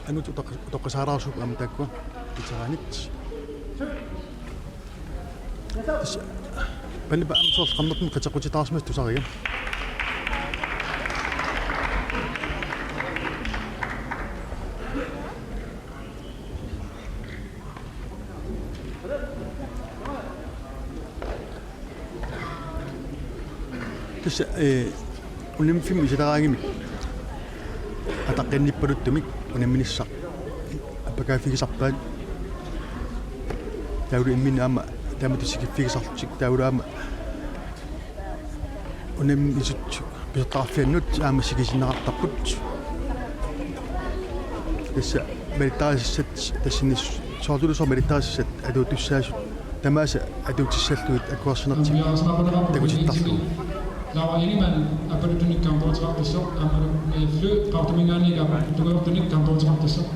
anu toqasaaraarsup am taakku itaranit панипа амсоорл qannartun qitaqutitaarsmas tusariga тас унимфим исилараангимик атаққинниппалуттумик унамминиссақ аппакааффигисарпаат таулу имминаама тааматиссикиффигисарлутик таулаама унаммисут писертааффианнут аама сикисиннеқартарпут тасса малитаариссат тассинис соортулусор малитаариссат алуутуссаасут тамааса атуутиссаллуит акуарсинертик такутиттарлу Lawa ini man apa itu nih kantor sepak besok, apa flu kalau temingan nih apa itu kalau nih kantor sepak besok.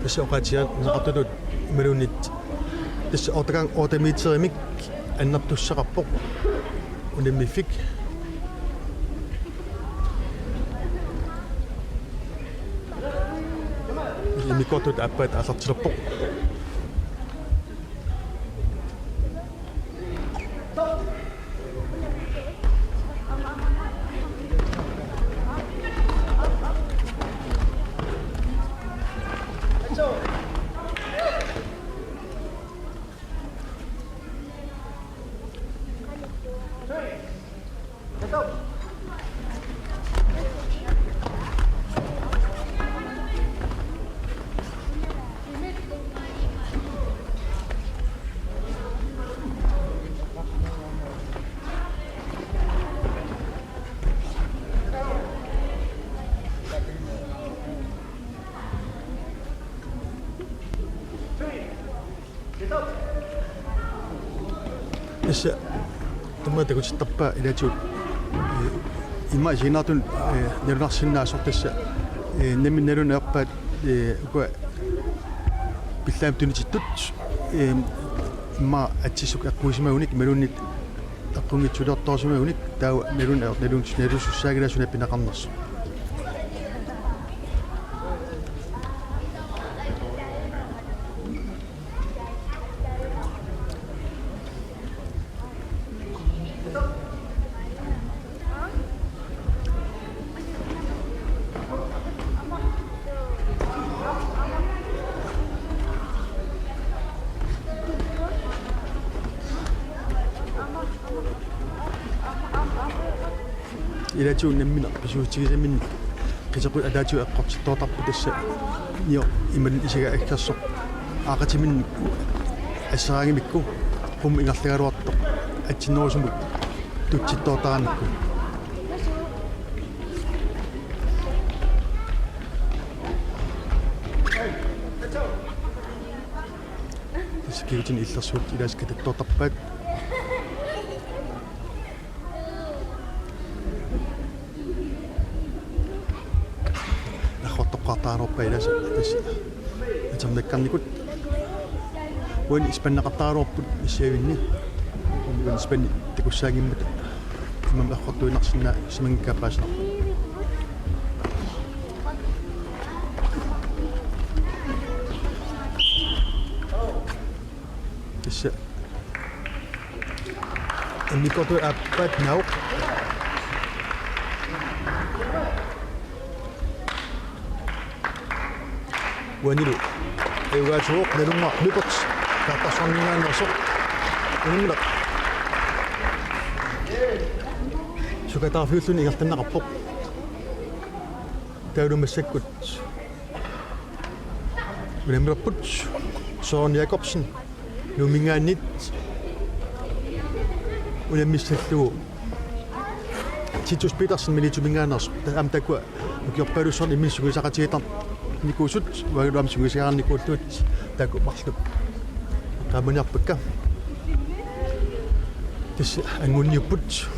Tässä okaatsia naqartut melunit tässä otakan otamiterimik annartussaqarpoq unammiffik imikotut appaat allartilerpoq Tässä tämä takutittarpaa ilatu imaginaatun nerunarsinnaasor tässä namminnalunerpaat uka pillaamtunitittut imma atsissuk aquisimagunik malunnit aqungitsulertorsimagunik taa nalusussaagilaasunna pinaqarners ilatu nammina pisuutigisamin qisaqut alaatu eqqortittoortarpu tassa nio iman isiga akkarsoq aaqatimin asseraangimikku qum ingarlagaluartoq atsinnerusumuk tutsittoortaranikku tassa kiutin illersuut ilaaskatuttoortarpaat qaarorpailas tas atamnakkarnikut wan ispannaqattaaruarput issiavinni wan ispanni takussaagimmut imam aqqortuinarsinna simangikkaappaasna tassa annikotu appat nauq wanilu ewaasuuq nalunga lupert taattarsorningaannersoq unimla sukataarfiulluni igartannaqarpoq taulumassakkut unimlapput Søren Jacobsen numingaannit unammissallugu Titus Petersen militumingaaners am takua ukiorpalusorni immissugisaqatigitar nikusut waluam sugisiaarnikulluut taku marluk qamuniarpakka tis angunniupput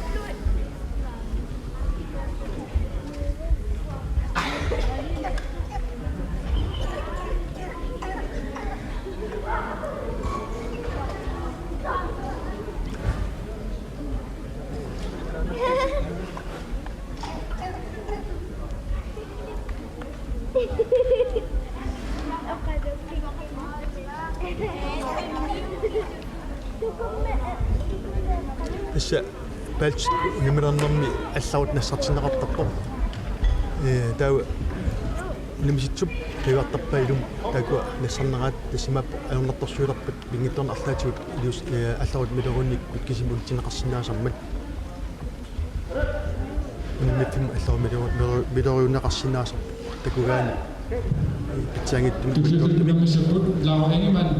Tässä Belts nimerannommi allawut nassartineqartarpo. Tau nimisitsup qiuartarpailum taku nassarneraat tassimap ajornartorsuularpat pingittorna arlaatigut ilius allawut milerunnik kisimultineqarsinnaasarmat. Nimmittim allawut milerunneqarsinnaasar takugaani pitsaangittum Tuksellummissapput Lauengemann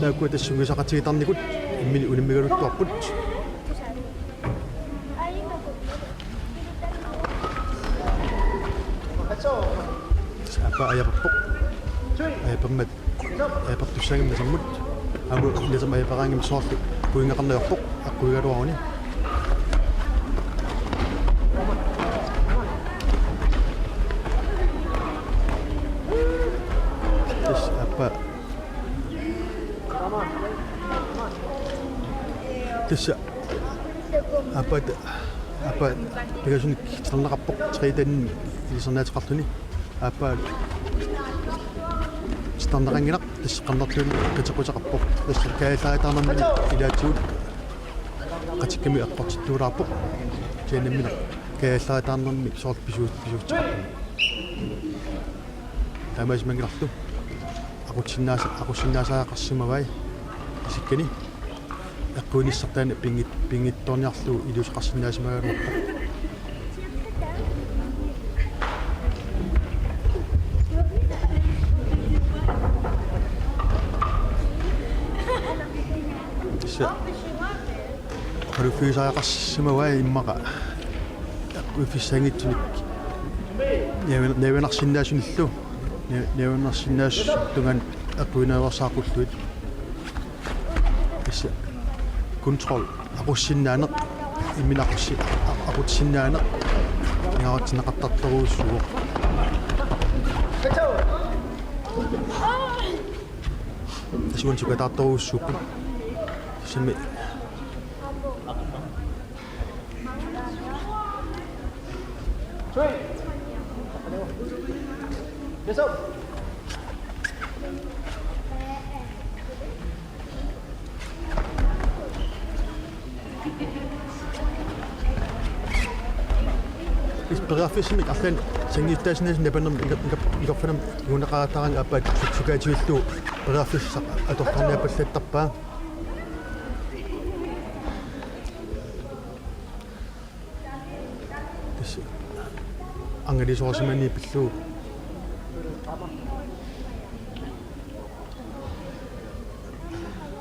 taku tassungisaqatigitarnikut immini unimmigaluttuarput apa ayapappoq ayapammat ayappartussaangimmasammut amu nasam ayaparaangim soorlu kuingaqarnerpoq aquigaluaruni Tässä apa pegasun tsarnaqarpoq triitan ilisarnaatiqartuni apa standardanginaq tassaqarnarluni qatequsaqarpoq tassa kaallaataarnammi ilaatuut qatikkami eqqortittuulaarpoq tianamminaq kaallaataarnammi soort pisuuttiqartuni taamaasmangilartu aqussinnaasaqarsimavai isikkani eqquunissartaana pingittorniarlu ilusqarsinnaasimagalorpoq qarufiisaaqarsimavai immaqa eqquifissaangitsunik nevenarsinnaasunnillu nevenarsinnaassungan eqquinaaversaaqulluit issa kontrol aqussinnaanaq imminaqussi aqutsinnaanaq ingaqatsinaqartartoruussuuq asuun sukataartoruussuupput sami Isperafismik allan sangiittaasinaas napanam iqarfanam igunaqaataarang appaat sukaatiullu perafissaq atortarniapallattarpaa tas angalisoorsimani pillu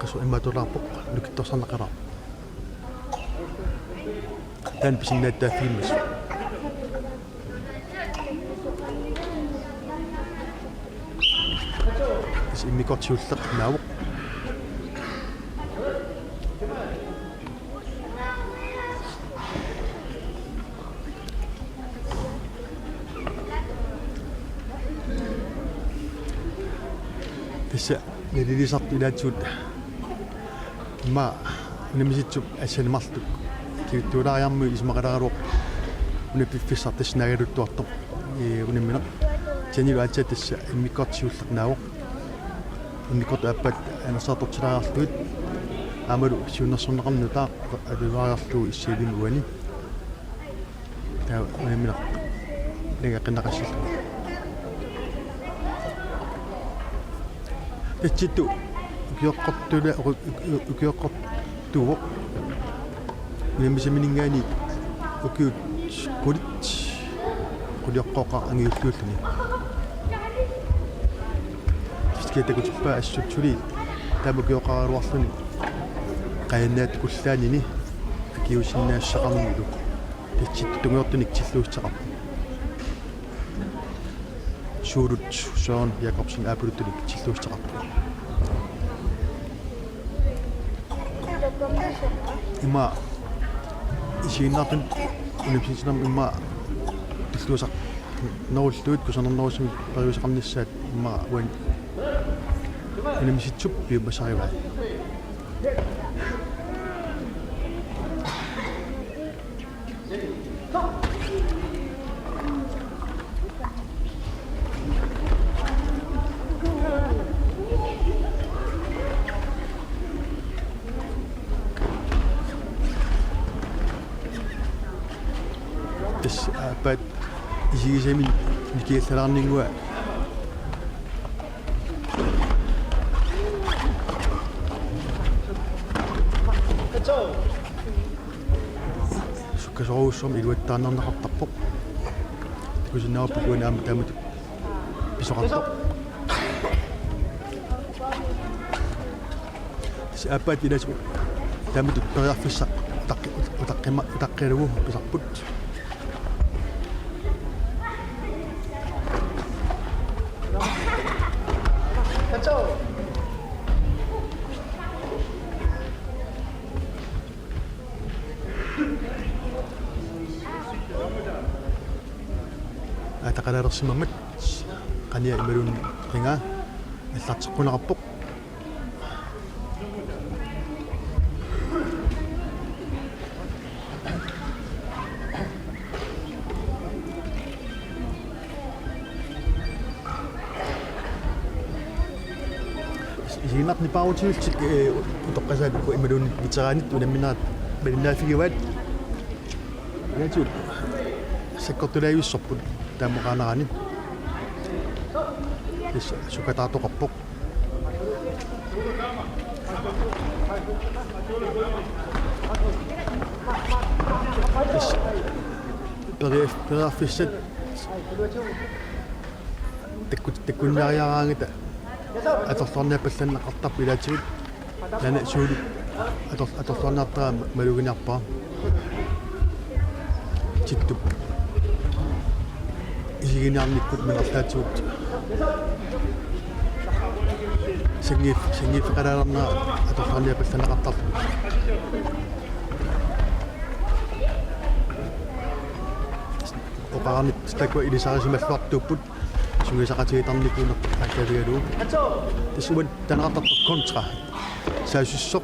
qasu immatulaarpoq nukittorsarnaqara tan pisinnaаттааффииммас immikortiulleq naauq tassa nililisartu ilaatsuut ma nimisitsup assanimarluk kiuttuulaariarmu ismaqalaraluq unipiffissar tasnagaluttuartoq unimmineq tanilu atsa tassa immikortiulleq naauq unikot appat anasaatortilaarluit amalu siunnersorneqarnutaa aluvaariarlu issiilin uani taa unimina ningaqinaqassillu tatchittu ukiоqqortuuq nimmisaminingaani ukiut kulit quliaqqooqa angiulluulluni такутиппа ассутсули табукиоқаруарлуни qayannaat kullaanini akiusinнаассақарнилу титсит тунгиортуник тиллуустеқарпу шурут Søren Jacobsen апулуттуник тиллуустеқарпу има исииннартун унипсинсинам има тиллуусақ норуллуут кусанернерусми париусеқарниссаат има уан унимиситсуп пиумасариваа тас аппаат исигисами никиаллаарнингуа суккасоруussорм илуаттааннарнақартарпоқ тикусиннааппугуна аама таамат писоқартоқ аппаат илас таамат периарфисса утаққилугу писарпут атақалаерсимаммат қания ималун тинга аллартеққунеқарпоқ Isinaat pautsiltik utoqqasaapikku imalun veteraanit unamminaat malinaafigivaat yaatu sakkortulaayussarput taamoqaanarani sukataartoqarpoq perifissat takkunnaariaraangita аторлорниаппалланнақартарпу илаатигут нана суули аторлорниартаа малугиниарпаа тиктуп игиниарниккут минерлаатигут сингиф қараарна аторлорниаппалланнақартарпу оқарнит таква илисарисималлуартууппут сугисақатигитарникуна аккавигалуу тисуат танеқартарпут контра саасуссоқ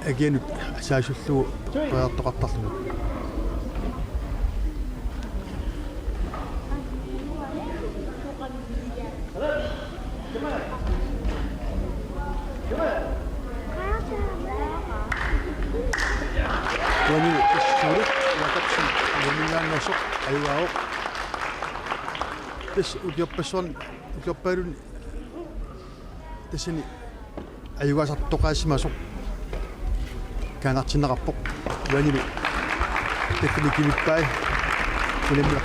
агенут саасуллуу паартоқартарлугу вани иссурут ватапсин вамингааннасоқ аюаоқ тас утиорпаалун тасини аюгасартоқаасимасоқ каангартиннеқарпоқ ванилу техникивиппай кулемла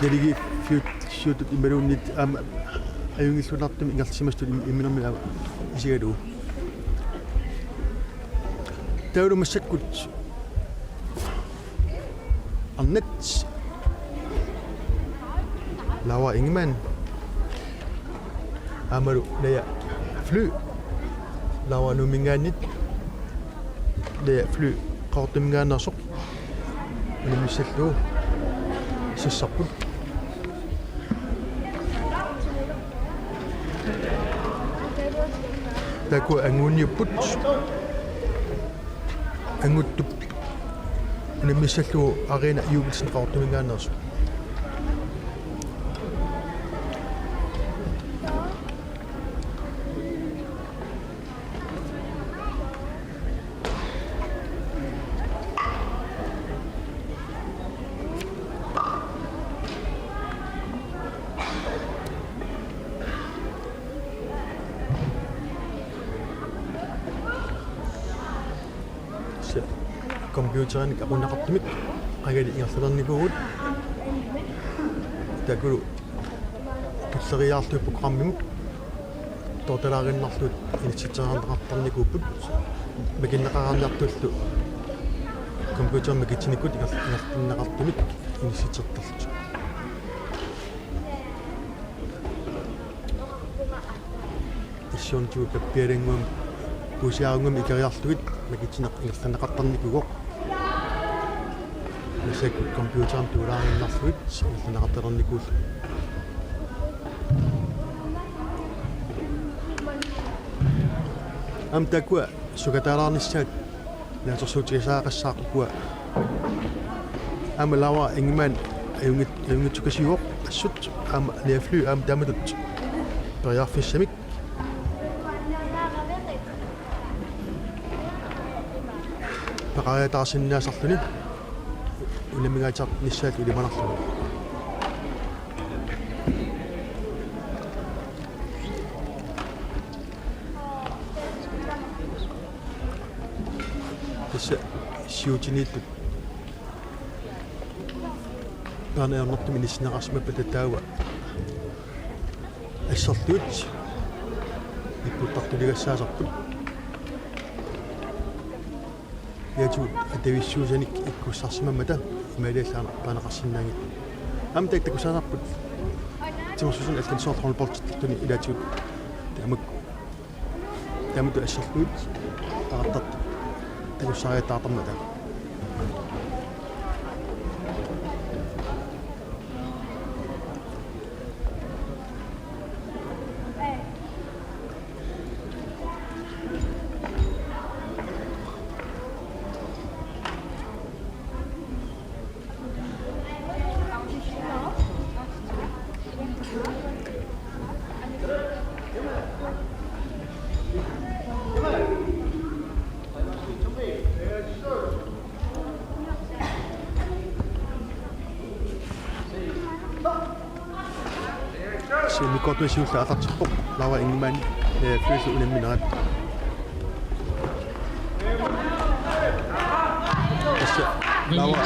нэлиги фьют имеруннит аюнгиллунартум ингартсимасту иминерми исигалуу таурумассаккут арнат Lawa Ingemann Amaru Daya Fly Lawa Numinganit Daya Fly Qartumgaanarsoq Nimissallu Sissarput Taku anguuniupput Anguttup Nimissallu Arena Yuvilsen Qartumgaanarsoq компьютерник aqunnaqartumik qagali ingersalernikugут такулу туссериаартуп программимут тоталаариннарлут инитситсераанеқартарникууппут макиннеқараанниартуллу компьютер макитсиникут ингертиннеқартумик инитситсертарлут исsiontu каппиалингуам пусиарунгам икариарлугит макитсинеқ ингертиннеқартарникугоқ насакут компьютерам тулаариннарлугит ингертиннеқартарникуул ам такуа сукатаалаарниссаат нааторсуутигисаақассааққуа ам лава ингман аюнгитсукасиуоқ ассут ам лиафлу ам таматут периарфиссамик пақариатаарсиннаасарлуни унамигаатар ниссаат илиманарлугу тасса сиутинииттут паанеернэртуми ниссинеқарсимаппа татаава ассерлуут иппуттартулигассаасарпут яжу атависсуусаник иккуссарсимаммата ималиаллаана паанеқарсиннаангит амтактакусаанарпут тимерсусун алкансоорторнул портиттуни илаатигут тамату ассерлуут аартарт такуссаариатаартарната микотуасиулла алартиппо лава ингмани флюсу унамминерат лава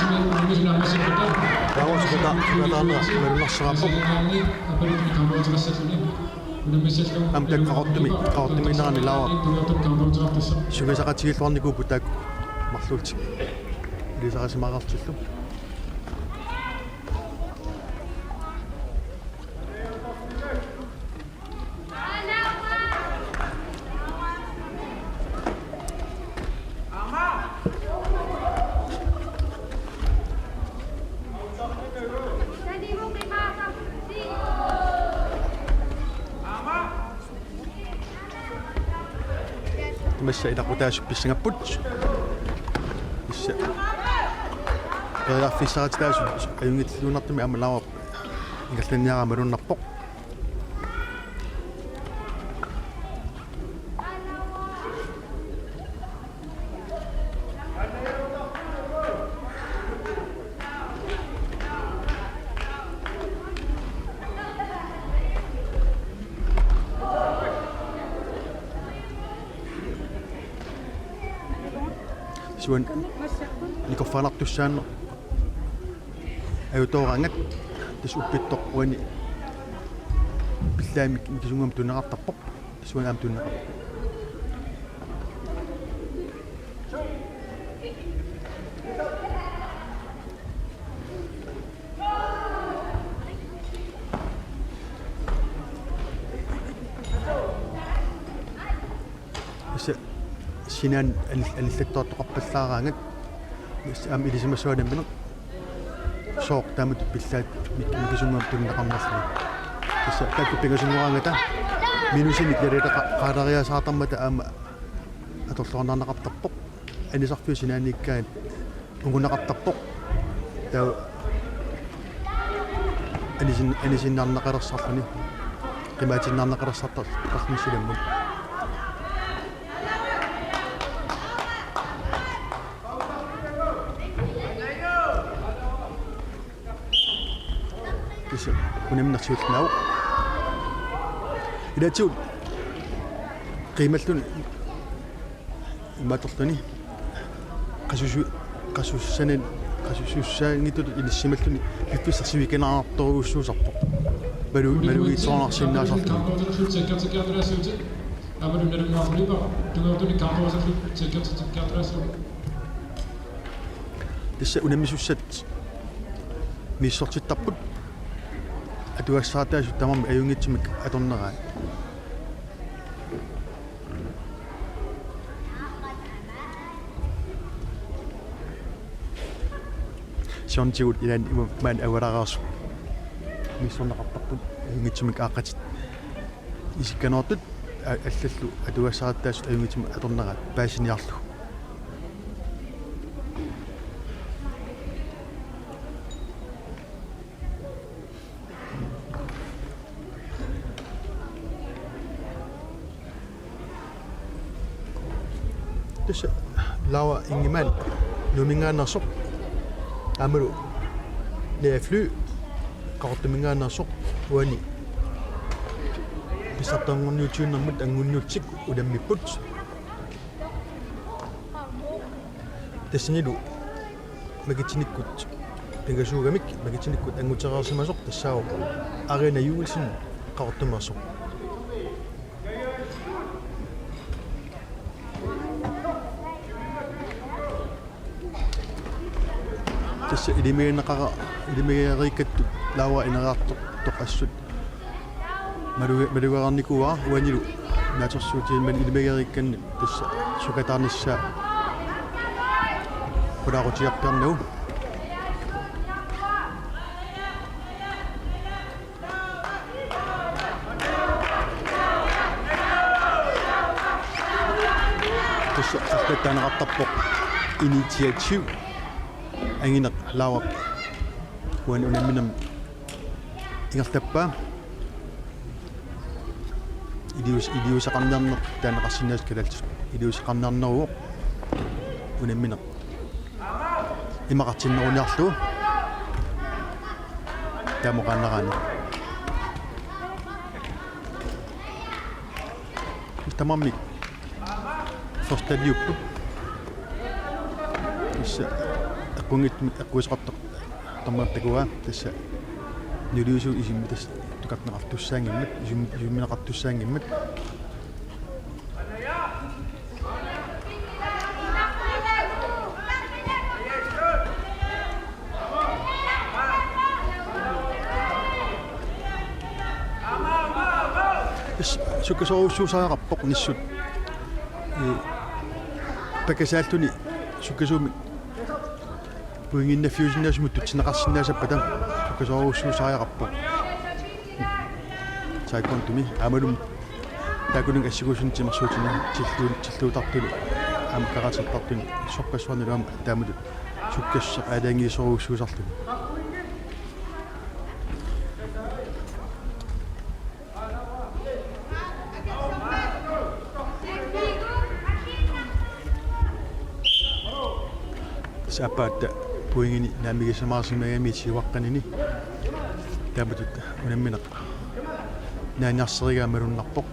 мерунарсераппо амтаккаортуминерани лава сугасақатигиллуарникуупу таак марлуутик илисарасимаақартиллу масса илақутаасупписсангаппут исса пераффиссаратаасу аюнгитлуунартуми амалава ингерланниараа малуннарпоқ суан никорфаанартуссаанна аютоорангат тас уппиттоққуани пиллаами кисунгам тунеқартарпоқ суан аам тунеқар синан алиллаттоортоқарпаллаараангат ам илисимассуанамминеқ сооқ таамат пиллаат миккисунгам туннеқарнарлу тасса такку пигасунгораангата минусиник лерета qaalaриасаартармата аама аторлуарнарнеқартарпоқ анисарфиу синааниккаан угунеқартарпоқ таа анисиннарнеқалерсарлуни қимаатиннарнеқалерсартарлунсиламмут унамнарсиуллнау илатсуут qimallun иматорлуни qasusussaangitut ilissimalлуни пипписсарсивикинаарторуussуусарпо малугиитсоорнарсиннаасарлу тисса унаммисуссат миссортиттарпут атуассаатаасу тамарми аюнгитсимик аторнераа сионтигут илан иман авараарсу миссорнеқартарпут аюнгитсимик аақатит исикканоортут аллаллу атуассаатаасу аюнгитсимик аторнераа паасиниарлу тасса лава ингиман нумингаанерсоқ Amaru le fly qartumingaannersoq uani pisartanngorniutiunnarmut angunniutsik ulammipput тассанилу магитсиниккут пингасуугамик магитсиниккут ангутераарсимасоқ тассаау арина юулсин қартумаасоқ тасса илимиериккаттут лауа инераартоқ тоқассут малугарникуа уанилу натерсуутиимман илимиерикканни тасса сукатаарнissaа пулаарутиарпиарнагу тасса артаттаанеқартарпоқ инициатив ангинеқ лаавап уан унамминам ингертаппаа идиусақарниарнеқ таанеқарсинаас калалтус идиусақарниарнеруоқ унамминеқ имақартиннеруниарлу таамоқааннераани тамамми форсталиуппу исса аққунгитмит аққуисеқартоқ таммааттакуа тасса нилиусу исимми тас тукатнеқартуссаангиммат исумминеқартуссаангиммат суккасоруссуусаараппоқ ниссут пакасаалтуни суккасууми пуингиннаффиусиннаасумут тутсинеқарсинаасаппата суккасоруссуусаараппоқ саиконтуми амалум такунин ассигусунтимерсуутини тиллуутартуни амкаратертартуни сорпассуарнилуам таамалу суккасса алаангиисоруссуусартуни сапаатта пуингини наамигисамаарсимагами сиуаққанини тааматут унамминеқ нааниарсеригаамалуннарпоқ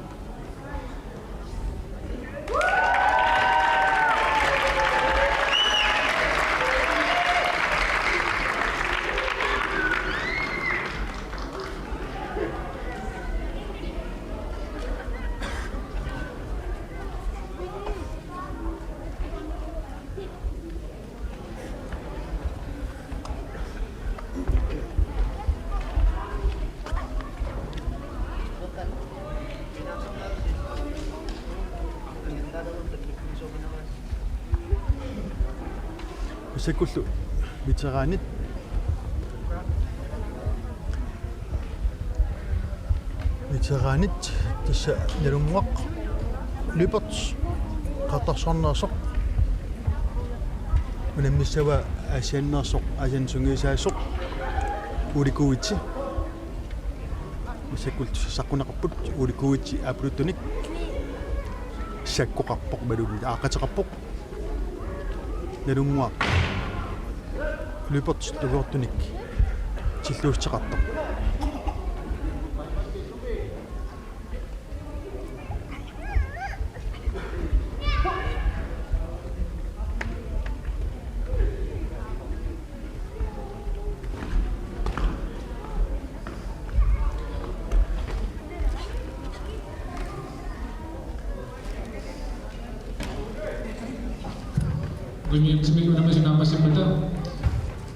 сакуллу ветеранит тасса налунгуақ липерт қартарсорнерсоқ унаммиссава асианнерсоқ асиансунгисаасоқ уликуитси сакулт саққунеқарпут уликуитси аплуттуник саккоқарпоқ малуги аақатеқарпоқ налунгуақ липерт тугортуник тиллуустеқартоқ Premier semik unamisa namasipata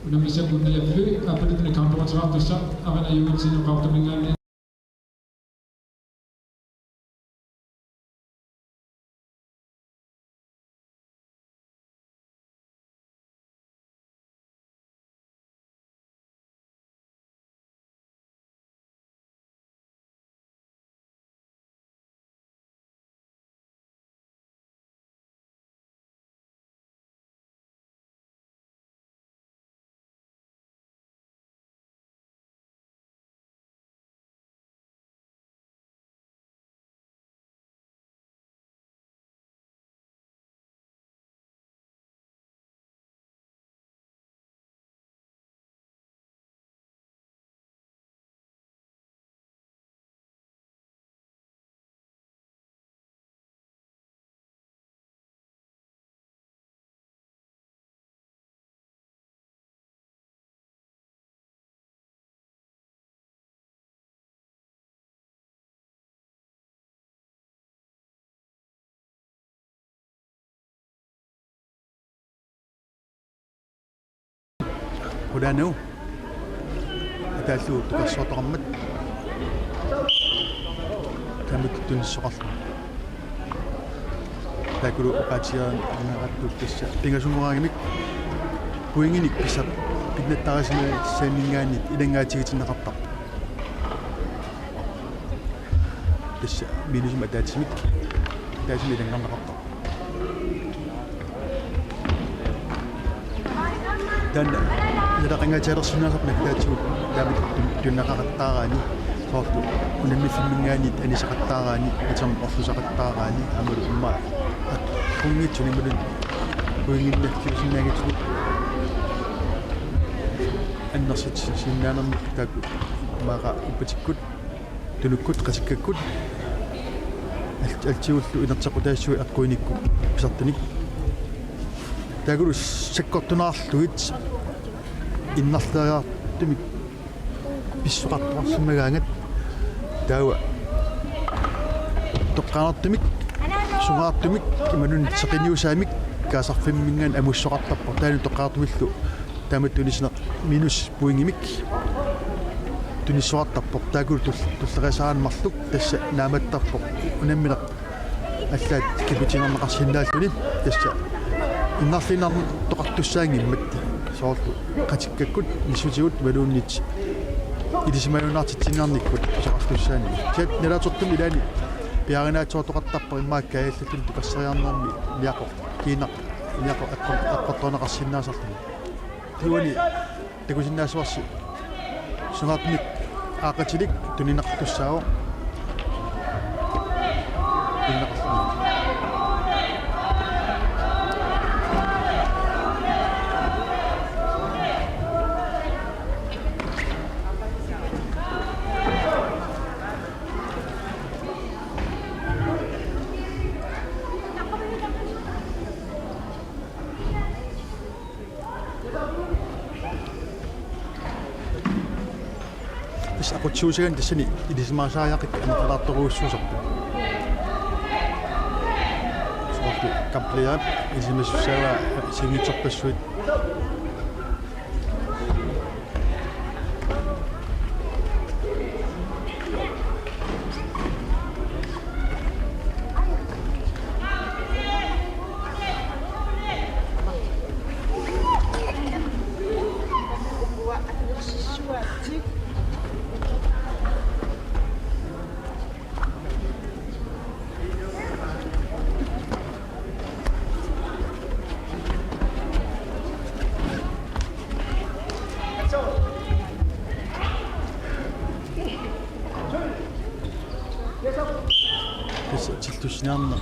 unamisa bunaya flu apa itu ni kantor cerah besar akan ayuh sini kau temingan qulaanu ataallu tuqassuatoqarmat tamut tunissoqarlu taakulu oqaatiaan anaqattut tassa pingasunguraagimik puinginik pisap pinnattarisima saningaanit ilangaatigitinneqartaq tassa minusum ataatismik taasimi ilangarneqartaq dan nilaqangaatialersinnaasarnak taatigut taamit tunnaqaqattaaraani soorlu unammiffimmingaanit anisaqattaaraani atam orlusaqattaaraani amalu umma qungitsuni mulun puinginnakkiusinnaagitsugut annersit sinnaanernik taaku maaqa uppatikkut tunukkut qasikkakkut altиуллу инертеқутаассуи аққуиникку писартаник таагулус саккортунаарлугит иннарлариартумик писсоқартуарсимагаангат таава тоққаанартумик сугаартумик иманун сеқиниусаамик каасарфиммингаан амуссоқартарпа таану тоққаартуиллу тааматтунисне минус пуингимик туниссоқартарпо таагул туллерисаанмарлук тасса нааматтарпо унамминеқ аллаат кипутинернеқарсинааллуни тасса иннарлинарни тоқартуссаангиммат соорлу қатиккаккут мисутигут валууннит илисимаюнаартитсиннарниккут соқартуссаани тиат нелаатортум илаани пиаринаатсоо тоқартарпа иммааккааллатун тукассариарнерми ниақо кинақ ниақо аққортонеқарсинаасарлуни тиуани такусиннаасуарси сугаатник аақатилик тунинеқартуссаавоо иннеқарлуни aqutsiusagan tassani ilismaasaajaaqik anaqalaartoruussuusarpu soorlu kapliaap ilisimassussaaga singitsorpassuit tiltusinaarna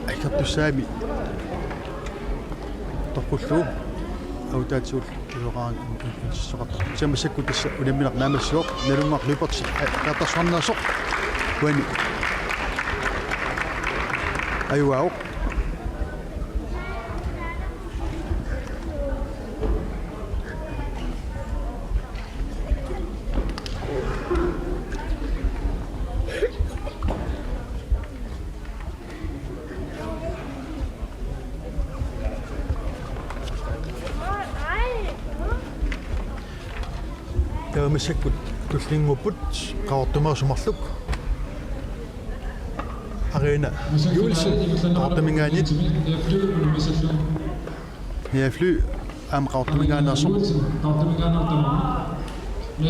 aikattussaami torqullu autaatsuul kiloqaan soqarta samasakku tassa unamminaq naamassuoq nalungarluperti qatarsuarnaasoq kuani ayuaoq таамассаккут туллингуппут qaortumaasumarluk arena юлси qaortumingaanit яфлу ам qaortumingaanaarso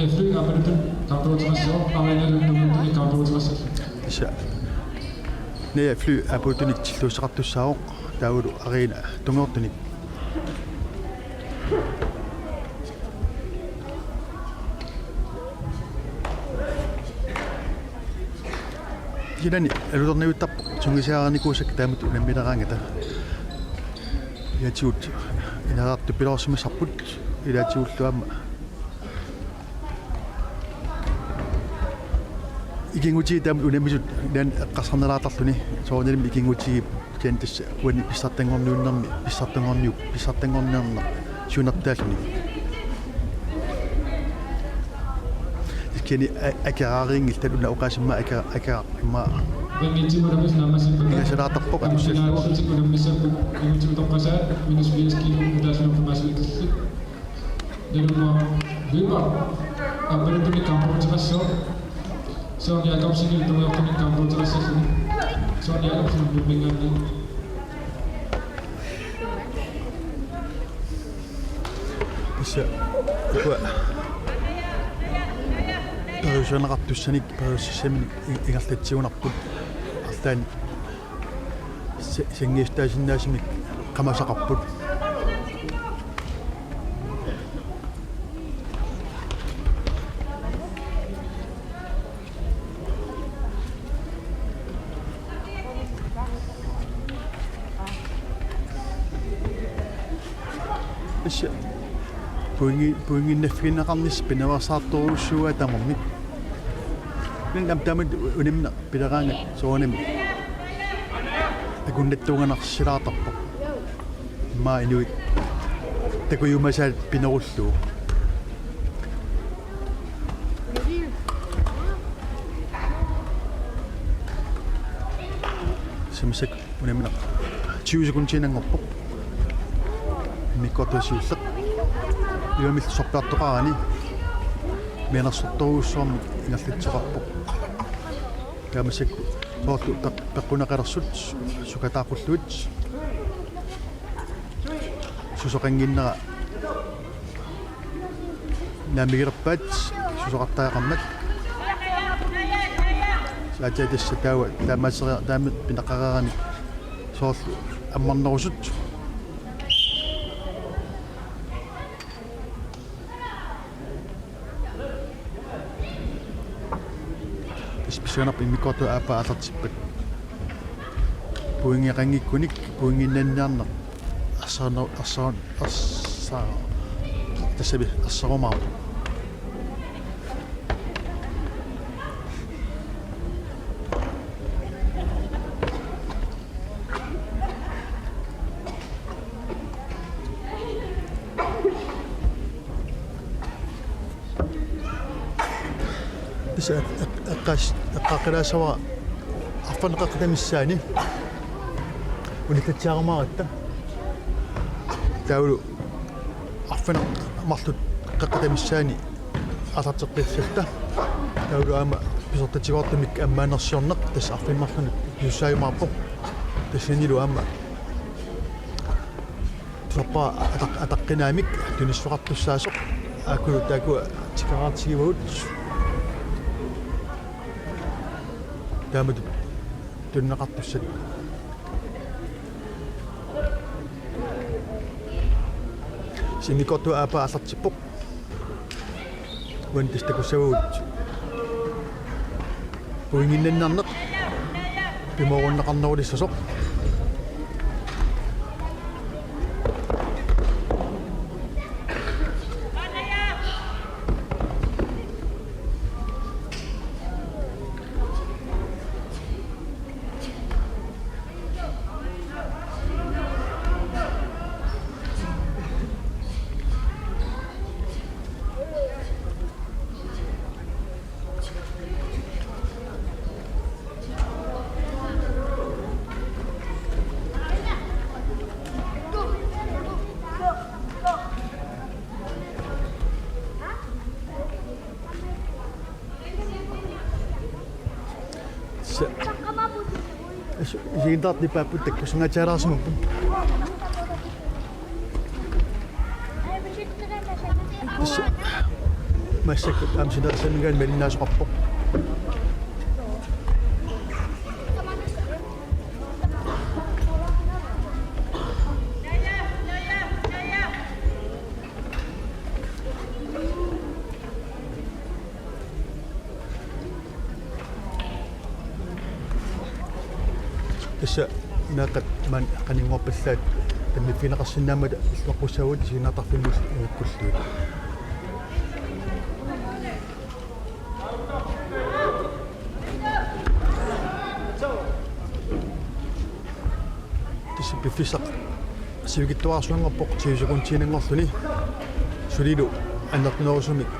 яфлу апарту qaortumassoo arena qaortumassoo иса яфлу апутуник тиллуусеқартуссаавоқ таавулу арена тунгортуник Jidani elutorniuttap sungisiaarnikuusak taamut unammineraangata yatiut inaartu piloorsimassarput ilaatiulluamma ikinguti taamut unammisut nan eqqarsarnelaatarluni soornalim ikinguti kentassa wani pissartangorniunnermi pissartangornerner suunertaalluni kini akararingil taluna uqasimma aka imma ringitsimulamis naamassipata Ingasiraataqpoq atussalluaq amapilaarissutikulammissakku ingutsuutoqqasaat -5 kilo utaasunerfumasuitissit naluma viva apparatuni kampuuterassoo soon Jakobsini tumiortuni kampuuterassasuni soon Jakobsini luppingaanni issa ikua perussuanaqartussanik perussissamini ingerlatsiunarput artaan singiistaasinnaasmik qamasaqarput issa puinginnaffinnaqarnis pinavarsaartoruussuga tamarmik ningam tamut unimna pileraanga soonim akunnattuunganarsilaatarpoq maa inuit takuyumasaat pinerullugu simisak unimna 20 sekuntinangorpoq mikkotusiulleq Iwamil soppaattoqarani mianarsortoruussuarmi ingerlitsoqarpoq taamasak soorlu peqqunaqalerssut sukataaqulluit susoqanginnera naamigilerpaat susoqartaaqarmat saatiatassa taawa taamaasseria taamit pinaqaqarani soorlu ammarnerusut Spesialap imikoto apa atartippat puingiqangikkunik puinginnannaarneq assaan tassabi assarumaa eqqaqilaasawa arfaneqaqtamissaani unitatsiarmaaratta taulu arfaneq marlut qaqqatamissaani atarteqqissarta taulu aama pisortatigoortumik ammaanersiorneq tas arfimmarlunuk yussaajumaarpoq tassanilu aama tusorpaa ataqqinaamik tunissoqartussaasoq aakulu taakua tikaraartigivagut taamut tunnaqartussat simikotu apa allartippoq uantastakussagugut puinginnannarneq pimorunnaqarnerulissasoq Jindat di paputek kusangacarasmupun masakut am sidarsangan melinnasoqarpoq Tassa naqat man qaninngorpallaat tammifinaqarsinnaamata issuaqqussavut sinatarfimmus kulluut tassa pifissaq sivigittuarsuanngorpoq 10 sekuntiinangorluni sulilu annertunerusumik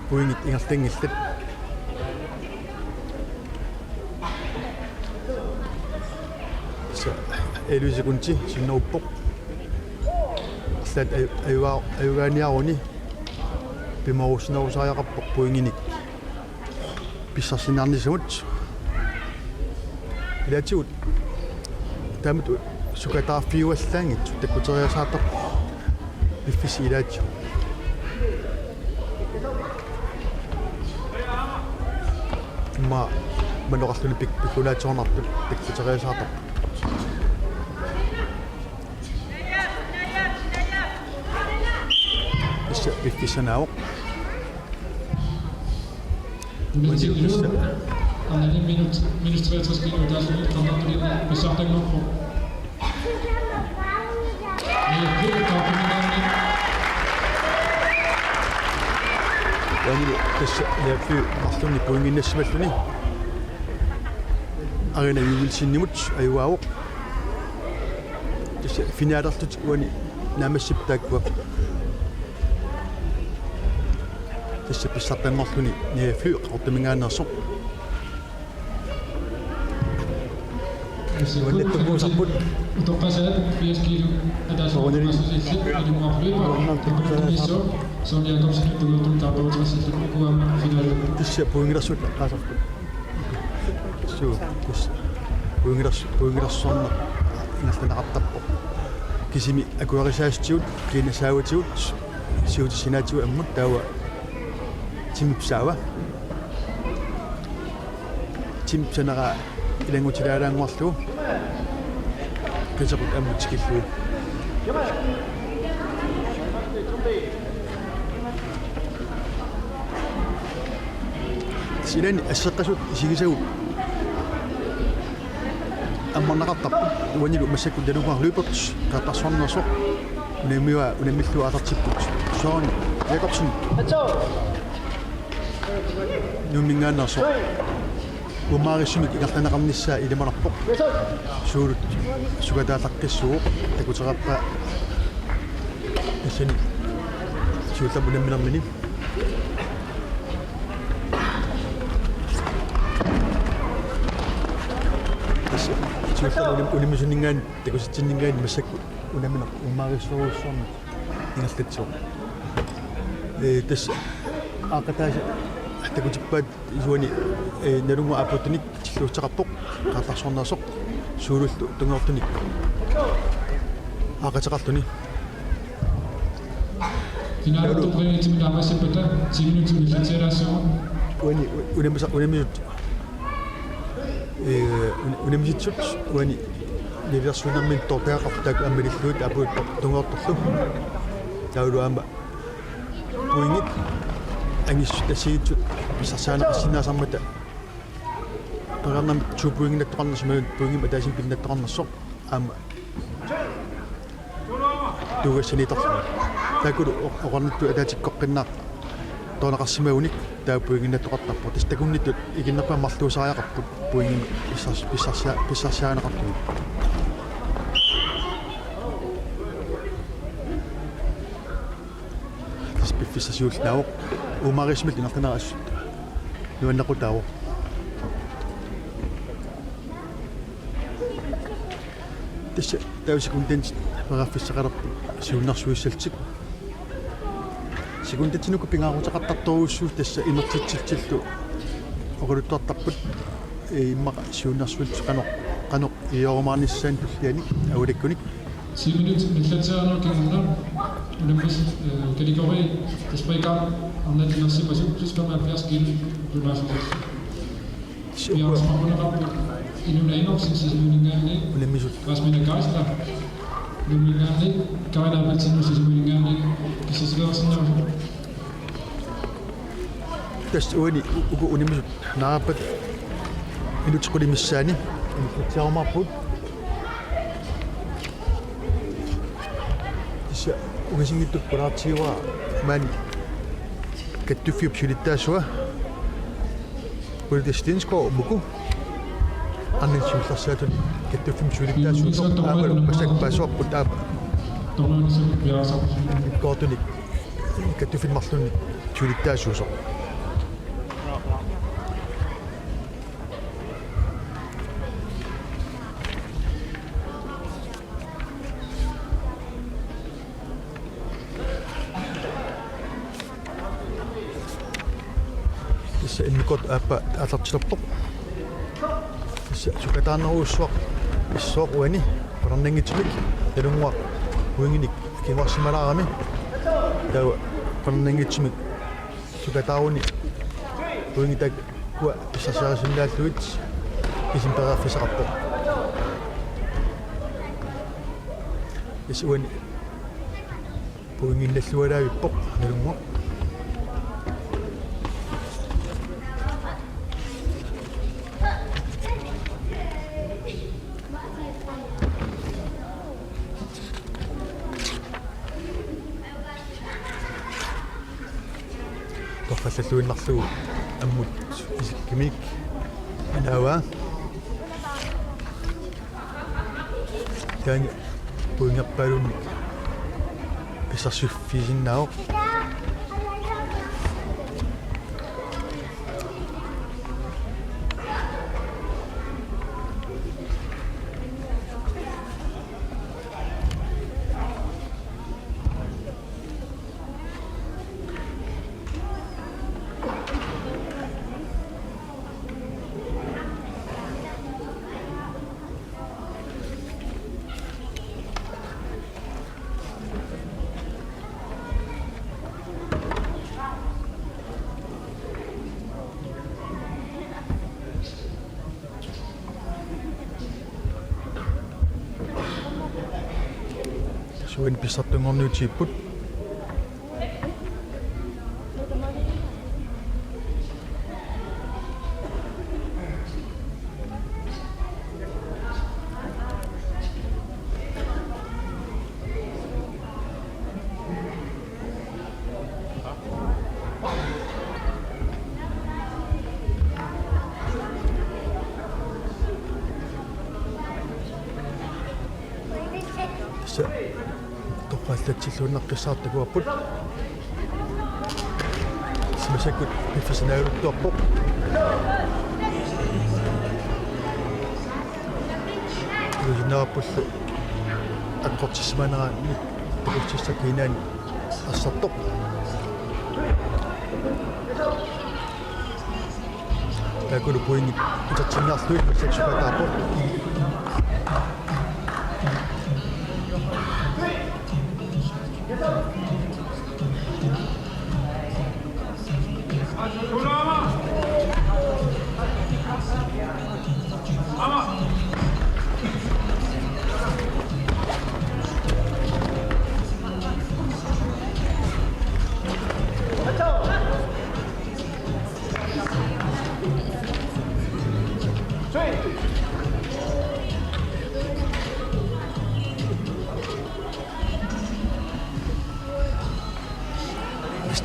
puingit ingertangillat tässä elysekunti sinne uppok. Sitä ayugaaniaruni pimaruusinarusaajaqarpoq puinginik pissarsinarnisamut ilatigut tamut sukataarfiuallaangit takkuteriasaataq biffis ilaati ma manoqarluni pikkulaatiornarput takkuteriasaataq biffisanaaq minut 63 minuter, altså lidt kommer på det, med sådan nok på. Yani tässä läpi mahtoni puinginnassamaalluni arina yuvilsinnimut ayuaaq tässä finaalertut uani naamassiptaakkuaq tässä pissartanngorluni niafly qortumingaannersoq Utokkasaat 5 kilo adasoomassusit alimuarflipa Son Jakobsen tulutun tapautuvasti kuvaama finaali. Tässä puingilassut qaasarput tässä puingilassonna ingallanaqartarpoq kisimi akuarisaasutigut kiinasaavatigut siutisinaatigu ammut taawa timipsaawa timsanera ilangutilaalaanguarlugu kisaqut ammutskillugu silani asseqqasut isigisagut аммарнақартарпут уанилу массакку талугарлуиперт каатарсуарнерсоқ унаммиллуа алартиппут соорни Jakobsen нумингаанерсоқ умаарисумик игартанеқарнissaa илиманарпоқ суулут сугатаалаққиссууоқ такутераппа иссани сууллабунамминермини улимисунингаан такуситсиннингаан массакку унаминер умаарисууруссуарни ингерлатсоо тасса аақатааса такутиппаат исуани налунгу апотуник тиллуутеқарпоқ qaartarsornersoq suulullu tungoortunik аақатеқарлуни финалуттуқиитимила амассаппата 10 минути миллатераасоо уани унамисут унамиситсут уани ниверсунармин тортеақартаак аммилиллуут апуут тунгоорторлу таулуама пуингит ангис тасиитсут писсарсаанеқассинаасармата парарнам чупуингинаттоқарнерсимагут пуингима таасин пиннаттоқарнерсоқ аама тугассанитарлу такулу оқарнатту атаатиккоққиннаақ тоонеқарсимагуник таапуингинаттоқартарпу тастакунниттут игиннерпаа марлуусариақарпут пуингима писсарсаанеқартугит писсасиуллаавоқ умарисмит инартанераассут нуаннеқутаавоқ тасса таусикундэн параффиссақалерпу сиуннарсуиссалтик секундатинуку пингаарутеқартарторуссуу тасса инертитсилтиллу оқулуттуартарпут иммақа сиуннарсуилт қано иорумаарниссаан туллиани аулеккуник 10 minuten миллатераанер кангунаа унаммас категори таспайка аннатинерсимасу 75 кил рулаасуус яасмакунеқарпу инунаинорсин сисимунингаани унаммисут касмина каста нумингаани кавалаапатсину сисимунингаани кисисилерсиннерусу тасс уани уку унаммисут наараппат илутеқулимиссаани илутеқармарпут угасингиттук палаатсиуа маани каттуффиуп сулиттаасуа улитестинско муку аннисулларсаатут каттуффим сулиттаасуа аамалу пасакпаасуарпут аапа томанису пиарасарпу коотуник каттуффин марлунни сулиттаасуусо se inikot apa atartilorpoq sukataanneruussuaq issuaq uani parnangitimik talunguaq uinginik kinguarsimalаарami tawa parnangitimik sukataaruni uingitak kua pissasiarisinnaаллуит кисимперааффисақарпоқ исуани уингинналлуалаавиппоқ налунгуақ тоққаллаллуиннарлугу аммут кимик анаава таани пуингаппалунни писарсуффисиннао suin pissartungorniutiipput toqqallatiluunneqqissaartakuarput simasakut piffisanaaluttuarpoq lusinnaapullu akkortissimanaani tukutissakinaani ассартоq такулу пуинги итатсиннаарлуит пассаксукатаапоq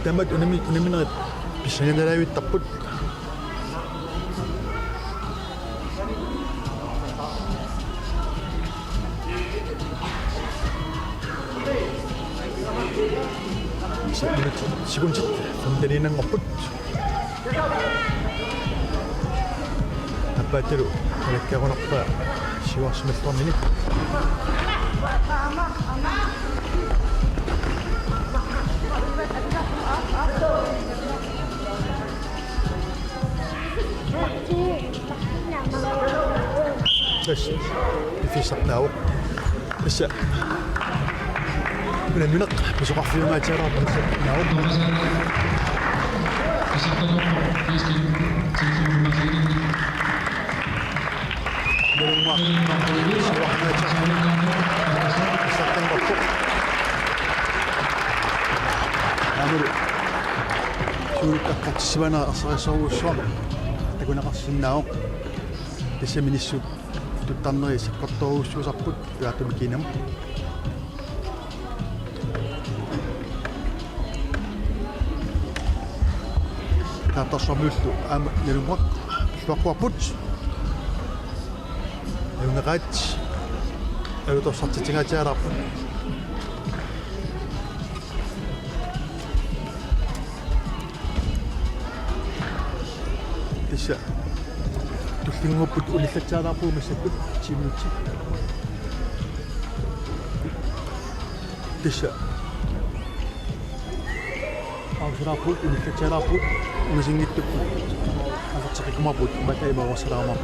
Tamat unaminerit pissanganalaavittarput sikunsit fundalinanngorput appaatalu alakkarunarpa siuarsimalluarnini بس في صقناو بس من المنق بس وقع في ما ترى بس ناو سبنا أصلا شو تكون قصناو بس من السوق تطنّي سقطوا شو سقط يعطوا بكينام كاتا شاملو أم نلوك شوكوا بوتش يوم غاد أو توصلت تناجرب تشا ngoput ulit sa tsara po masakot chimuchi tisha Avsraput, unikacharaput, masingituput. Asat sa kikumaput, batay ba wasramap.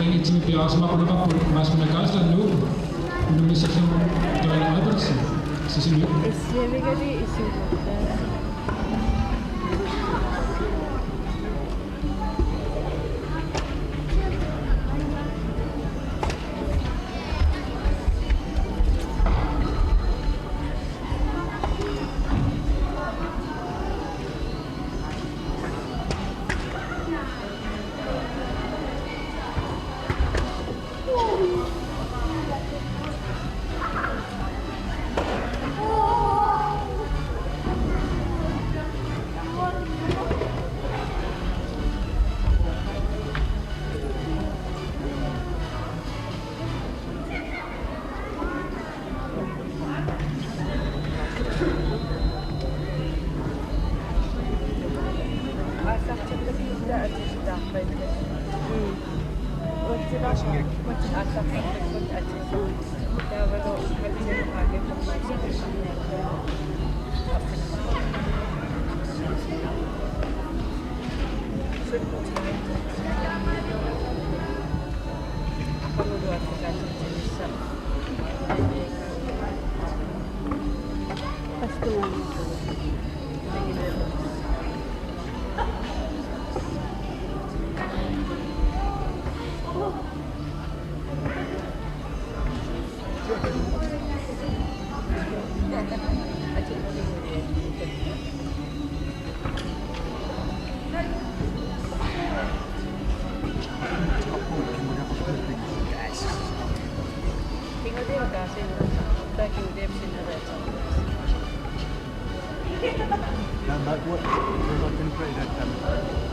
ringitsimi piaasmaqunaqarput maaskunakaaslan nuuku unamissallum toinaqapersi sisimi Issiavigali isuuta.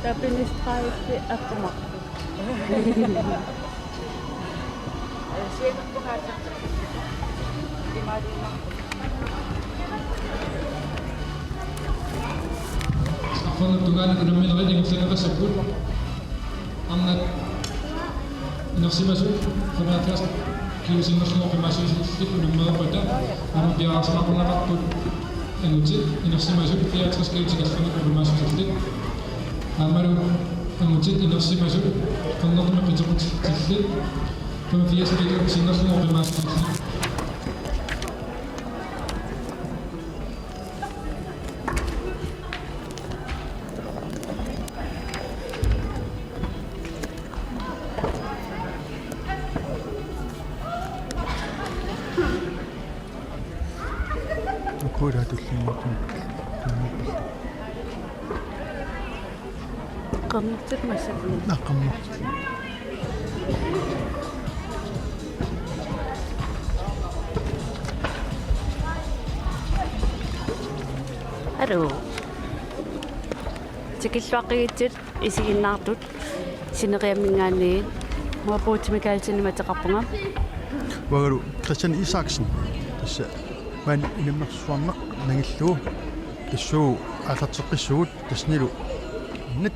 Tapinistraisti attomakku. Afan tungan unammin ringitsinaqassaput annat nafsimasu qamatas kiusinnerluoqimaasuusittik unammerapata anu piaasmaqunaqarput angutit inersimasu piatraskiutikallunak urumaasuusittik amaru angutit inersimasu qannertume qitequttillit kama fiaskillu sinnerluoqimaasuusittik Kuda tullimatun. Qamtit masakni. Naqamma. Hallo. Tikilluaqigitsit isiginnaartut sineriammingaani muapuutimikalsinnimatеқарпунга. Wagaru Christian Isaksen. Tassa man inimmersuarneq nangilluu тассуу аалартеққиссуут таснилу нат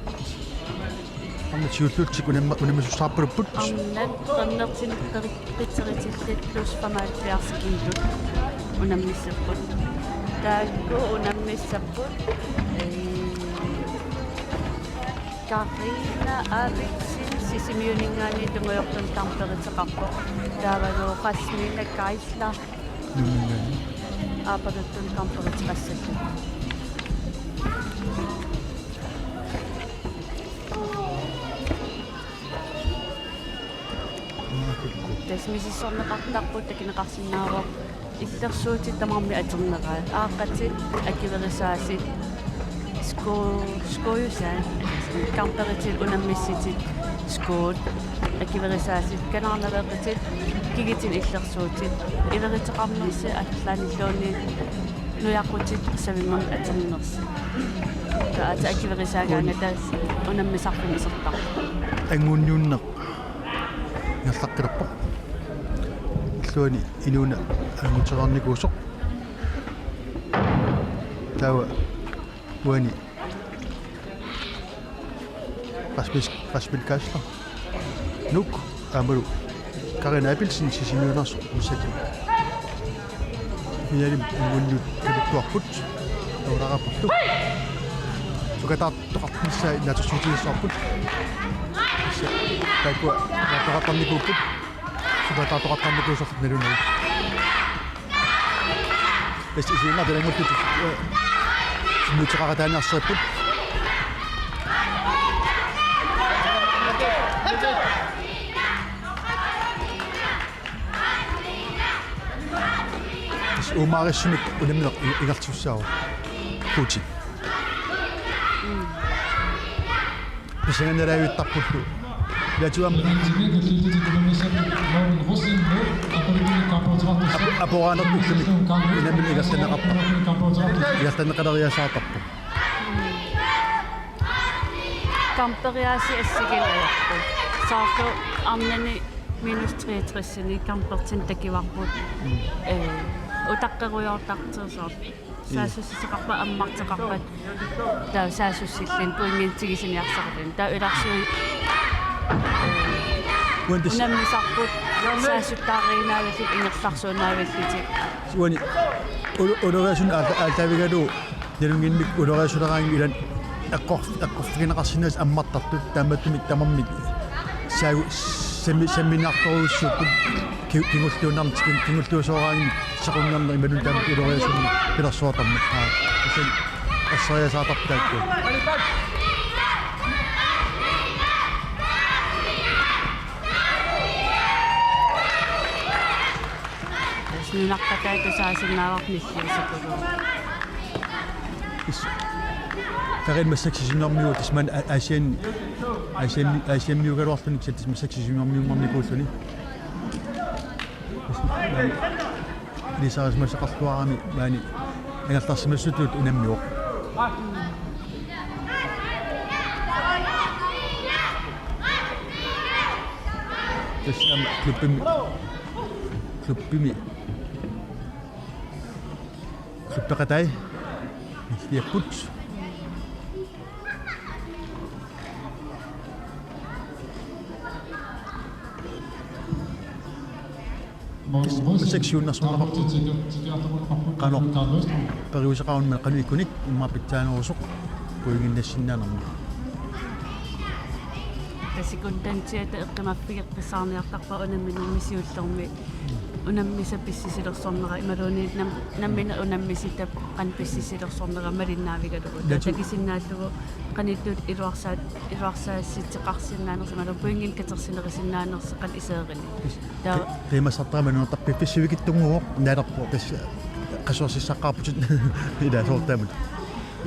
амматиуллуутсик унаммасуссаарпалуппут амнат qannertinqeritseritiиллиллус 75 kilo unammissapput taakku unammissapput Karina Ariksin sisimiuningaani tungoyortun tarperiteqarpoq taavaluuqassmiina kaisla нумингаани aapaluttun tarperiteqassалlu тасмисиссорнеқартарпут такинеқарсинааруа иллерсуутит тамарми атернераа ааққатит акиверисааси скоюсаа камперитил унаммисситит скоот акиверисааси канаарнавеққитит кигитин иллерсуутит илеритеқарнерси аллааниллууни нуяққутит савиммам атернерси таата акиверисаагаангатаас унаммисарфими исертар ангуунниуннеқ нерлаққилерпоқ иллуани инуна ангутерарникуусоқ тава уани паспилкаасла нук амару Karina Abelsen sisimiunarsu ussati ialim ungunnut tuluttuarput taulaqapullu sukataartoqarpissa natussuutiissaarput taikku taqaqqarnikuupput suqataatoqaqqarnikuusarlut nalunagi isiinga talanguttut nutiqaqataaniarserput umaarissumik unamneq igartussaava Putin писанганераюиттарпуллу латуам апораанерпуллумик инамин игартанеқарпа игартанеқалериасаартарпу кампериаси ассигилаярпут саарлу арнани -63-сини кампертин такиварпут утаққеруйортартиусоор саасуссисеқарпа аммартеқарпат таа саасуссиллин пуингинтигисиниарсарлин таа уларсуи унаммисарпут саасуттааринаавиллит ингерларсууннаавиллитик суани улериасун аалтавигалу нелунгинник улериасулераангу илан аққорфигинеқарсинаас аммартартут тааматтумик тамармик саагу семинарторуссууппут кигуллуунарнтикин кигуллуусоораанги сақунгернери малун таамат улериасунни пилэрсуатармат асан ассариасаатартаакку нунаққатаату саасиннааварниллиусакулу Karin med 600 minutter, hvis man Asien minutter også den sættes med 600 minutter om det går sådan. Det så som så kostbar men jeg har taget med sut ud under mig. Det er klubben klubberetej. Det er put. seksjoner som qano periusaqaun mel qanu ikunik immaapitsaanorusoq puiginnassinnaanermi тасикунтантиата эққимаппигеққисаарниартарпа унамминермисиуллерми унаммиса писсисилерсорнера ималууни наммина унаммисита қан писсисилерсорнера малиннаавигалугу такисиннааллугу qanittut iluarsaassitteqarsinnaaners imalo puingin katersinerissinnaaners qan iseerini taa qiimassartaamanu tarpiffissivikittunguuq naalerpu tas qassuarsissaqaarputut ila soortaamut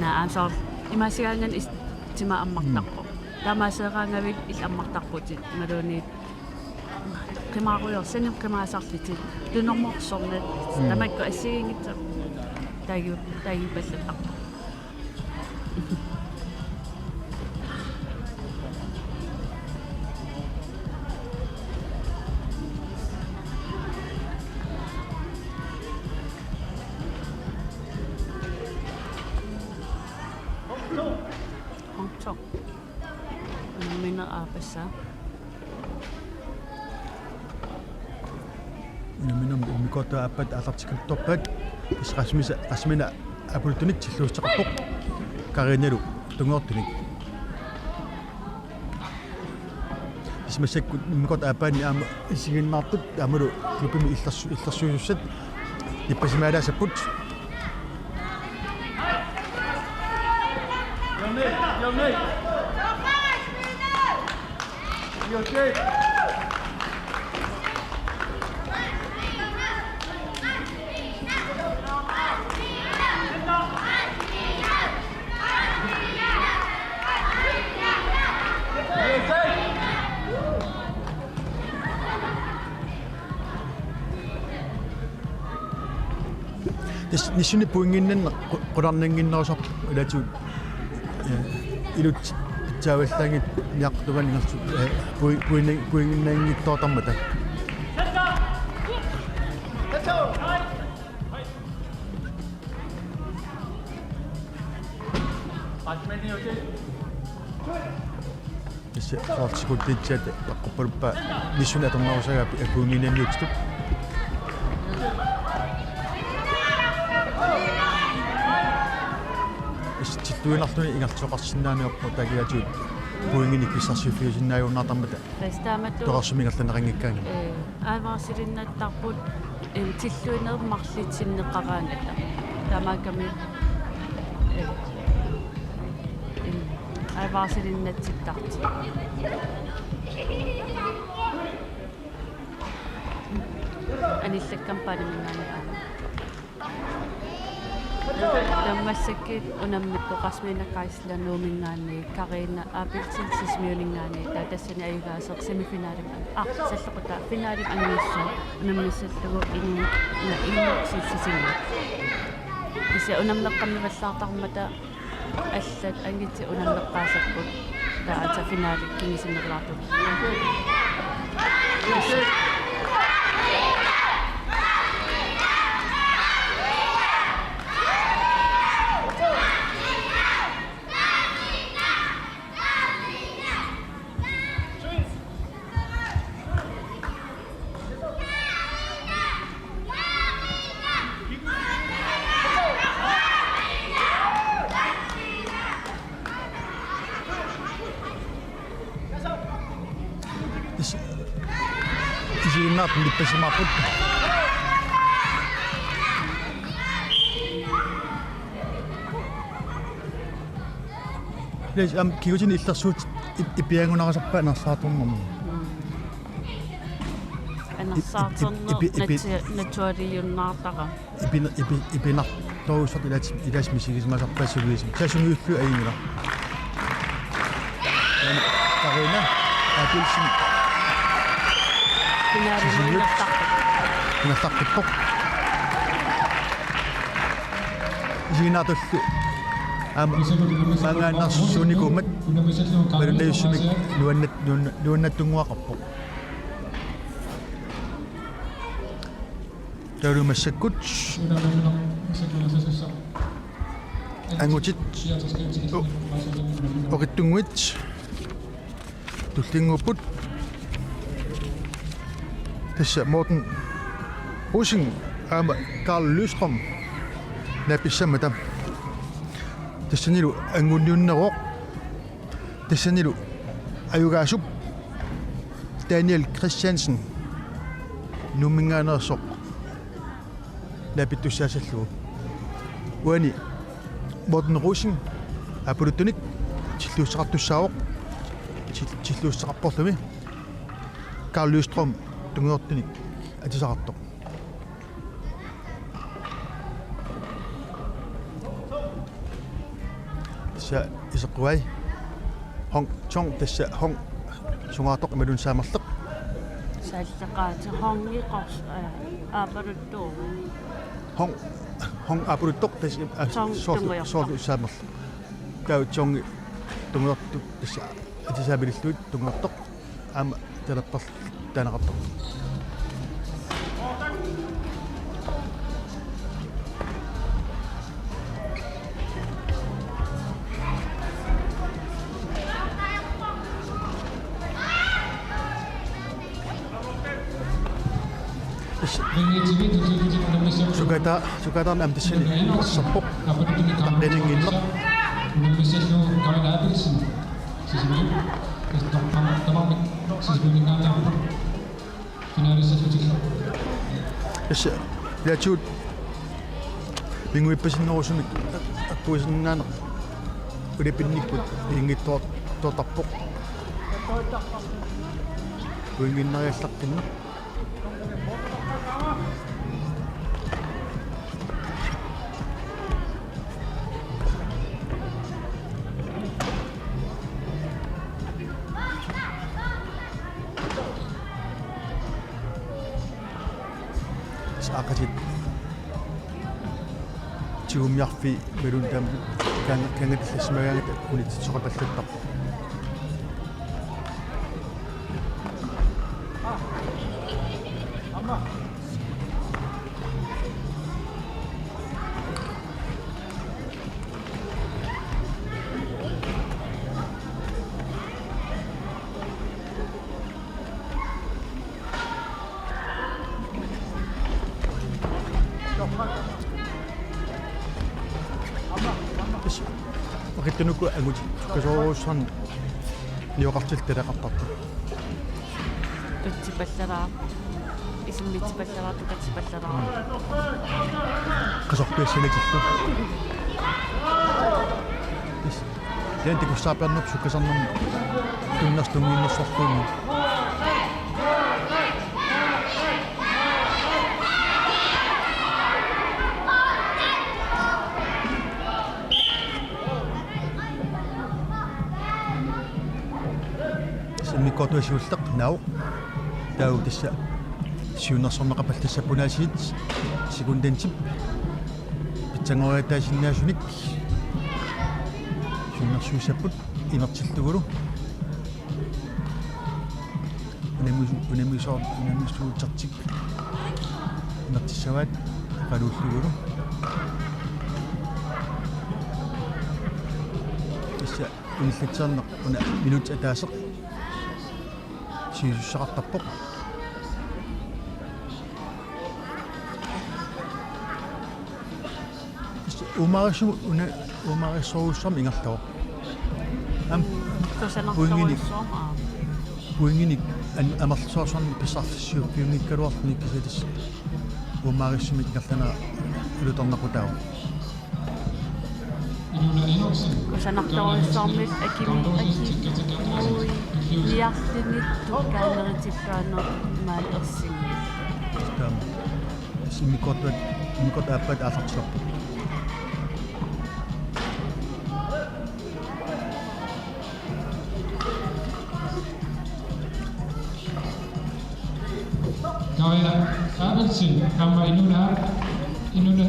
naaamsar imasigaangan tima ammartarpo taamaaseeraangavit illammartarputit imaluuni qimaaruyorsanim qimaasarlitit tunormorsornat tamakku assigingitsa taagipallataqpo Passa. Minum mikota apat atartikaltorpat asmina apultunit silluusteqarpoq karinnalu tungoortunik ismasakku mikota apani am isiginnaartut amalu klupimi illersuusussat ippasimaalaasaput Okay. Das nisune puinginnan qularnanginnerusor ilatu ilut taawallangit niaqtuvannersu puinginnaingittoortarmata Isse fortsikuttiitsat taqquppalupa nisune atornarusaga puinginnaamiutstup tuinartuni ingartuoqarsinnaaniorpo takiatuut puingini kissarsiufiusinnaajunnaartarmata Restaamatu toqarsumingerlaneqangikkaanga aavarsilinnattarput tilluinermarlitsinneqqaraanata tamaakami aavarsilinnatittarti anillakkampaanimingaani таммассаккит унаммиппоқарсминаккаислануумингаани карина аапилтил сисмиулингаани таатассани аюгаасеқ семифиналим саллоқута финалим анниссу унаммиссаллугу иннуксиссисинга ися унаммеққаммиваллаартармата аллат ангити унаммеққаасаппут таата финали кингисиннерлаарту isiinnaat nippasimaput les am kiutin illersuut ipiangunarasarpa nersaaturnum анерсаартернер натуалиюннаартара ipinartousat ilas misigismasarpassugis tasungиуллу аингила тарина апилсин нартарпиттоқ жинаатуллу мангааннарсууникумат малунаюссумик нуаннаттунгуақарпоқ таурумассаккут ангутит оқиттунгуит туллингуппут тасса Morten Rosing ама Carl Løstrøm написсамата тассанилу ангунниуннероқ тассанилу аюгаасуп Daniel Christiansen нумингаанерсоқ напиттуссаасаллугу уани Morten Rosing апулуттуник тиллууссақартуссаавоқ тиллууссақарпорлуми Carl Løstrøm тунгуортуник атисақартоқ тасса исеққуай хонг чонг тасса хонг сунгаартоқ ималун саамарлеқ саллеқаати хонгиқорс аапалуттуу хонг апулуттоқ тасса соорл саамерлеқ тау чонг тунгуорту тасса атисаабилиллуит тунгуортоқ аама талаппар таанеқартоқ Sukata nam tisini sapok taqdiningilloq issa laatuut pinguippasinnerusumik akkuisinnaane ulipinnikkut ingittoortarpoq kuinginnariallartinna akasit tiumjarfi meluntam kangatillasmagaangata unitsoqapallattar Oqittunuku angut kasoorussan Liuqartil talaqartartu. Tutsipallaraaq. Isummitipallaraaq tukatsipallaraaq. Qasorpiassalitillu. Lente kussaapiarnerp sukkasarnam tunnerstumiinnersortuumi. Mikkotuasiulleq nau tau tassa siunnersorneqapal tassappunaasiit sekundantip pitsangoриатаасиннаасуник siunnersuusapput inertillugulu unamisuutartik inertissavaat qaluullugulu tassa unillатсаарneq una minut ataaseq siusussaqartarpoq umarissu una umarissorussam ingertaroq am puinginik amerlsorsorni pissarfissiuppiungikkaluartnik kisatis umarissumit ingertana ulutornaqutao Kusanartoruissormit liartinittu kaaneritippaanner maalersingi. Tam simikot appat afartilorpu. Kaja Abelsen, kamma inuna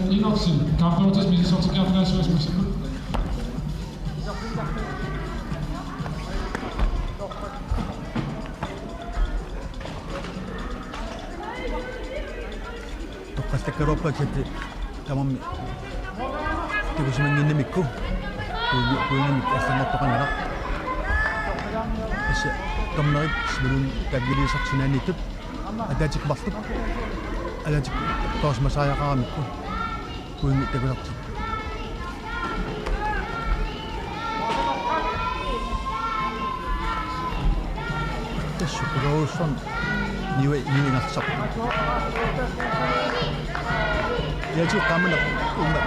inoksin, kampotus misortikafnasuusmusiput. Tokkastakkaruappak satti tamammi tikusimanginnamikku puingamik assannertoqanneraq assa tomnerit smulun taggiliisartinaannittut ataatikmarlup alaatik toosmasaajaqaramikku puingi takulartik тассуккууссан нивингарсарпу яжу камна умма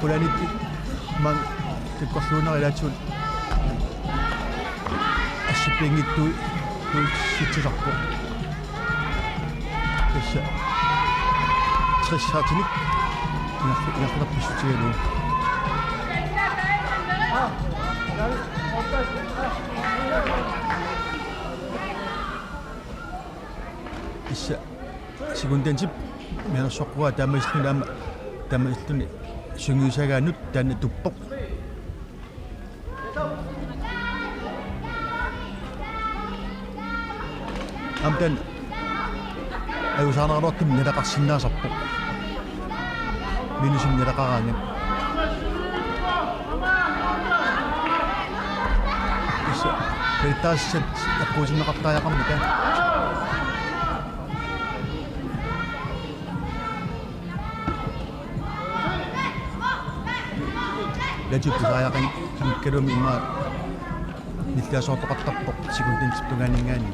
пуланит ман тиккорлуунерилаатсуут ассиппингитту ситсисарпу тасса триссаатиник инарлерписсутигалуу issa sekundantip menersorqua taamailluni sungiusagaanut taana tuppoq amtan ayusaanarluartum nilaqarsinnaasarpoq minusum nilaqaraangam issa pertaassat appuusinneqartaajaqarmita Laju pusayaqan kimikkalumi imma nillaasuortoqartarpoq sekundantiptungaaninggaani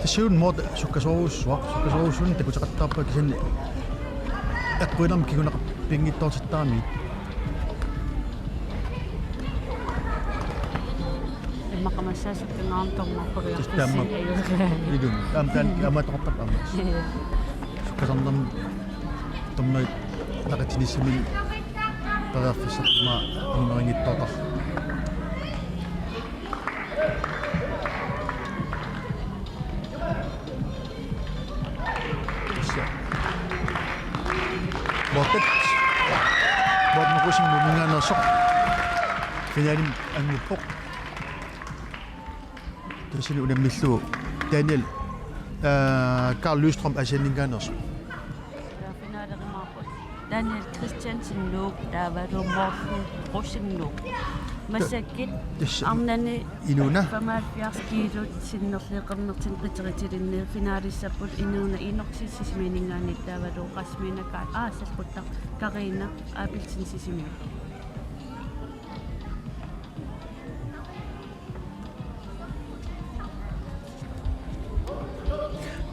tassuun mood sukkasoruussuun takuteqartaarpa kisanni aqquilermi kigunaqappingittoortittaami Maqamassaassukkingaartormarpuriartissi idum amtaan amatoqartarpaama sukkasarnam tomnoi taqatinissumin taqaffissaqma uneringittoortar botet nukusin muminganersoq finalim anguppoq tasili unammillu Daniel Carl Løgstrøm asianninganersoq Daniel Christiansen nuuk taavaluumorlu rusinnuuk massakit arnani inuna 75 kilut sinnerliqernertin qitteritilинни finaalissaput inuuna inortissisiminingaani taavaluuqasminakkaat salquttaq Karina Abelsen sisimi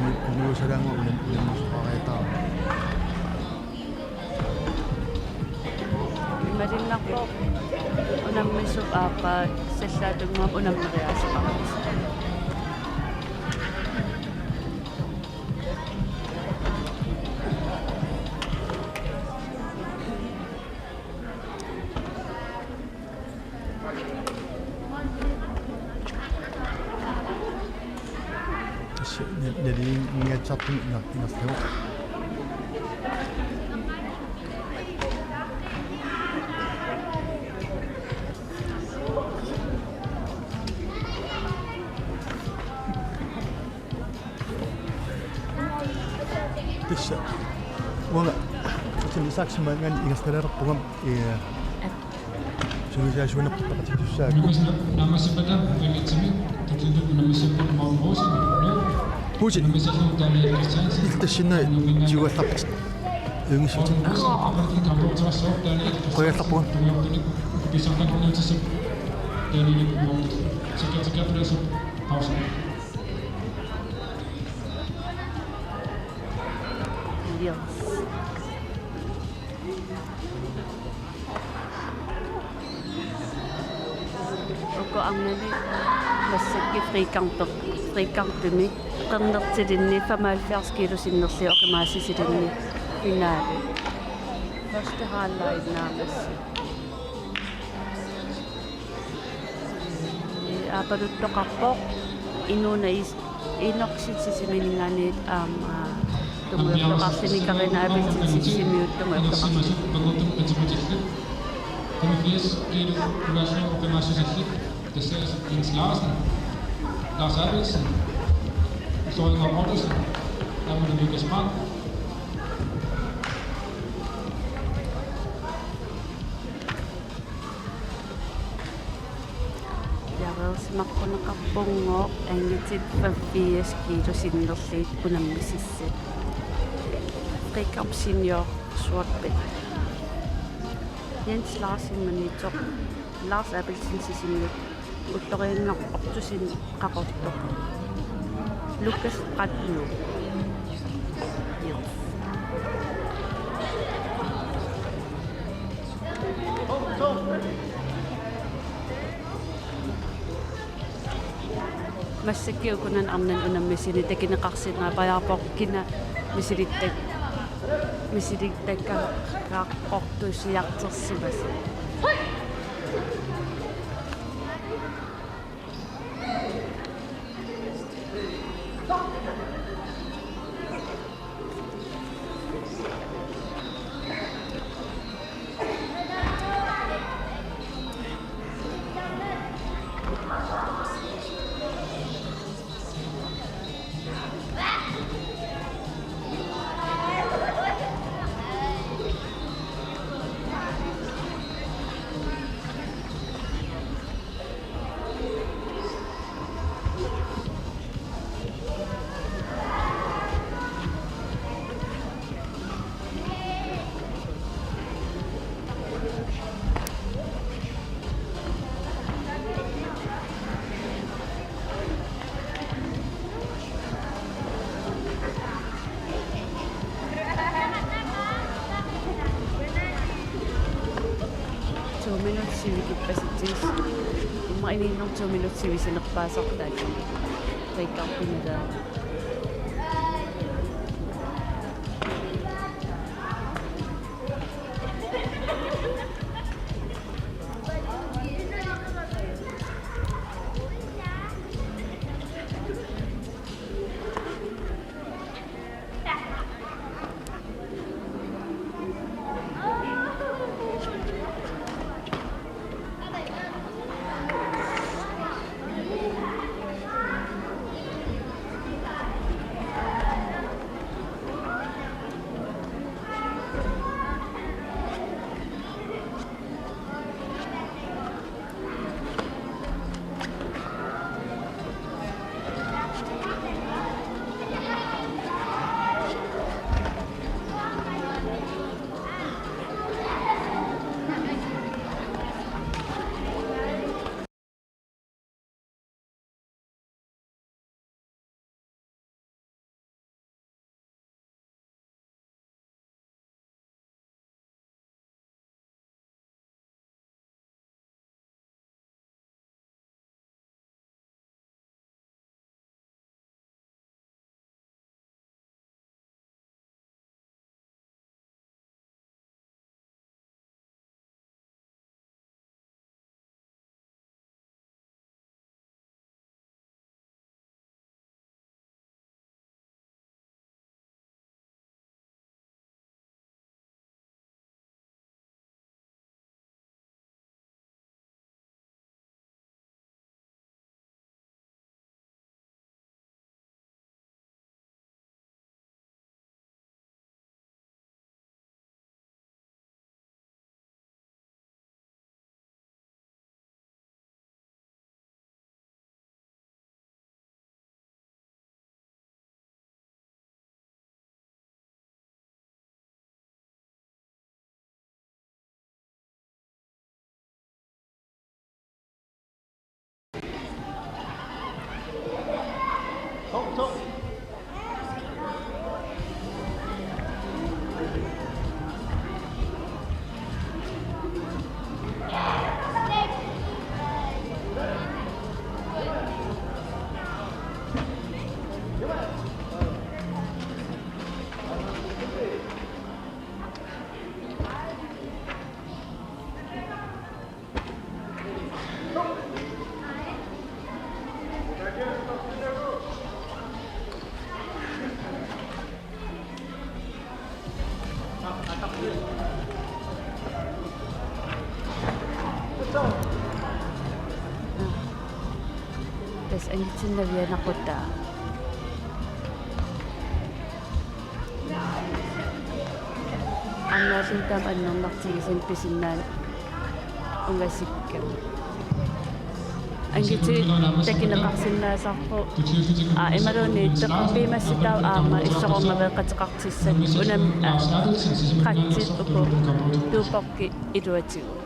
Kumusadang ulan makakita. Marin ako. Unang may apa sa siyadong mga unang nariyasa pa. Jadi ingat satu ingat tahu. Terus, wala. Kasi sa akin man ingat tayo pagam Sudah sudah dapat itu saja. Nama sebenarnya legitimen, tertentu nama sebenarnya mau bos, Hujan. nama sebenarnya dari Kristen. Itu sini jiwa tapat. Yang sih. Kaya tapon. Bisa kan punya sesi dari mau sekian terus pausa. Yes. Ako ang nali masakit frikantumi qernertilinni 75 kilo sinnerli oqimaasisilini finaali første halvleg nærmest apaluttoqarpoq inuna inoqsitsisiminingaaniit tumuertoqarsimikarina apitsitsisimiuttumu eqqaqarsi Como fez que o Brasil o que mais se aqui, desses ins Larsen, Lars Abelsen, så en av Ottersen, der må det lykkes frem. Simakkunaqarpungo angitit 85 kilo sinnerliit unammisissit Rikard senior Sortbæk Jens Larsen manitoq Lars Abelsen sisimiut ulloriinngaqortusin qaqortoq Lukas Qatlu Massakkiukunan arnan unammisini takineqarsinaa pajaarpoqqina misilittaka qaqqortusiartersimas минутсивикиппаситсигис имма ининнэрту минутсивисинерпаасартаат тайкарпинилаа Tas angitsinnavianaqutta аннаасинтаам аннернартигисин писиннаан унгассиккам ангити такинеқарсиннаасарпу ималуни теқарпиимасситаа аама иссоқормавеқатеқартиссат унам қаттит уку туупорки илуатигу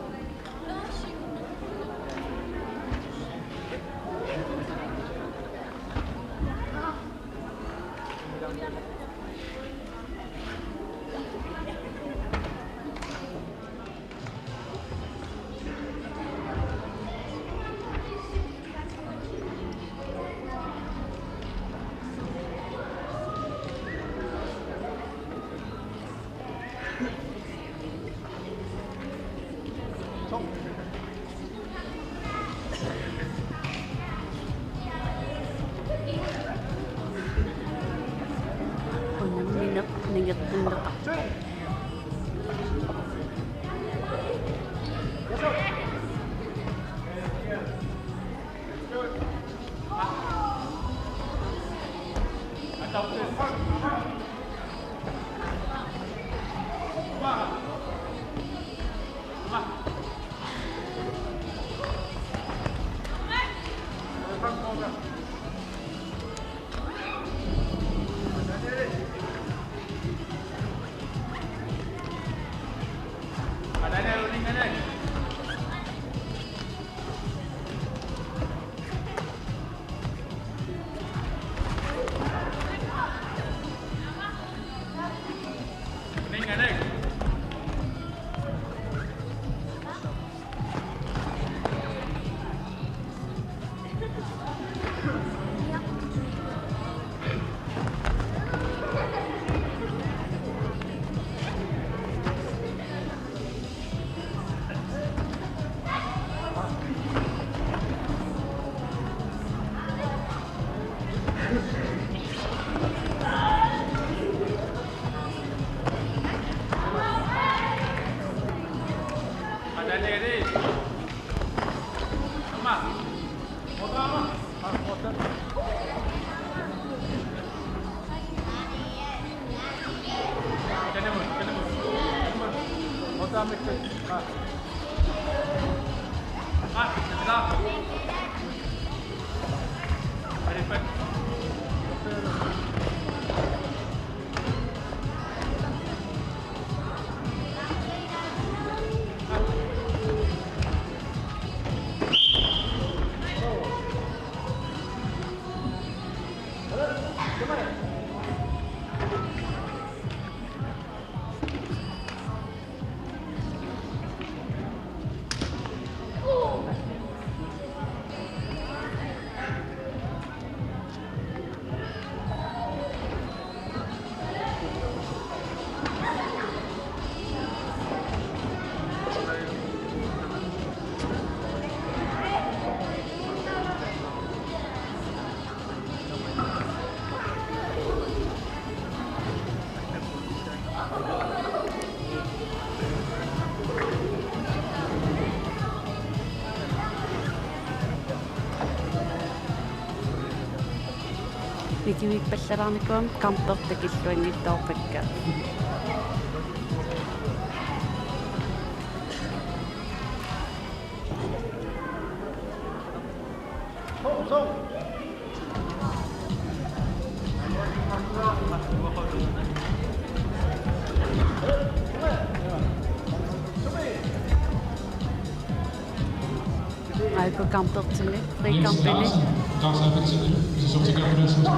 Nikimik pallararnikuam kampertakilluangittaorpakka. Ai på kampertini, fri Jens kampini. Larsen, Lars Albertini, hvis jeg så tænker på den side.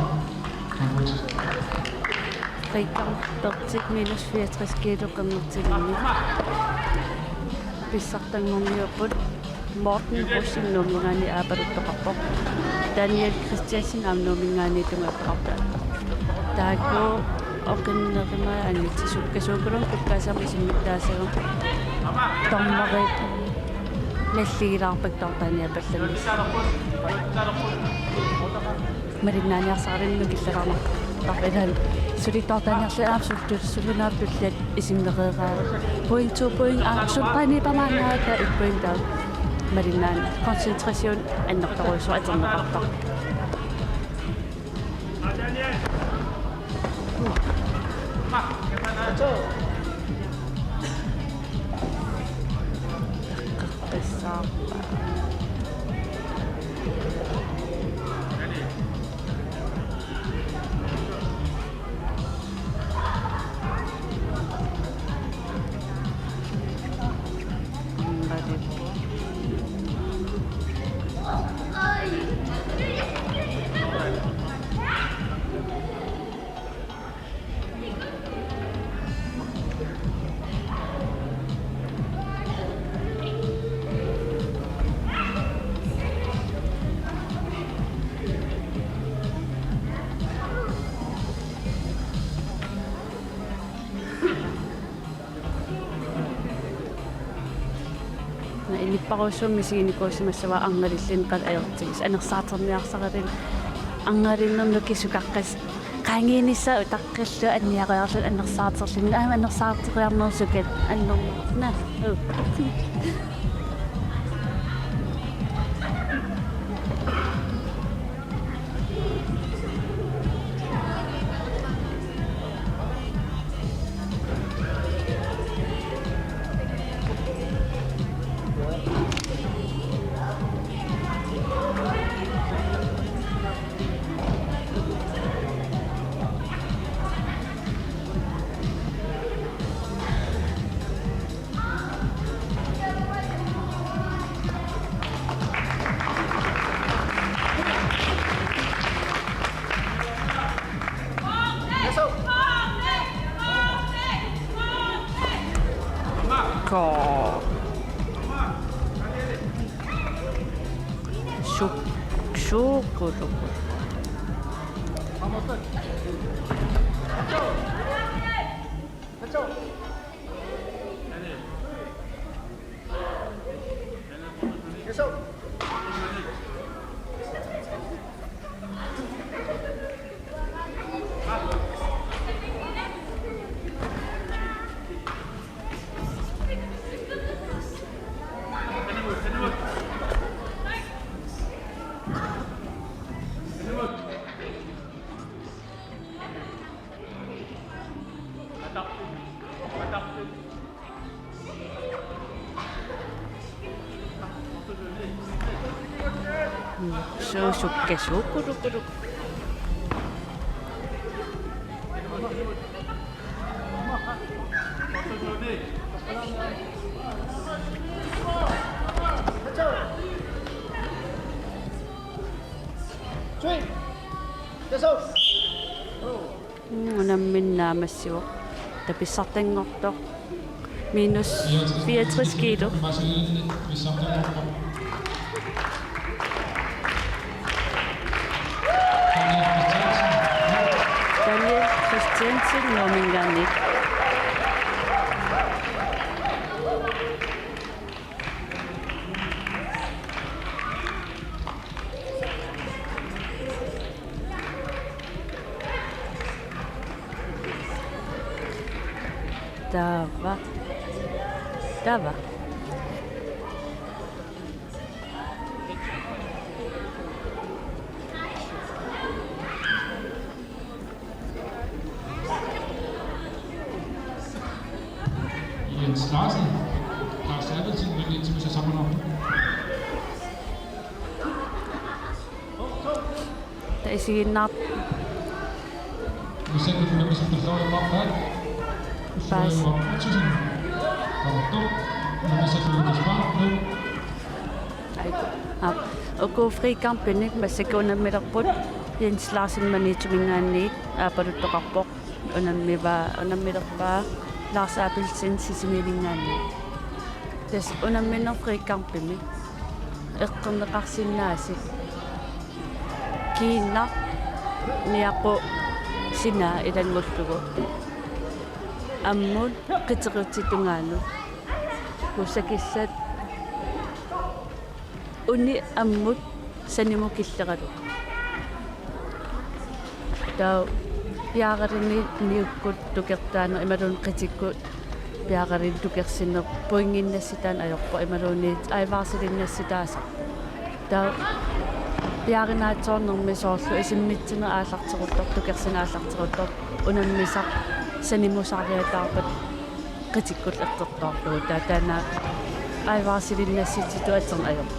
Fri kampertik minus 64 kilo kammertilini. Pissartanngorniupput Morten Rosin nomingani aaparuttaqarpoq. Daniel Christiansen amnomingani tungaqqarta. Taako oqinnerima angitsisukkasuukulum tukkaasam isimmittaasagum. Tormarit наллигилаарпактартаани палламис маринааниарсааринну киллераарнақ тарпилаан сулиттартааниарли аапсуттут сулунаартуллат исиммеқеераа point 2 point сулпани памаанаата 1 point таа маринaan концентрасиун аннэрторуусу атернеқартар Parusum misiginikuusimassava angalillin qal aertigis anersaaterniarsaqalin angalinnernu kisukaqqas qaangiinissa utaqqillu anniaqaarlu anersaaterlin anersaateriarnersukat annerna Shukuru. Shukuru. Namminna massivo. Tapissartangortoq minus 64 kilo. Daniel Christiansen nomingani. Dava. Jens Larsen, Lars Abelsen, men indtil vi så sammen om. Der er sige nap. Vi sætter for dem, som der står i opfald. Så er det op 1000. Og vi sætter Lukas Brand nu. Og gå fri kampen, ikke? Men så går under med der på. Jens Larsen management ni apa du tokapok unang med der bare Lars Abelsen sisimilingen ni. Des unang med der fri kampen ni. Ekkom nakaksin nasi. Kina niya ko sina ilan mo tugo. Amon kitsikutsi tungalo. Kusakisat uni amut sanimo killagalo. Daw piagarin ni ko tukertano imadon kritikko piagarin tukersin poingin na sitan ayok po imadon ni ay vasilin na sitasa. Daw piagarin na tsonong misollo isimmitsin na alaktsiruttok tukersin alaktsiruttok unan misak sanimo sakayatapat kritikko lattortorlu tatana ay vasilin na situatsion ayok.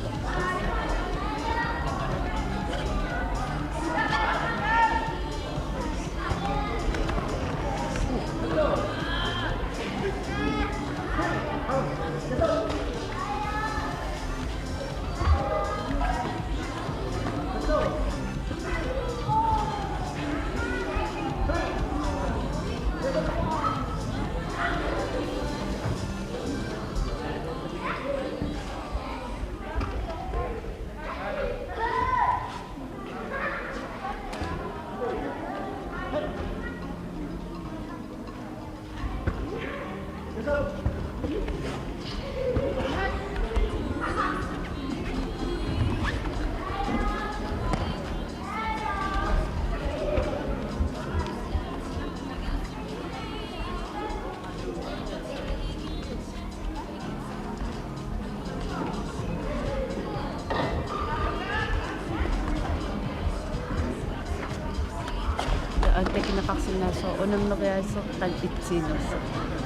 Ante kinakaksinaso unang nakayaso tag-itsinos.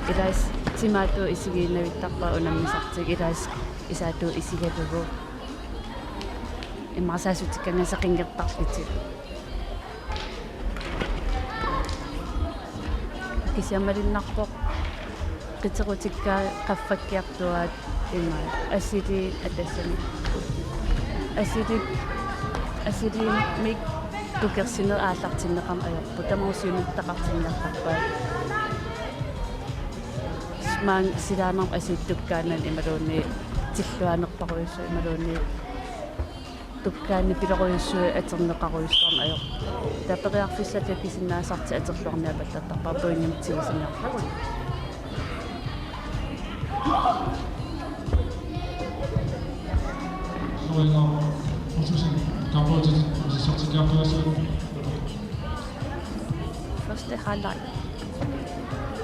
Irais simato isigi na witakpa unang misaksig. Irais isato isigadugo. Imakasasutik ka na sa kingertak itsi. Kisya marinakpok. Kitsakutik ka kafakyak doat imay. Asiri atesan. Asiri make tukersin na alaksin na kam ayok po. Tamang sunod takaksin na kapal. Mang sila nang asitugkanan imaroni. Tikluanok pa ko iso imaroni. Tugkanan pila ko iso at sang nakakoiso ang ayok. Dapat reakfis at yakisin na sakti at sakluang niya ba't tapapoy niya mitsilisin niya. Så ringer 2000. Kampo til sorti kampo også. Første halvleg.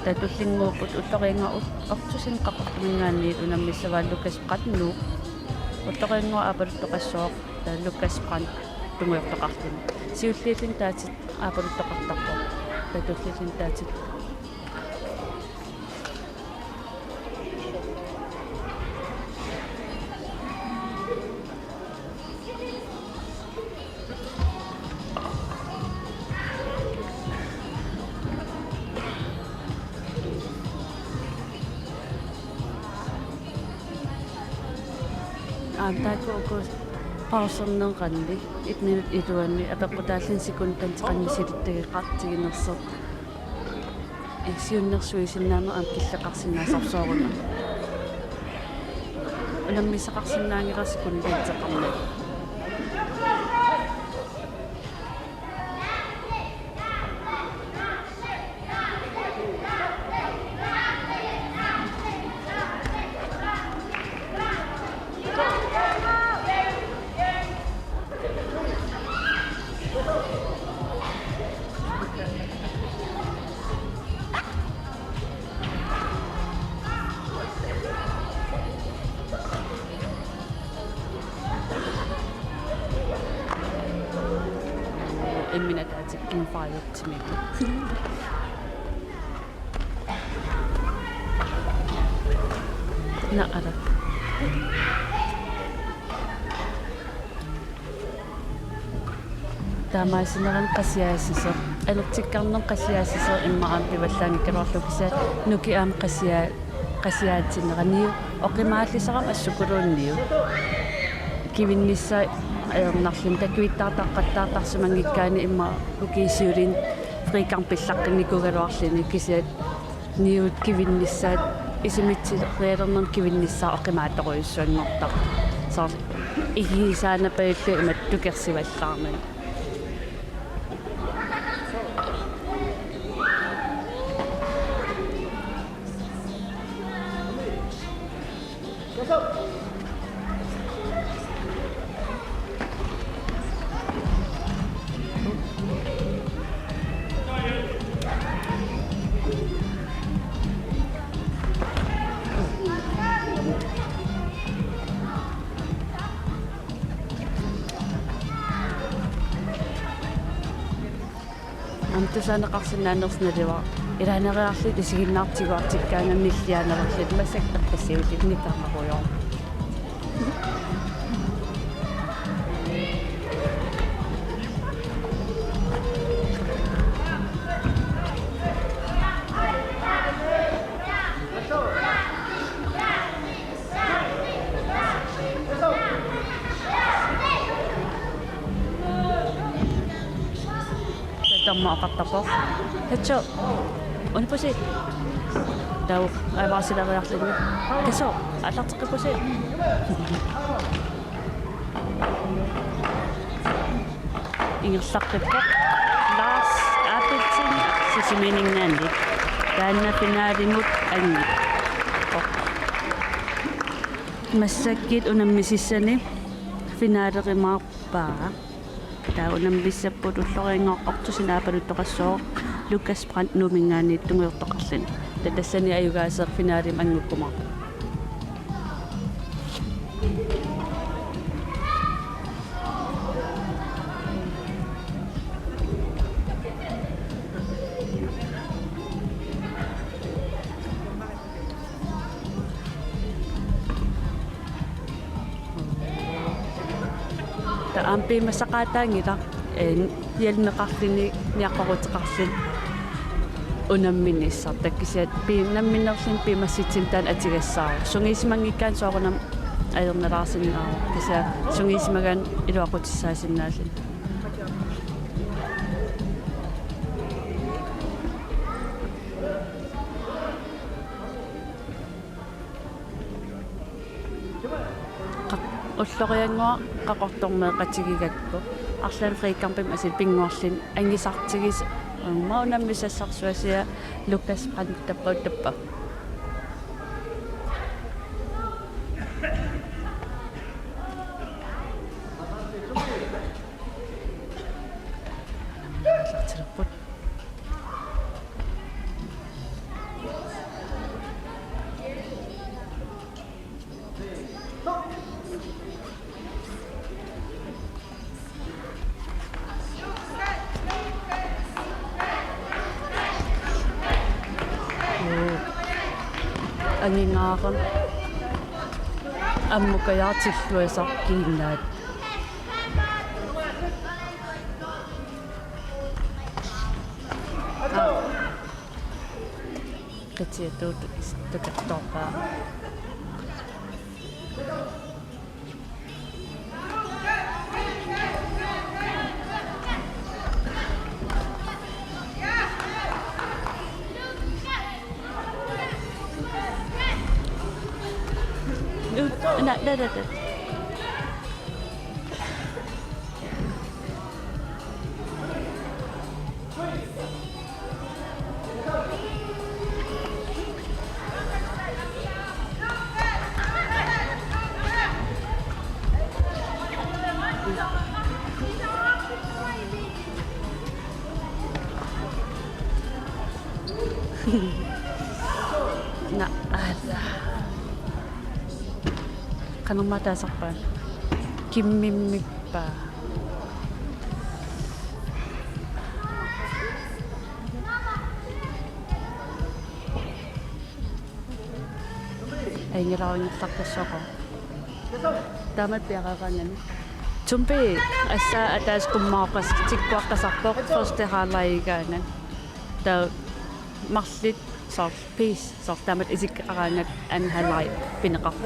Da du lingo på utringa op tusin kapakmingan ni unang misawa Lucas Brand nu. Utringa aber to kasok da Lucas Brand tungoy to kaktin. Si utlitin tatsit aber to kaktakko. Da utlitin tatsit. Antay ko pausang ng kandi. 8 minute ituan ni at ako dahil sikuntan sa kanya siritikat siginerso. Siyon nagsuisin naman ang kisakaksin na sapsoro na. Unang may sakaksin na ngira sikuntan sa kanya. En minä täysin failuksimin. Naara. Таамаасинеран qasiaasiso алертиккарнер qasiaasiso иммаам пиваллаани калорлукиса нуки аам qasiaatинераниу оқимааллисарам ассукулуунниу кивиннисса аернарлин такуиттаартаққаттаартарсумангиккаани имма укиисиулин фрикар пиллаққинникугалуарлини кисиат ниут кивиннissaат исимитсилеернер кивиннissaa оқимаатторуйуссуангортар саар игисаана паиллу имат тукерсиваллаарнани амтусаанеқарсинаанерсналива илаанериарлит исигиннаартигуартиккаанамниллианерерлит массактаққассиулит нитаамаруйоо тамма aqattaqor hatso унипуси тау аваасилариарлуни касо аллартеққипуси ингерлаққиппоқ лаас апитсин сисиминингаани таанна пинааримут анги массаккит унаммисиссани финаалеримаарпаа таунам биссаппутуллорингоққартусинаапалуттоқассоо Lucas Brandt нумингаани тунгуйортоқарлани татассани аюгаасер финаалим ангуккумаа ампи масақаатаангила ялмеқарлини ниаққорутеқарлин унамминиссар таккисиат пииннамминерлин пимасситсим таан атигассаа сунгисмангиккаан соорунам аернелаарсинаа киса сунгисмагаан илуақутиссаасиннаалин уллориангуа qaqortormeeqatigigakku арлаан фрикарпим асил пингуарлин ангисартигис маунаммисассарсуасиа Lucas Brandt таппа ангингаақам аммукаяартиллуисаркииннаат qitiatuut tukattorpaa da. Na ada. Kanang matasakpan. Kimmimmipa. Aingiraangertartassaqo. Taamat piaqaqangan. Tumpi assa ataas qummaaqas tikkuaqqasarpoq first haalaiigaanan. Ta marlit sort piece sort taamat isikkaqaangat anhalai pineqaq.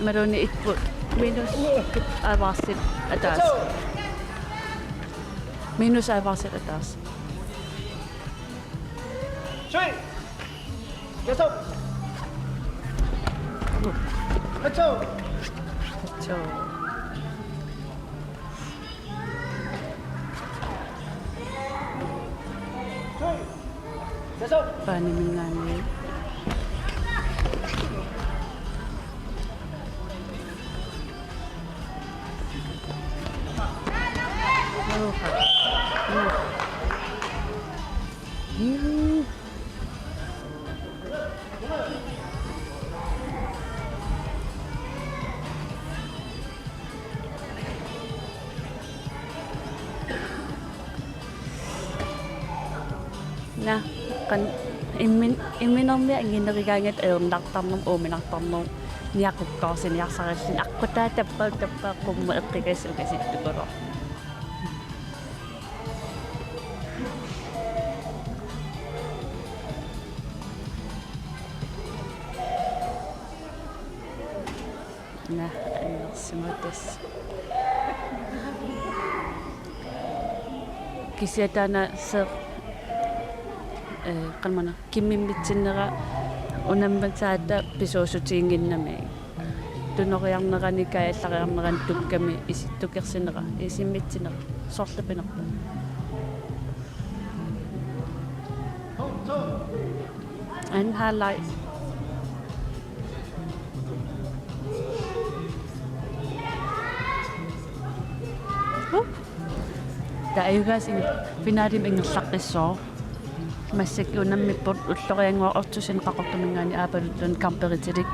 Maruni itput minus avaasit ataas. Minus avaasit ataas. Three. Yes, up. Let's go. 저 Three. Yes, up. panimingani. Na kan imminormi anginerigaangat eernartarnum uuminartarnum niaqukkaarsin niarsarillin aqqataa tappaa qumma eqqigassukasittukolo. Na simatas. Kisiatana ser qalmana kimmimitsinera unammatsaata pisuusutiinginnami tunoriarnerani kaallariarneran tukkami isittukersinera isimmitsinera sortapinerpa anhalai taayugas finarim ingerlaqqissoo массак унаммиппут уллориангуа ортусин qaqortumingaani aapaluttun kamperitilik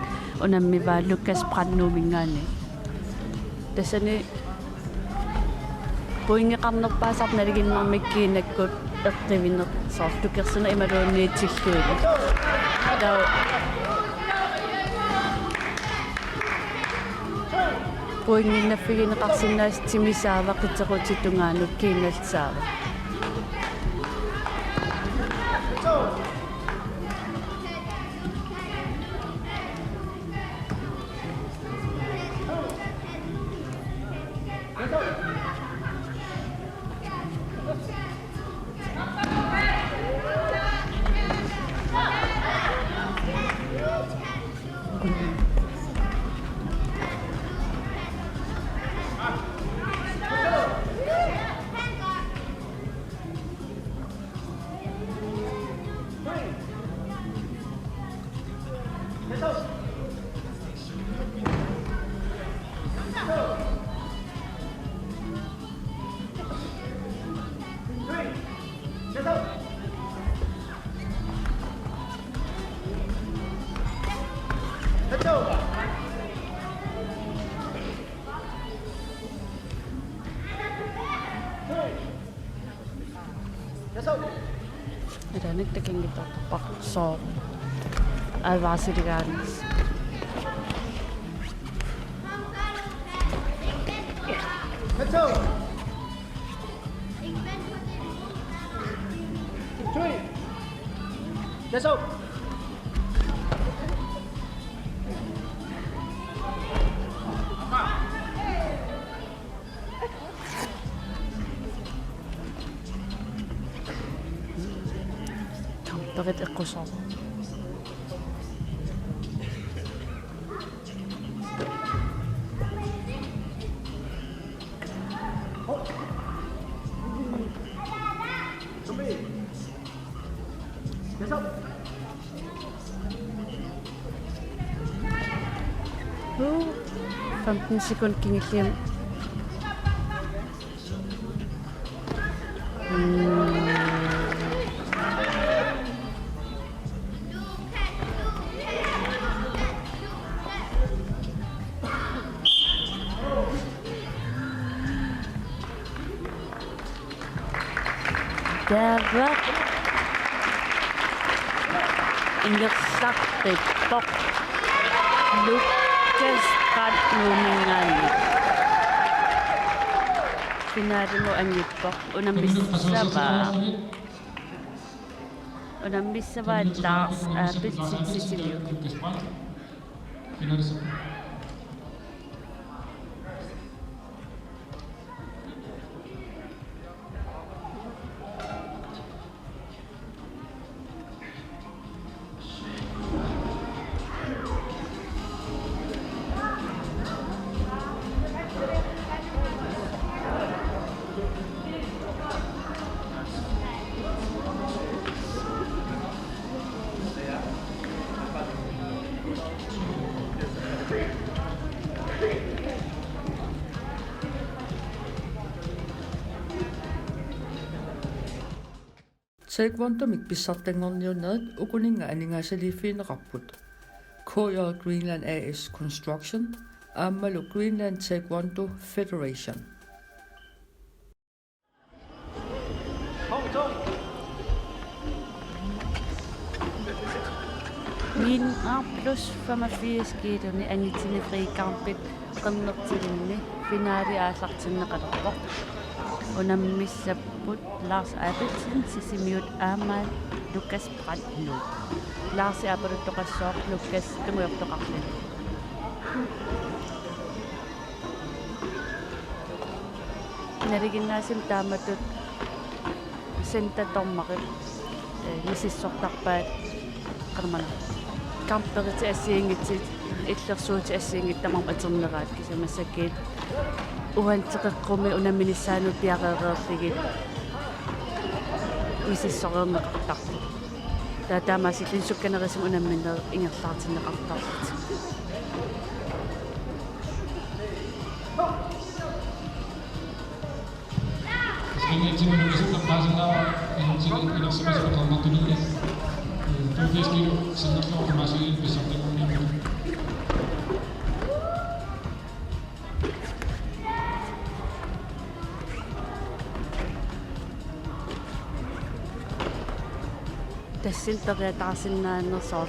unammivaa Lukas Brandnumingaani тассани puingeqarnerpaasarnaliginnermikkiinakkut eqqiviner soortukersuna imaluunniitsilluuni tau puinginnaffigineqarsinnaas timisaava qitequtitungaanuk kiinalsaava Idanik taking kita pak so alvasiriganis. Let's go. Three. Yes, up. Tarit eqqusor. Yes, up. 15 sekund kingilliam. Darat ingerlarpippoq Lucas qatnumingaani finaalimu angippoq unamissava Lars aapit sitsisiliu Taekwondomik pissartangorniunerit ukuninga aningaasaliiffiineqarput KJ Greenland AS Construction aammalu Greenland Taekwondo Federation. min plus 85 kiloni angitini friikarpit qernertilinni finaali aallartinneqalerpoq unammissapput Lars Abelsen sisimiut aamal Lukas Brandnu Lars apaluttoqassooq Lukas tumuyortoqarlin nariginnaasim taamatut sentatormaqip nisissortarpaat qermana kamperiti assiingitsit illersuuti assiingittamam aterneraat kisamassakkiit uhanteqeqqumi unamminissaanu piaqeereerligit misissoreerneqartarpu taataamaasillin sukkanerisum unammineer ingerlaartinneqartarlit tassin periataarsinnaanersoor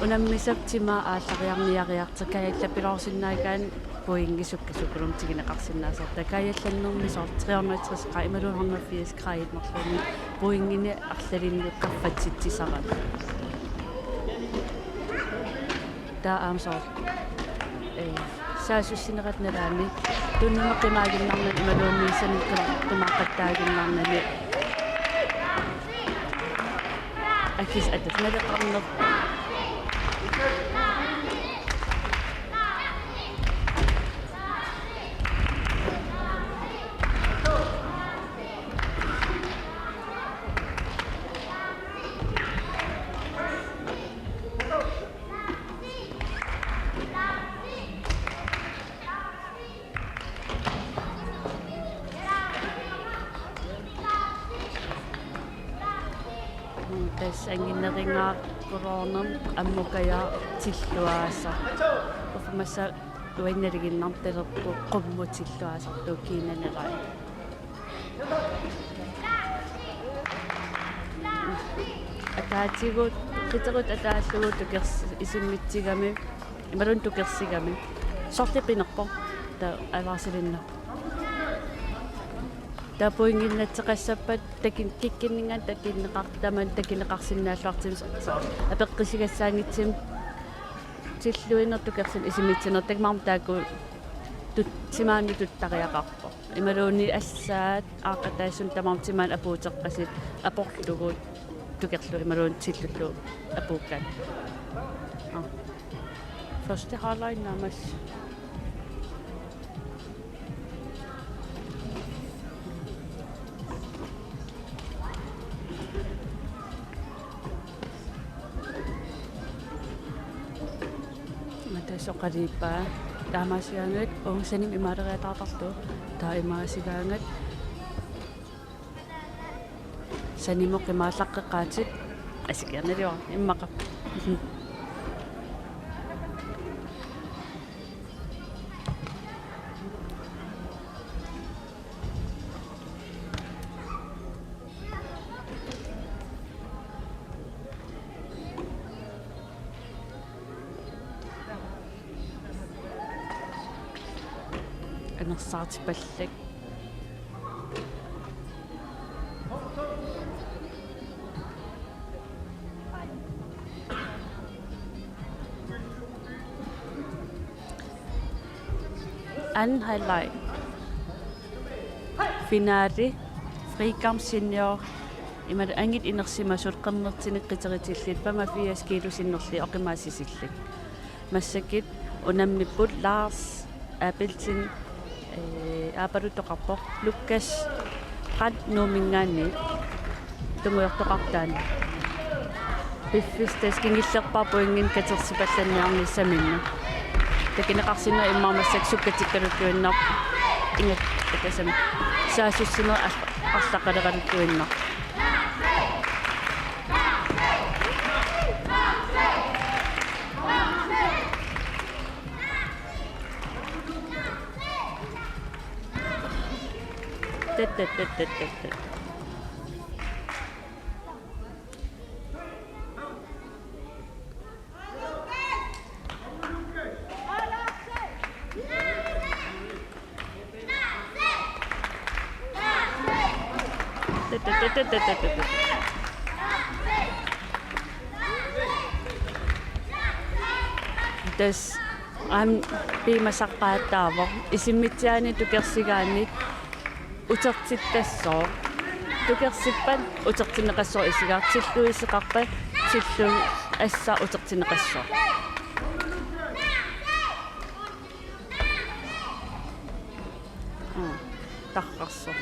unammisaptima aallariarniariartikayallapiloorsinnaagaan puingisukasukulum tigineqarsinnaasarta kayallannermisoor 360 qa imaluun 180 graad marluni puingini arlalinniuqqarfatsitsisara taa aamsoor saasussineratnalaani tunnimeqimaaginnarnat imaluunniisani qimaaqattaaginnarnani akis atatnaleqarner angиннерингаа короонер аммукая тиллуааса уфмаса уинналигиннарталерпу qumмутиллуаасарту кинанераа атаатигут қитерут атааллугут тукерс исиммитсигами ималун тукерсигами сортипинерпо та аваарсилинна тапуингиннатсеқассаппат такин киккиннинга такиннеқартаман такинеқарсинааллуартимс апеққисигассаангитсим тиллуинертукерсим исимитсинертак марм тааку тут тимаани туттариақарпо ималууни ассаат аақатаассун тамарм тимаан апуутеққасит апорлугут тукерлу ималуун тиллуллу апууккаат første halvleg намас soqalipa taamasiangat ongsanim imarereataartartu taaimaasigaangat sanimoq imaallaqqeqqaatit asikiarnalior immaqap анерсаартипаллак anden halvleg finaali Frikam senior imad angit inersimasut qernertineqqiterintillit 85 kilo sinnerli oqimaasisillik massakit unammipput Lars Abeltin aapalutoqarpoq Lukas qat nuumingaanni tumuyortoqartaani piffistas kingillerparpu ingin katersipallanniarnissaminna takineqarsinner immaarmassak sukkatikkaluttuinnar ingat takasam saasussiner арлақалералуттуиннар тэт das am piimasaqqaattaavo isimmitsiaani tukersigaani utertittassoo tukersippan utertineqassoo isigaartilluiseqarpa tillu assa utertineqassoo tarqarso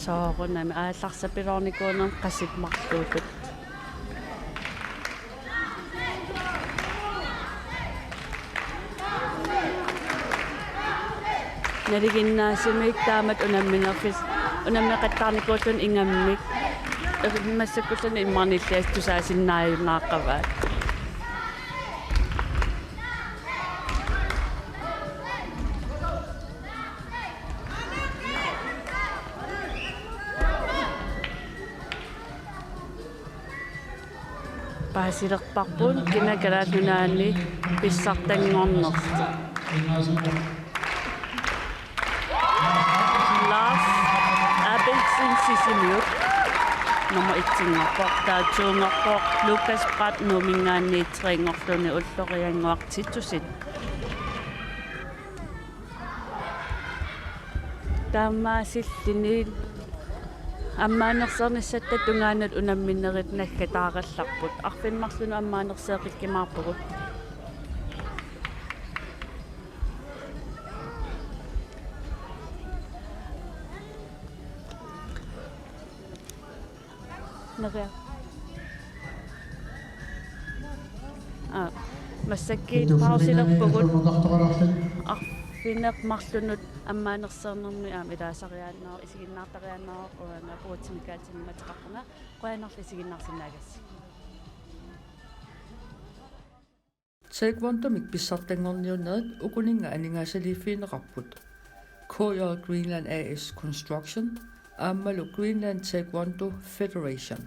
soorunami aallarsapiloornikuunam qasipmarluutut naliginnaasimmik taamat unamminerfis unammeqattaarnikuullun ingammik massakkulluni immarnillias tusaasinnaajunnaaqavaat paasilerparpun kinakalaatunaani pissartanngornerti Lars Abelsen sisimiut nummer 1 taatuungerpoq Lukas Pratt nuumingaanni triingorluni ullorianguartittusit taammaasillini аммаанерсерниссатта тунгаанат унамминнерит наггатааралларпут арфинмарлуну аммаанерсеэқиккимаарпугут нэрэ массаккиит паусилерпугут арфинеқмарлунут аммаанерсернерни илаасариааннаа исигиннаартариааннаа уанга пуутсимикаатиннатеқарпунга қуянерли исигиннарсинаагасси Taekwondo pissartangorniunnerit ukuninga aningaasaliiffiineqarput KJ Greenland AS Construction aammalu Greenland Taekwondo Federation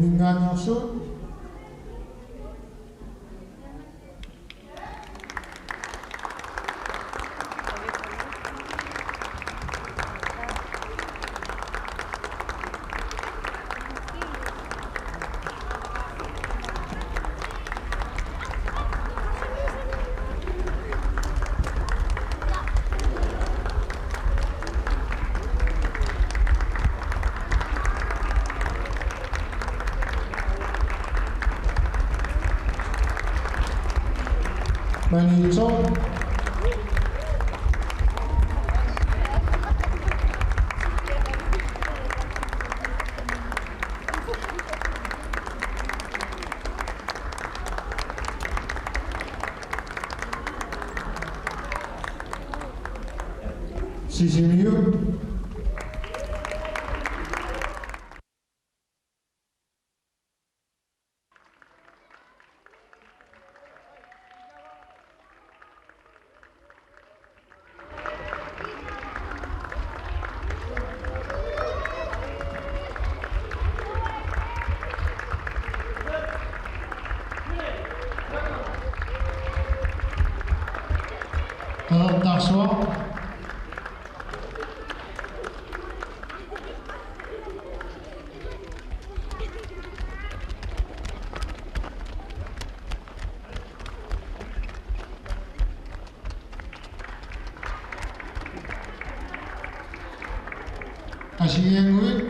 Mingaanyorsuut Manito Sisimiu. Tarsua. Asiengui.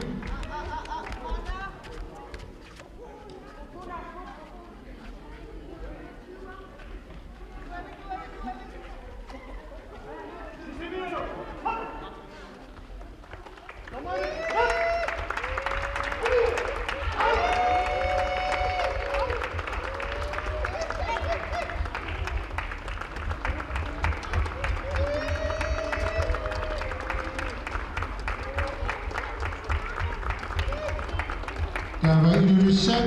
Gava Indonesia.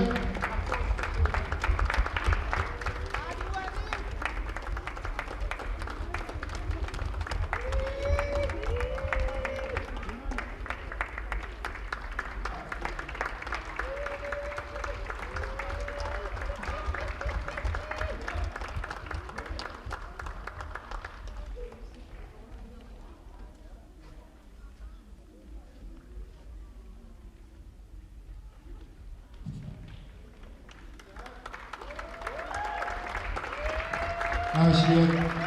Asia.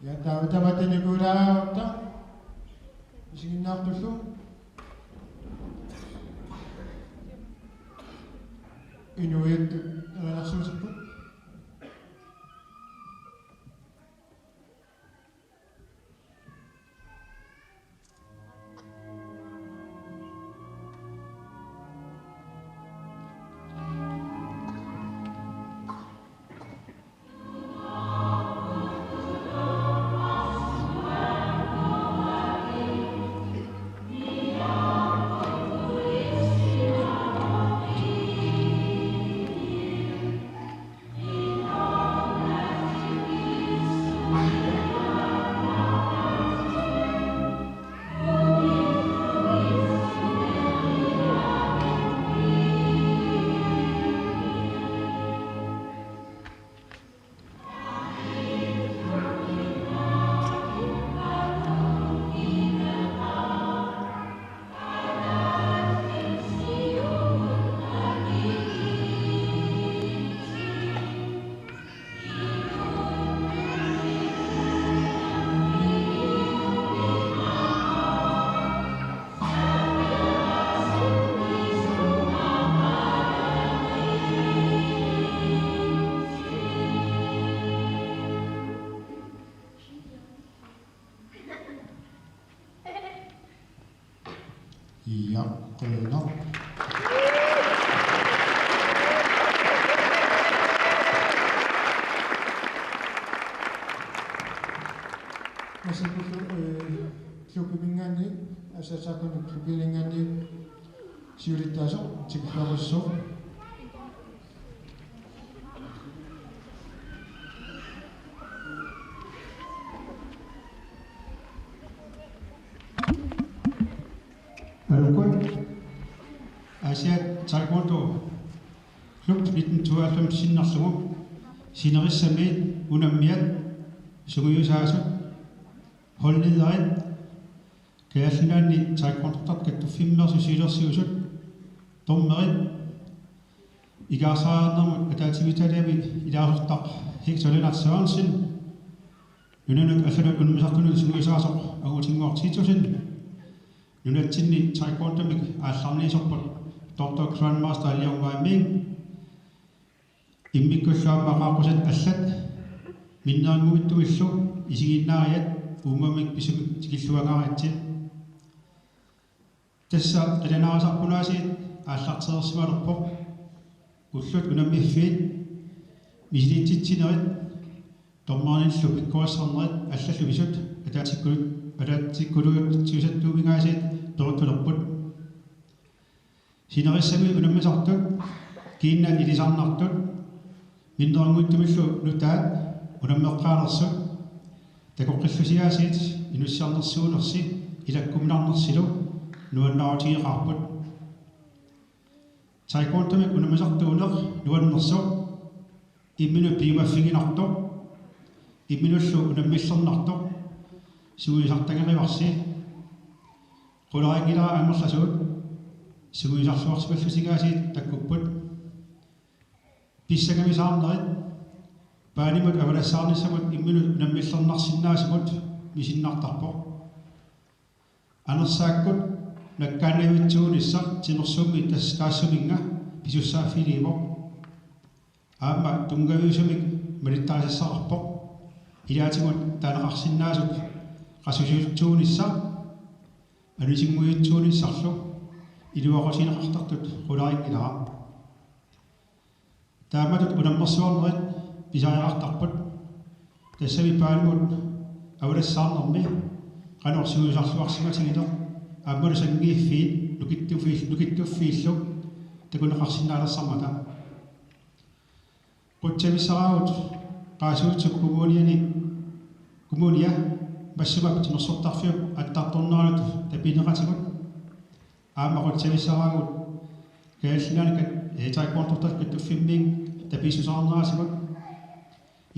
Ja tamatini kuraota. Signartusu. Inuit nasusupu. Ja, kolonel. Masih kiukubingani, asasakon kiukubingani, siuritaso, cikharoso. Asia Taekwondo klub 1992 sinnersugu sinerissami unammiat suguyusaasut hollillerit Kæsinaanni taekwondo kattufimmersu silersiusut tommerit igaarsaarnermu ataativitaliami ilaasortaq hiksolenarsaansin nunanuk afanut unmisartunut sunuisaasoq agutinguartiitusin nunatsinni taekwondomik aallarniisorput Dr. Grandmaster aliarvaaming immikkulluamaqaaqusat allat minneringuvittuillu isiginnaariat uumamik pisumik tikilluangaaratsit tassa qilanaarasarpunaasiit aallarteersimalerpoq ullut unammiiffiit misiliitsitsinerit tormaanillu pikkuassarnerit allallu pisut ataatikkuluyut peruttulerput sinerissami unammisartut kiinnan ilisarnartut minneringuttumillu nutaat unammeqqaanersut takoqqillusiaasiit inussiarnersuunersi ilakkuminarnersilu nuannarutigeqarput taekwondomik unammisartuuneq nuannersuq imminu piimaffiginartoq imminullu unammillernertoq suuisartangerivarsi qularingilaa ammerlasuut suuisarluarsimallusigaasiit takkupput pissagamisaarnerit paanimut avalassaarnissamut imminu unammillernersinnaasumut misinnartarpoq anersaakkut nakkaanavitsuunissaq tinersummi taassumminga pisussaaffiiliivoq aamma tungaviusumik malittarisarpoq ilaatimut taaneqarsinnaasut qasusuutsuunissaq anusinguitsuunissarlu iluaqosineqartartut qularingilaa taamatut unammersuarnerit pisariaqartarput tassami paanimut avalassaarnermi qanorsuusarluarsimatigile aammalu sangiiffiit nukittuuffiillu takuneqarsinnaalersamata qutsamisaraavut qaasuutsuk kumunia massumak tinersortarfiup attartorneralut tapineqatigut aamma qutsamisaraavut kaallinaanik taekwondo-tortat kattuffimming tapisusarneraasigut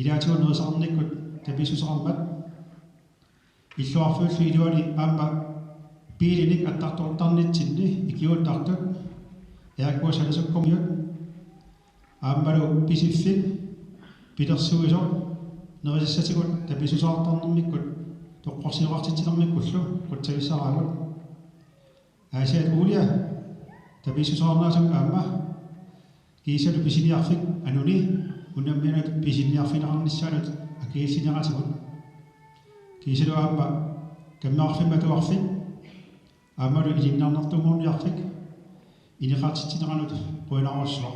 ilaatigun nerisarnikkut tapisusarmat illuarfuullu iluani aamma piilinik attartortarnitsinni ikiuttartut yaakkuusalasukkumiut aammalu pisiffik pilersuisor nerisissatigut tapisusaartarnermikkut toqqorsineqartitsinermikkullu qutsavissaraagut aasiat uulia tapisusaarnaasuk aamma kiisalu pisiniarfik anuni unammianut pisiniarfineqarnissaanut akiilsineratigut kiisalu aamma kammaarfimmatuarfik aammalu ilinnarnertumorniarfik iniqartitsineranut quinarussua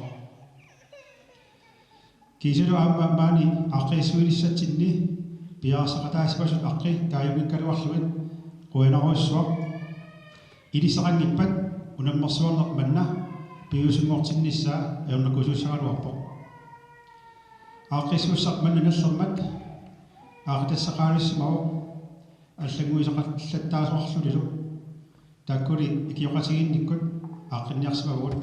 kiisalu aamma maani aqiissuilissatsinni piarsaqataasipasut aqqi taayumikkaluarlugut quinarussua ilisaqangippat unammersuarnermanna piusummoortinnissaa eornakusuussagaluarpoq aaqissuussarmanna nallermat aaqitassaqaalussimaru аллагуисақаллаттаасуарлулилу тааккули икиоқатигинниккут ааққинниарсимагут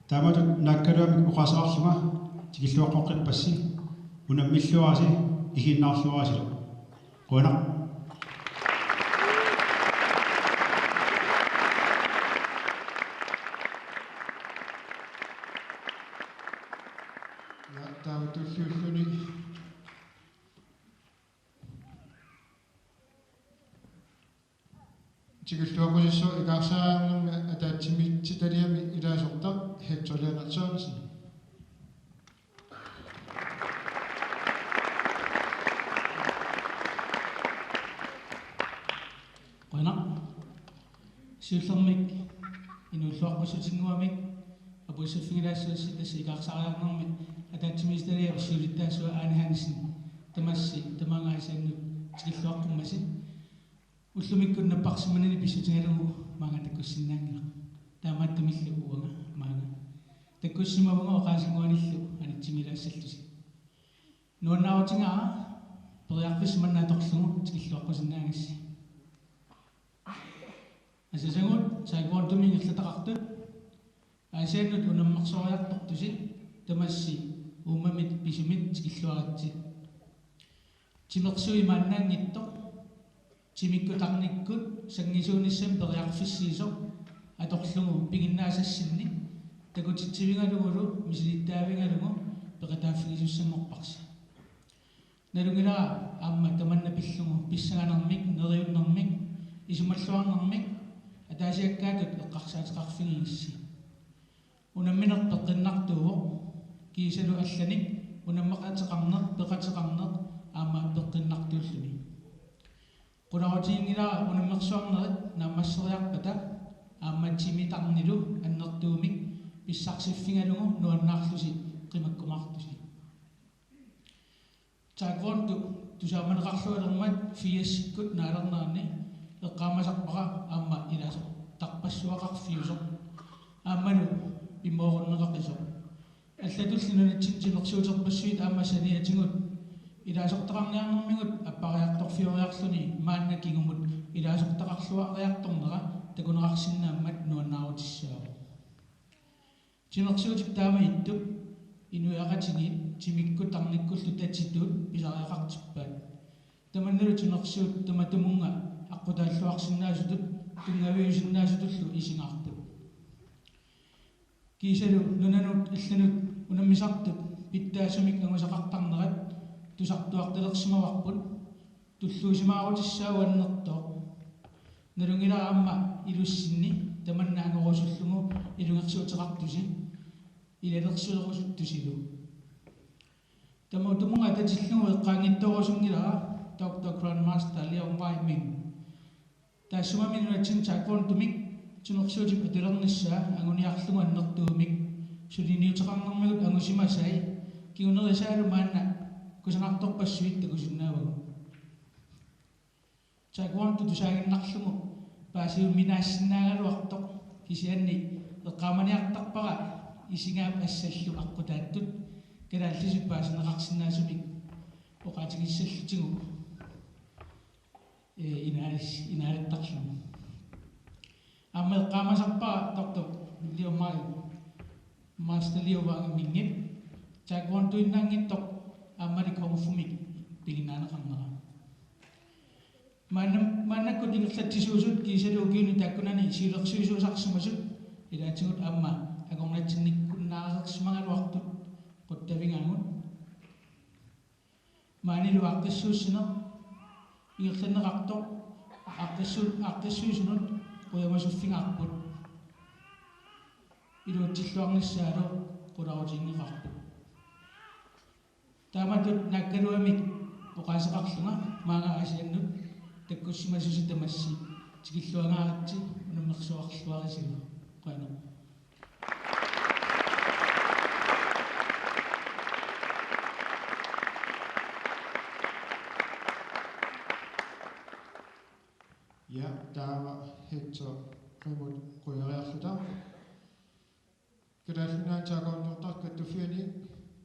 таамату нааккалуамик уқасаарлуга тикиллуаққоққиппасси унаммиллуараси игиннаарлуарасилу қуана таутуллууллуни тикиллуаққусиссоо икаарсаараарнэрми атаатсимитситалиами илаасортар хэтсолианерсаанисин qana siullermik inuulluarqusutinnguamik apuissuffigilaassuussi tassi ikaarsaariarnermi ataatsimistalia ussiulittaassua aanahaanisin tamassi tamaangaasaannut tikilluaqqummasin уллумиккун наппарсиманини писсутингалугу маага таккуссиннаангила таамааттамиллу уага маага таккуссимавага оқаасингуаниллу анитсимилаассаллуси нуаннааватингаа периарписсиманнааторлугу тикиллуаққусиннаагасси асасагут саагуартумин ирлатақартут аасааннут унаммарсориартортуси тамасси уумамит писумит тикиллуаратсит тимерсуи мааннаангитто тимиккутарниккут сангисуунissam периарфиссиисо аторлугу пигиннаасассинни такутитсивингалугулу мисилиттаавингалугу пекатааффигисуссангорпарси налунгилаа аама таманна пиллугу писсаганармик нериуннэрмик исумаллуарнэрмик атаасиаккаатут эққарсаатеқарфигиисси унамминер пеққиннартуво кисалу алланик унаммақатеқарнер пеқатеқарнер аама пеққиннартууллуни qunarutiingilaa unammersuarnerit naammasseriarpata aammatsimитарнилу аннертуумик писсарсиффингалугу нуаннаарлуси qimаккумаартуси тааквонту тусааманеқарлуалермат фиассиккут наалернаарни эққаамасарпара аама илаасо тарпассуақарфиусо аамману иммооруннеқақисо аллатуллинунатсинтинерсуутерпассуит аамассаниатингут илаасортақарниарнэрмигут аппариарторфиориарлуни мааннакигумут илаасортақарлуариарторнера такунеқарсинааммат нуаннаарутиссаава тинерсуутик таама иттуп инуяқатигит тимиккутарниккуллу татситуут писариақартиппаат таманналу тинерсуут таматумунга аққутааллуарсинаасутут тунгавиусиннаасутуллу исингаарпут кисалу нунанут алланут унаммисартут питтаасумик ангусақартарнерат тусартуартелерсимаварпут туллуусимаарутиссаауаннертоо налунгилаа аама илуссинни таманнаангорусуллугу илунгерсуутеқартуси илалерсуерусуттусилу тамаутумунга татиллугу эққаангитторусунгилаа доктор грандмастер Leon Wyman тассумаминуатсин тааквонтумик тунерсуутип атулерниссаа агуниарлугу аннертуумик сулиниутеқарнэрмагут ангусимасай киунерисаалу маанна кусанарторпассуит такусиннаавагу тааквонту тусаагиннарлугу паасиу минаассинаагалуартоқ кисианни эққааманиартарпара исингаап ассаллу аққутааттут калааллисут паасинеқарсинаасумик оқаатигиссаллутигу инаалаттарлугу аама эққаамасарпара доктор Leon Master Leon мингит тааквонту иннаангиттоқ ааммали комфумик пигинаанеқарнера маннаккут ингерлатсисуусут кисалуугиуни тааккунани сиулерсуисуусарсимасут илаатигут аама агорнатсинниккуннаарерсимагалуартут қуттавингаагут маанилу аққиссууссинер ингерланеқартоқ аққиссуусунут қуямасуффингаарпут илуутсиллуарниссаалу қуларутингеқарпут тааматут наккалуамик оқаасеқарлунга маага асианнут таккуссимасуси тамасси тикиллуангааратси унаммерсуарлуарисига қана Ja, taama hetso qimut quyariarluta kadallinaan taaqaunnertarkattufiani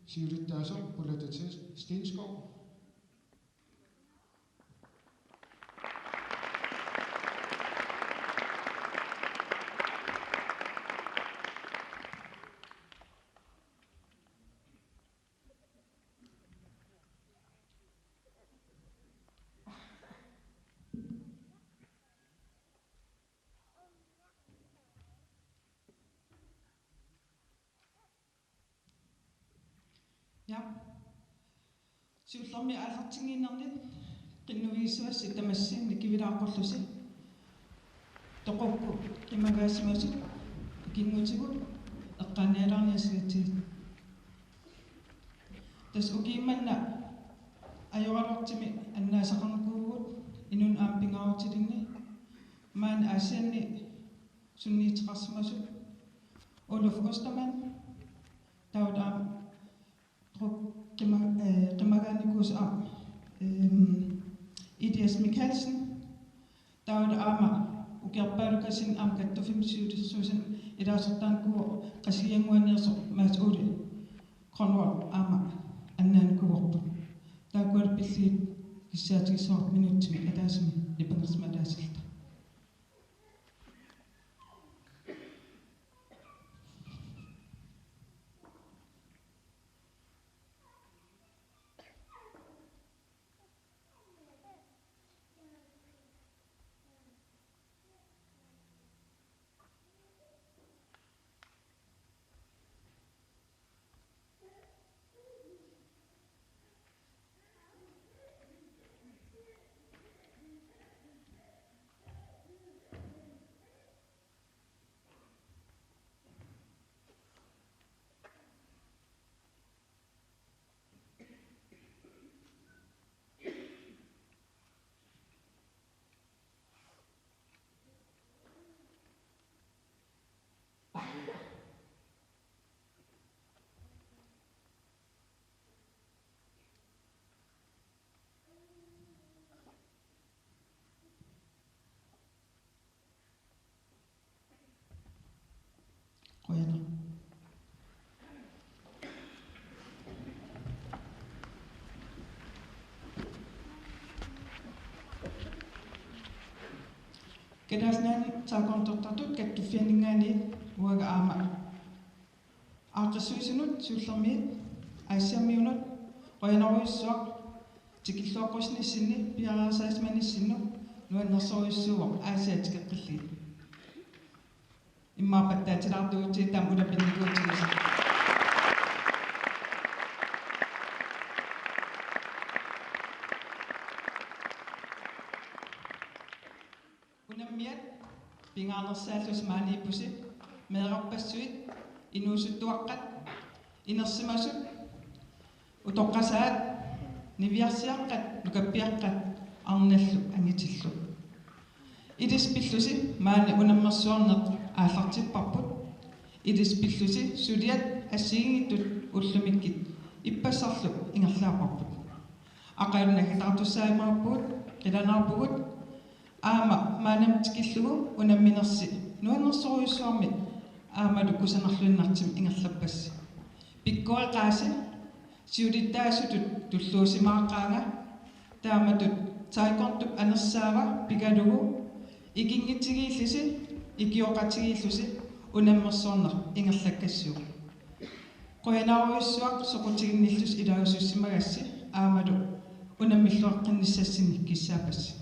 siulittaaso pulatatis Stenskov Ja. Siullermi aallartingiinnerlit qinnuviissuassi tamassinni kivilaaqorlusi toqokku kimagaasimasu kingutigu eqqaanialarniasigatiit tas ukiimmanna ajoralortimi annaasaqarnukuugut inun aampingaarutilinni maan aasianni sunniiteqarsimasu Olof Ostermann taudaam qimagaanikuus Idias Mikkelsen tauda aama ukiarpaalukasin kattufimmisiutissuusan ilaasortaankuo qasianguanierso maas uuli qonwa aama annaanikuorput taakual pilliit kissaatigissor minuuttimi ataasimi lipangersma ataasilta Kedasnan saakontortartut kattufianingaani uaga aama. Aaqassuisunut suullermi aassiammiunut qoyanaruissuaq tikilluaqusnissinni piarasaasmanissinnu nuannersoruissuuq aasiatikeqqilli. Immaappattaatilaartuuti taam ulapinnikuutigisi. Unammiat pingaarnersaallus maaniippusi meerarpassuit inuusuttuaqqat inersimasut utoqqasaat niviarsiaqqat nukappiaqqat arnallu angitillu. Idispillusi maani unammersuarneq aallartipparput idispillusi suliat assiingittut ullumikkit ippassarlu ingerlaapparput. Aqailunagi tartussaaimarapput qilanarpugut aama maanam tikillugu unamminersi nuannersoruissuarmi aamalu kusanerluinnartim ingerlappassi. Pikkoeqaasi siulittaasutut tulluusimaaqaanga taamatut taekwondo anersaava pikalugu ikingitsigillisi ikioqatigillusi unammersoorner ingerlakkassiuq. Qoyanaruissuaq soqutiginnillus ilausussimagassi aamalu unammilluaqqinnissassini kissaapassi.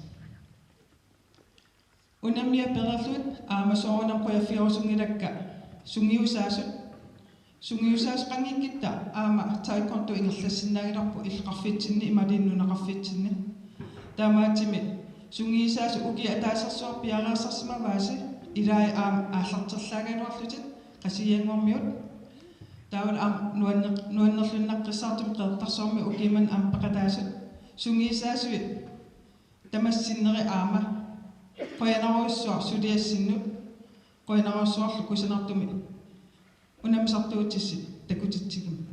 Unamia pererlut aamasoorunam qoyaffiorusungilakka sungiusaas qangikitta aama taekwondo ingerlassinaagilarpu illeqarfitsinni imalinnunaqarfitsinni taamaatimi sungiisaas uki ataasarsuar piaraasarsimavaasi ilai aallarterlaagaluarlutit qasiyanguarmiut taawal nuannerlunnaqqissaartum qeertarsoormi ukiman peqataasut sungiisaasui tamassineri aama qoyanaruissuar suliassinnu qoyanaruissuarlu kusanartumi unamsartuutissi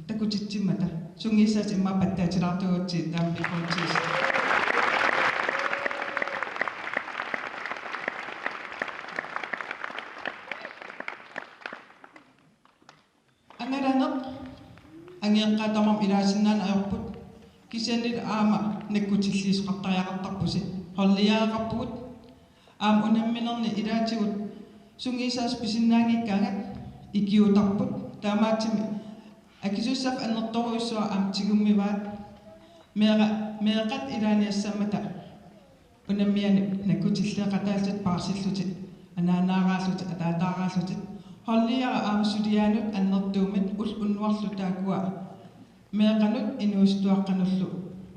takutitsimmata sungiisaas immaappattaatilaartugutti taambikkuutsis. Angaraneq angiaqqaatamam ilaasinnaana ajorput kisiannil aama nakkutilliisuqartariaqartarpusi holliaaqarpugut aam unamminerni ilaatigut sungiisaas pisinnaangikkaangat ikiutarput taamaattimi akisussaf annertoruissua aam tigummivaat meeqat ilaaniassammata unammiani nakkutilliaqataaltat paarsillutit anaanaaraallutit ataataaraallutit holliara aam suliaanut annertuumit unnuarlu taakua meeqanut inuistuaqqanullu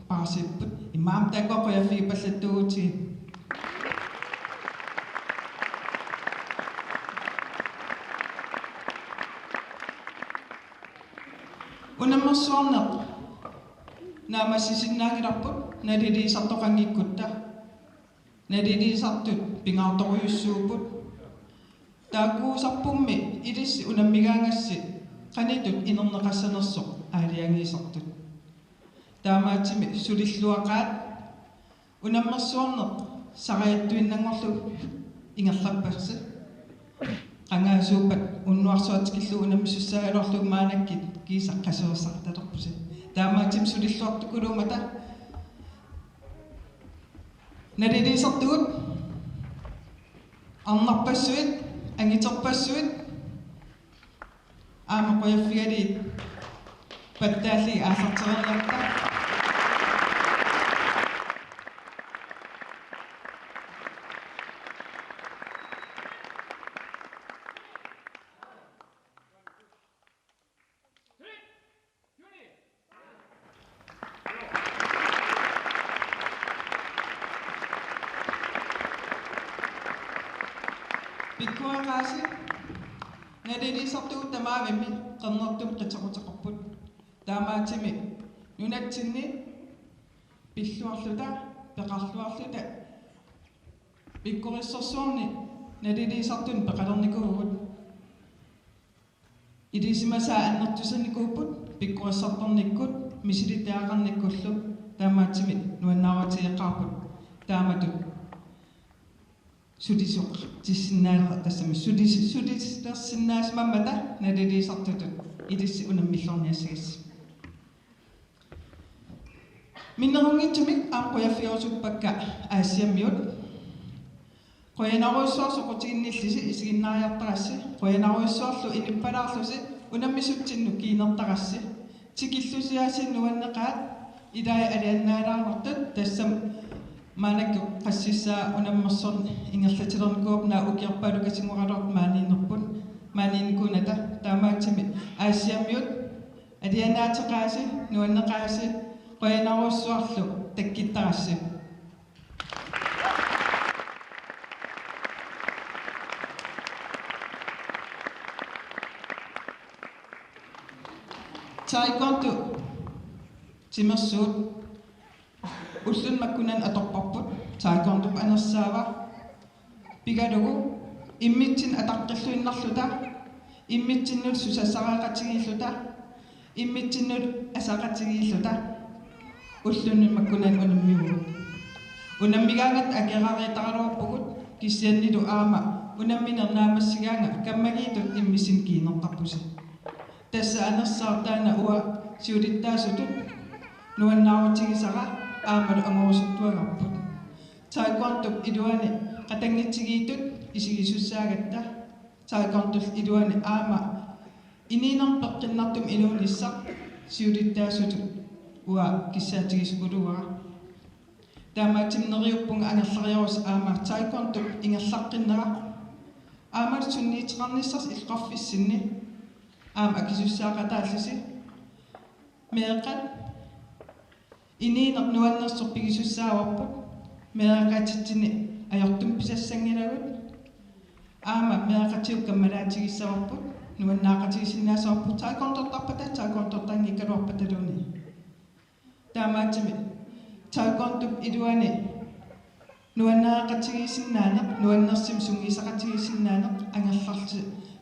paarsipput immaam taakua qoyaffiipallattugutii. Unammersuarneq naamassisinnaangilarput naliliisartoqangikkutta naliliisartut pingaartoruyussuuput taakuusarpummi ilissi unammigaangassi qanitut inerneqassanersoq aaliangiisartut taamaatsimi sulilluaqaat unammersuarneq sariattuinnangorlu ingerlappassi qangaasuupat unnuarsuatikillu unammissussaagalorlu maanakkit kiisaqqasuussartalerpusi taamaatim sulilluartukuluumata naliliisartugut arnarpassuit angiterpassuit aama qoyaffigali pattaalli aallarteriarta pikkuaqaasi naliliisartugut tamaavimmi qernertum qitequteqarput taamaattimi nunatsinni pilluarluta peqarluarluta pikkurissorsuarni naliliisartun peqalernikuugut ilisimasaa annertusannikuupput pikkurissartornikkut misilitaaqarnikkullu taamaattimi nuannaaruatiiqqaarput taamatut sudisuq tissinnaara tassami sudislersinnaasmammata naliliisartutut ilissi unammillorniassagis minnerungittumik aaqquyafiorsuppakka aassiammiut qoyanaruissuarsu qutiginnillisi isiginnaariartarassi qoyanaruissuarlu inippalaarlusi unammisutsinnu kiinertarassi tikillusiaasi nuanneqaat idai aliannaalaarnertut tassam maanakku qassissaa unammersorn ingerlatilernikuupnaa ukiarpaalukasingoralort maaniinnerpun maaniinnikunata taamaatsimi aasiammiut alianaateqaasi nuanneqaasi qoyanaruissuarlu takkittarassi taekwondo timersuut ullunmakkunan atorparput taekwondo anersaava pigalugu immitsin ataqqilluinnarluta immitsinnut susassaraaqatigilluta immitsinnut asaqatigilluta ullunmakkunan unammiugu unammigaangat akerariitaraluarpugut kissiannilu aama unamminernaamassigaanga kammagiitut immisin kiinertarpusi tässä anersaartaana ua siulittaasutut nuannaarutigisara aamalu angorusuttuagarput taekwondo iluani qatangitsigiitut isigisussaagatta taekwondo iluani aama iniinerpeqqinnartum inuunissaq siulittaasutut ua kissaatigisukuluara taamaatimneriuppunga angerlariarus aama taekwondo ingerlaqqinneraq aamal sunniiteqarnissars ilqarfissinni aam akisussaaqataallisi meeqat iniineq nuannersorpigisussaawapput meeqatitsini ajortum pisassangilagut aama meeqatiu kammalaatigissavarput nuannaaqatigisinnaasarput taekwondo-tarpata taekwondo-tangikkaluarpataluni taamaatsimi taekwondo iluani nuannaaqatigisinnaanaq nuannersim sungiisaqatigisinnaanaq angerlarsi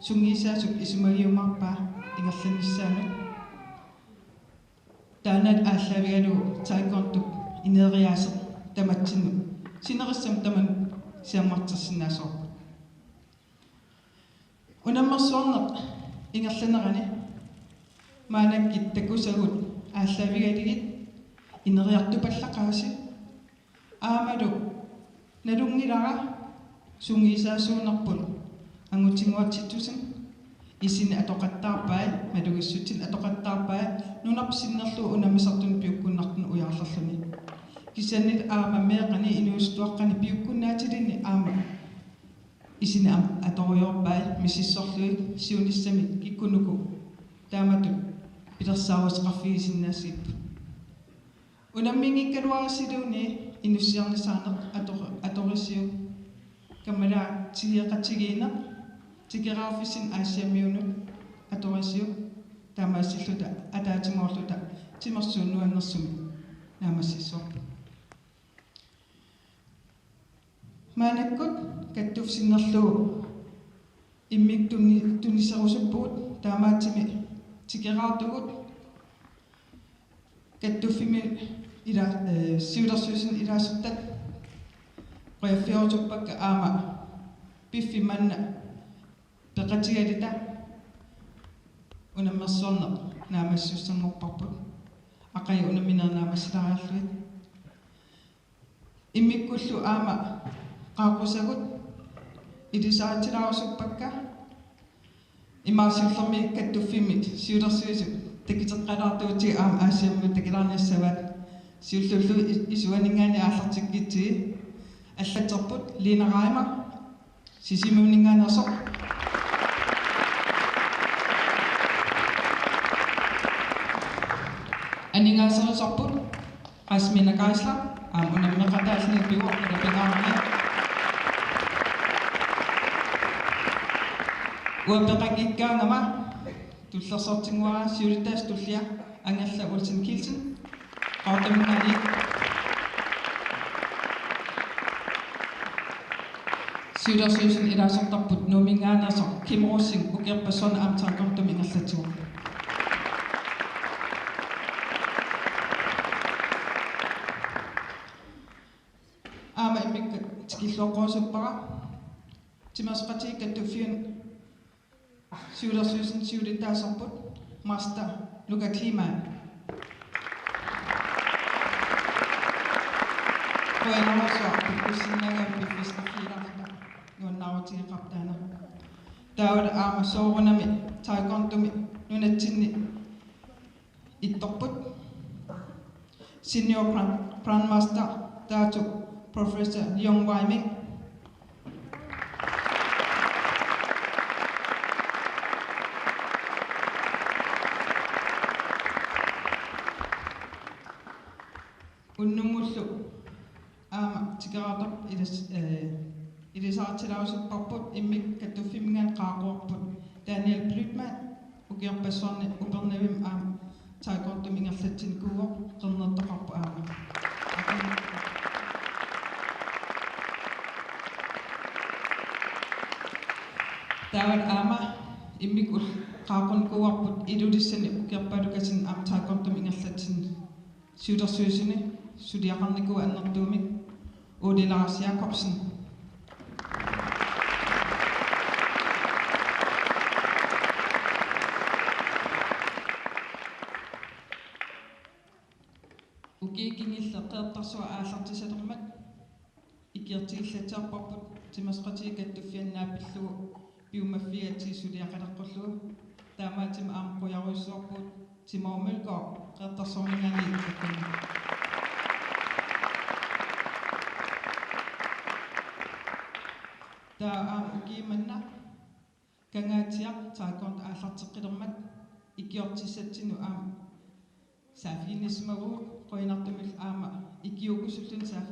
sungiisaasuk isumagiumarpaa ingerlanissaanut taanat ааllaавигалу taekwondo ineriaaseq tamatsinnu sinerissam taman siammartersinnaasорпут unammersuarneq ingerlanerani maanakkit takusagut ааllaавигалигит ineriartupallaqaasi aamalu nalungilara sungiisaasuunerput angutsinguatsittusin isini atoqattaarpai malugissutsin atoqattaarpai nunarpsinnerlu unamisartun piukkunnartun ujaarlarluni kisannit aama meeqani inuustuaqqani piukkunnaatilini aama isini atoriorpai misissorlui siunissami kikkunuku taamatut pilersaavusqarfigisinnaasiippu unammingikkaluarisiluuni inussiarnisaaneq atorisiu kammala tigiaqatigiineq tikeraafissin aasiammiunut atorisiu taamaasilluta ataatimoorluta timersuunnuannersumi naamassissorpu maanakkut kattufsinnerluu immik tuniserusuppugut taamaatsimi tikeraartugut kattuffimi ila siulersuusin ilaasuttat qoyaffiortuppakka aama piffimanna peqatigalita unammersuarneq naamassussangorparput aqayu unaminernaamasilariarluit immikkullu aama qaaqusagut ilisaatilarusuppakka imaasillermi kattuffimit siulersuusuk takiteqqalaartuuti aama aasiammu takilaarniassavat siullullu isuaningaani aallartikkitsi аллатерпут линераима сисимуунингаанерсо анигаасерисорпут асмина кайсла унаммеқатаални пиуа рапигаамани уапеқакиккаангама туллерсортингуара сиулиттаас туллиа ангалла улсин килсен qautaminnali siulersuusin ilaasortarput nuumingaanaso kimruussing ukerpassuarna aamtaaqortum ingerlatigu aama imikka tikilluoqosuppara timersqatiikkattufiun siulersuusin siulittaasorput master Luka Kliman Koenarussuarput kussinnagampi fiskaffiilarta nuannaarutigeqartaana taawala aama soorunami taekwontumi nunatsinni ittorput Senior Grandmaster Datu Professor Leong Wai Ming. Unnumullu aama tikaratap ilisaatilausupparbut immik kattuffimingan qaaqorput Daniel Blüthmann ukiarpassuarni upernavim aama taekwondo mingerlatsin kuuo qernertoqarpu aama taawan aama immik ul qaaqun kuuarput ilulissani ukiarpalukasin aama taekwondo mingerlatsin Sudersuisini sudiaqarnikua annertuumik Udilaras Jacobsen. Ukiikingilleqeertarsua aallartisalermat ikiartigillatiarparput timasqatii kattuffiannaapillugu piumaffiati sudiaqaleqqullugu taamaatima aamquyaruissuarput timaumulko qeertarsormingani takkuni taa ukiimanna kangaatiaq taekwondo aallarteqqilermat ikiortissatsinu saafiinismagu qoinartumil aama ikiukusullun saa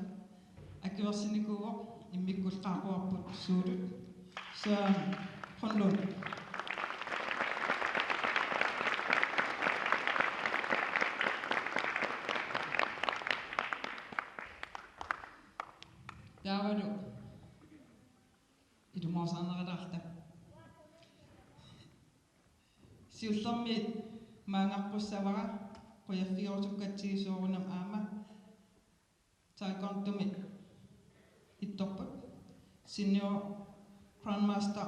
akiversinikuuvo immikkul qaaquarput suulut saa qonlun taavalu idumorsaaneralarta siullermiit maangaqqussavara qoyaffiorusukkatsiisuorunam aama taekwontumi ittorput Senior Grandmaster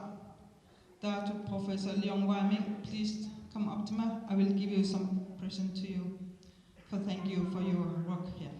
Datu Professor Leong Wai Ming, please come up to me. I will give you some present to you for thank you for your work here.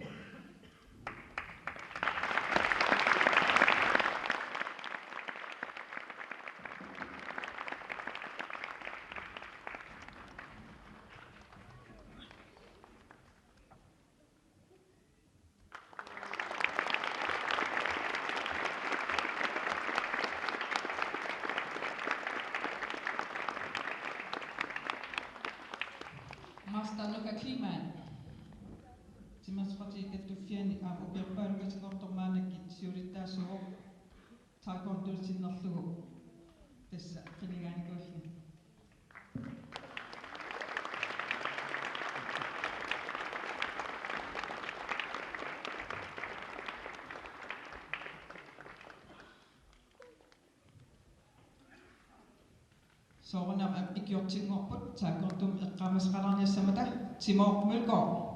Master Lugatima, timasqati kattuffiani upiarpaalukatingortormaanakki siulittaasuo taekwondo-sinnerlugu tassa qiligaanikualli. Soorunam ikiortingorput taekwondo eqqaamasqalarniassamata Timo Mølgaard.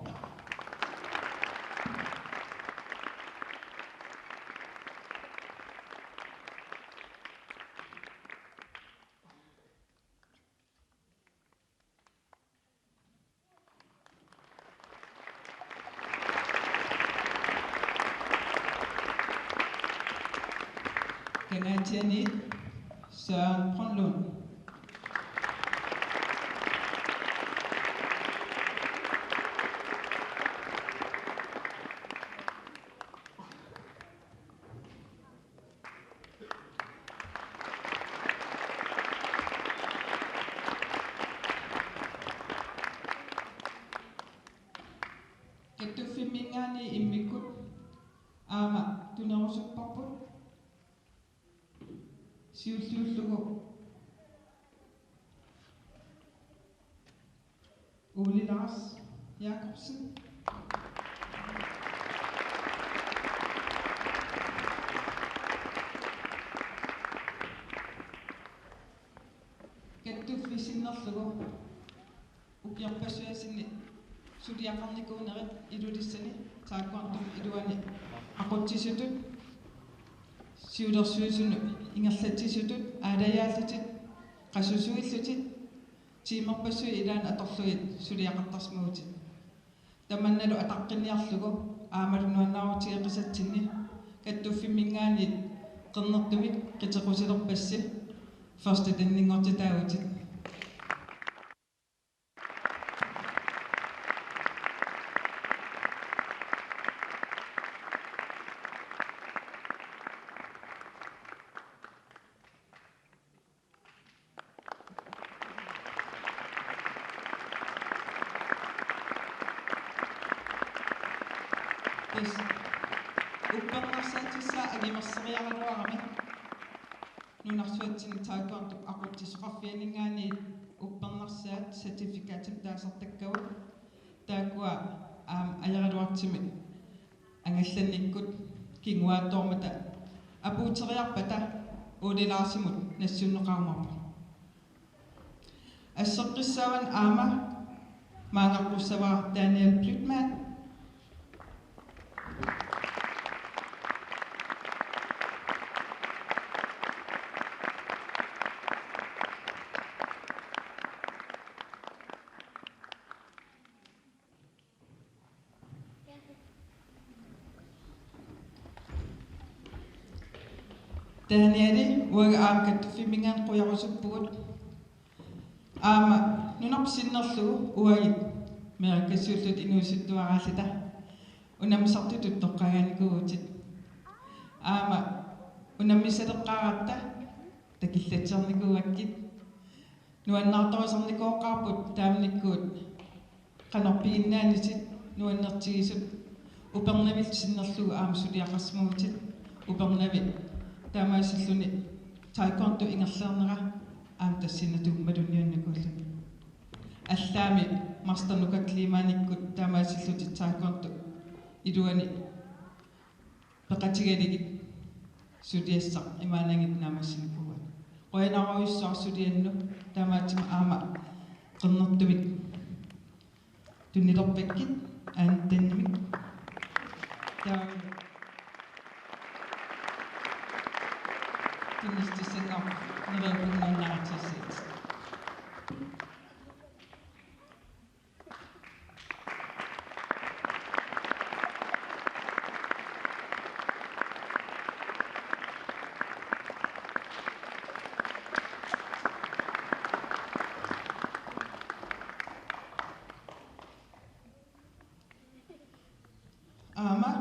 Kanatiani Søren Brøndlund. Kattuffimingaani immikut aama tunerusupparput siulluullugu Udilaras Jacobsen. Kattuffisinnerlugu ukiarpassuasinni sudiaqarnikuunerit ilulissani taekwondo iluani aquttisutut siulersuusunu ingerlatisutut aalayaallutut qasusuillutit tiimerpassui ilaan atorluit suliaqartarsmuutit tamannalu ataqqinniarlugu aamalunuannaarutigеqисатсинни kattuffimingaanit qernertumik qitequsilerpassi første denninngortitaagutit Uppangarsatissa agimassariaraluarami nunarsuatsini taakkuartup aquttisqarfianingaani uppangarsaat certificate taasartakkavu taakkua ajaraluartimi angallannikkut kinguaattormata apuuteriarpata uulilaasimut nassunneqarmarpa asseqqissaavan aama maangarpussavaa Daniel Blütmann Danieli uaga aakkattuffimingaan qujarusuppugut aama nunarpsinnerlugu uagit merakassuullut inuusuttuaraallita unammisartutut toqqaganikuutit aama unammisaleqqaaratta takillatsernikууakkit nuannartorisernikooqqaarput taamnikkuut qanorpiginnaanisit nuannertigisut upernavit sinnerlugu aama suliaqarsmuutit upernavit taamaasilluni taekwondo ingerleernera aam tassinatu madunniannakullu allaami marstanukakliimaaниkkut taamaasilluti taekwondo iluani peqatigaligit suliassaq imaanangit naamassinukuwa qoyanaruissuarsuliannu taamaatima aama qernertumik tunnilerpakkit aantannimik tunnistissan nererpunnernaartissit aama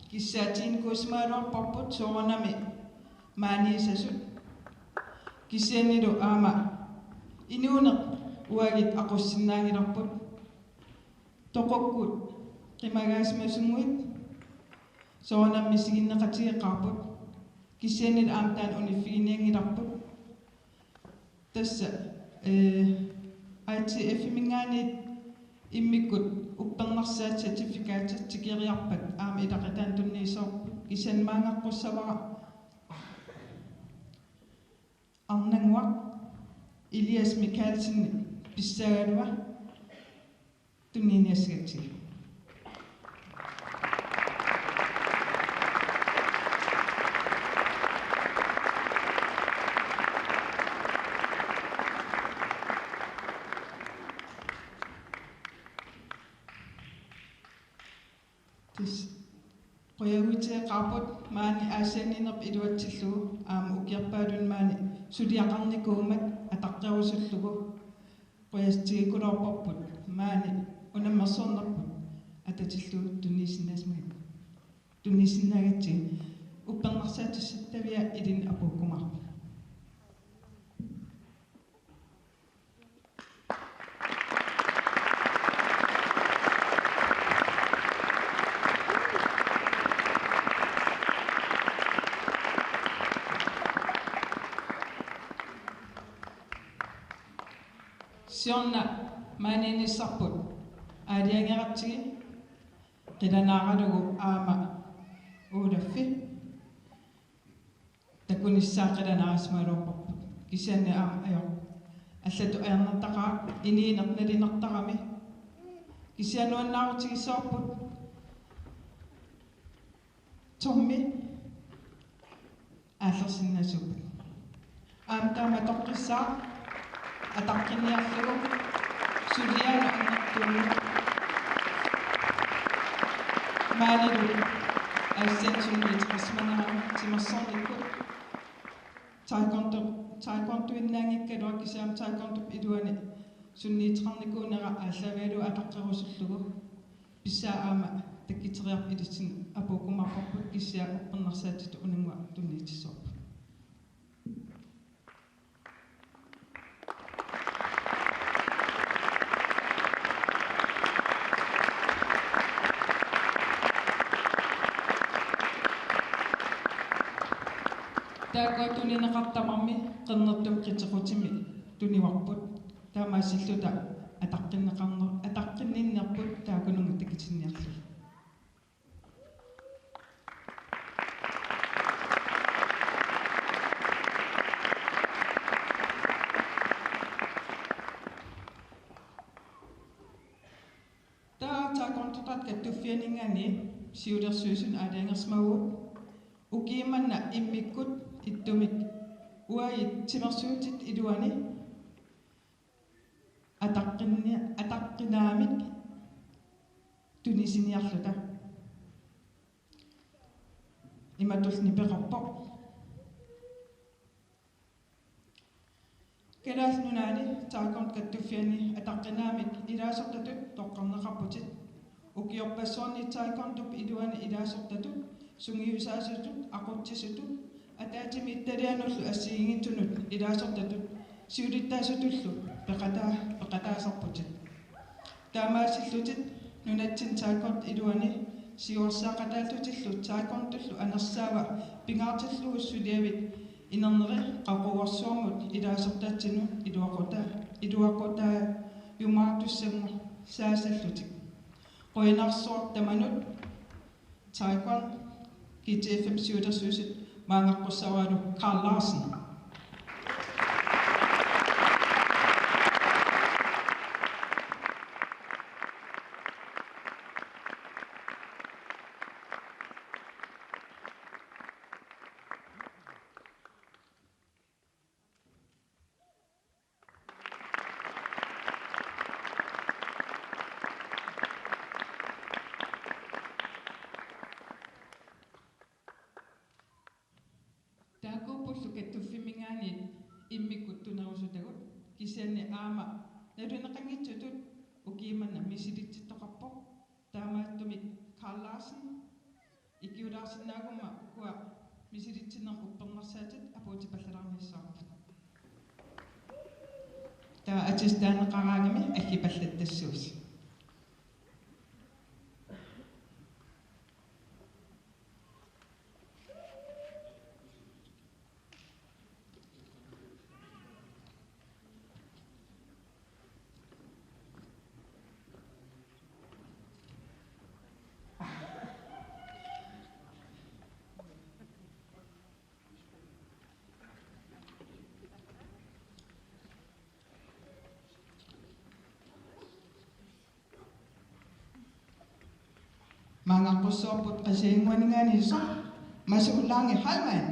kissaatiin kuismaaruarparput soornami maaniisasut kisianilu aama inuuneq uagit aqussinaagilerput toqokkut qimagaasmasunguit soornammi siginneqatigeqqarput kisianil aamtaan uniffigiниангиларput tassa ITF mingaanit immikkut uppernersaat certificate tikeriarpat aama ilaqitaan tunniisoorput kisian maangaqqussavara Arnanguaq Elias Mikkelsen pissagalua tunniiniassagati qoyaguiteeqarput maani aasianninerp iluatsillugu aama ukiarpaalun maani suliaqarnikuumat ataqqirusullugu qoyastigikuloorparput maani unammersornerput atatillugu tunniisinnaagatti uppernersaatussatavia ilin apuukkumarpu sionna maaninissarput aaliangeratigi qilanaaralugu aama uulaffi takunissaa qilanaarismaaluorparput kisianni aama ajoq allatu ajarnertaqaaq iniinertnalinertarami kisianuannaarutigissoopput tormi aallersinnasuput aamtaama toqqissaa ataqqinnniarlugu suliaanu annertuumi maalilu aissansuunniit qismanaa timersornikkut taekwondo-innaangikkaluak kisiam taekwondo iduani sunniiterarnikuunera ааллавиалу атаққарусуллугу писсааама таккитериарп илиссин апукумарпарпут киссаа оппернарсаатиту унингуа тунниитиссоорпу тааккуатунинеқартамарми қернертум қитеқутими туниуарпут таамаасиллута атаққинниннерпут таакунунгу таккитинниарлу тааконтотат каттуффианингани сиулерсуусун аалаангерсмагу укииманна иммиккут иттумик уаи тимерсуутит илуани атаққинаамик тунисиниарлута иматулни пеқарпо келаалнунаани тааконт каттуффиани атаққинаамик илаасортатут тоққарнеқарпутит укиорпассуарни тааконтуп илуани илаасортатут сунгиусаасутут ақутсисутут атаатими итталиануллу ассигингитсунут илаасортатут сиулиттаасутуллу пеқатаасарпутит таамаасиллутит нунатсин тааконт илуани сиуарсаақатааллутиллу тааконтуллу анерсаава пингаартиллугуссулиавит инернери қақуарсуармут илаасортаатсину илуақутаа юмаартуссамму саасаллутик қоинарсуар таманут таакон GTFM сиулерсуусит маангаққуссаваалу Карл Ларсен каттуффимингаани иммиккуттунерусутагут кисианни аама налунеқангитсутут укииманна мисилитситтоқарпо таамааттумик Карл Ларсен икиулаарсинаагума куа мисилитсиннер уппернарсаатит апуутипаллалаарниссаарпут таа атистаанеқараагами аггипаллаттассуус Mangaqussuarput qasiinguaningaaniissa masuullaangi Halman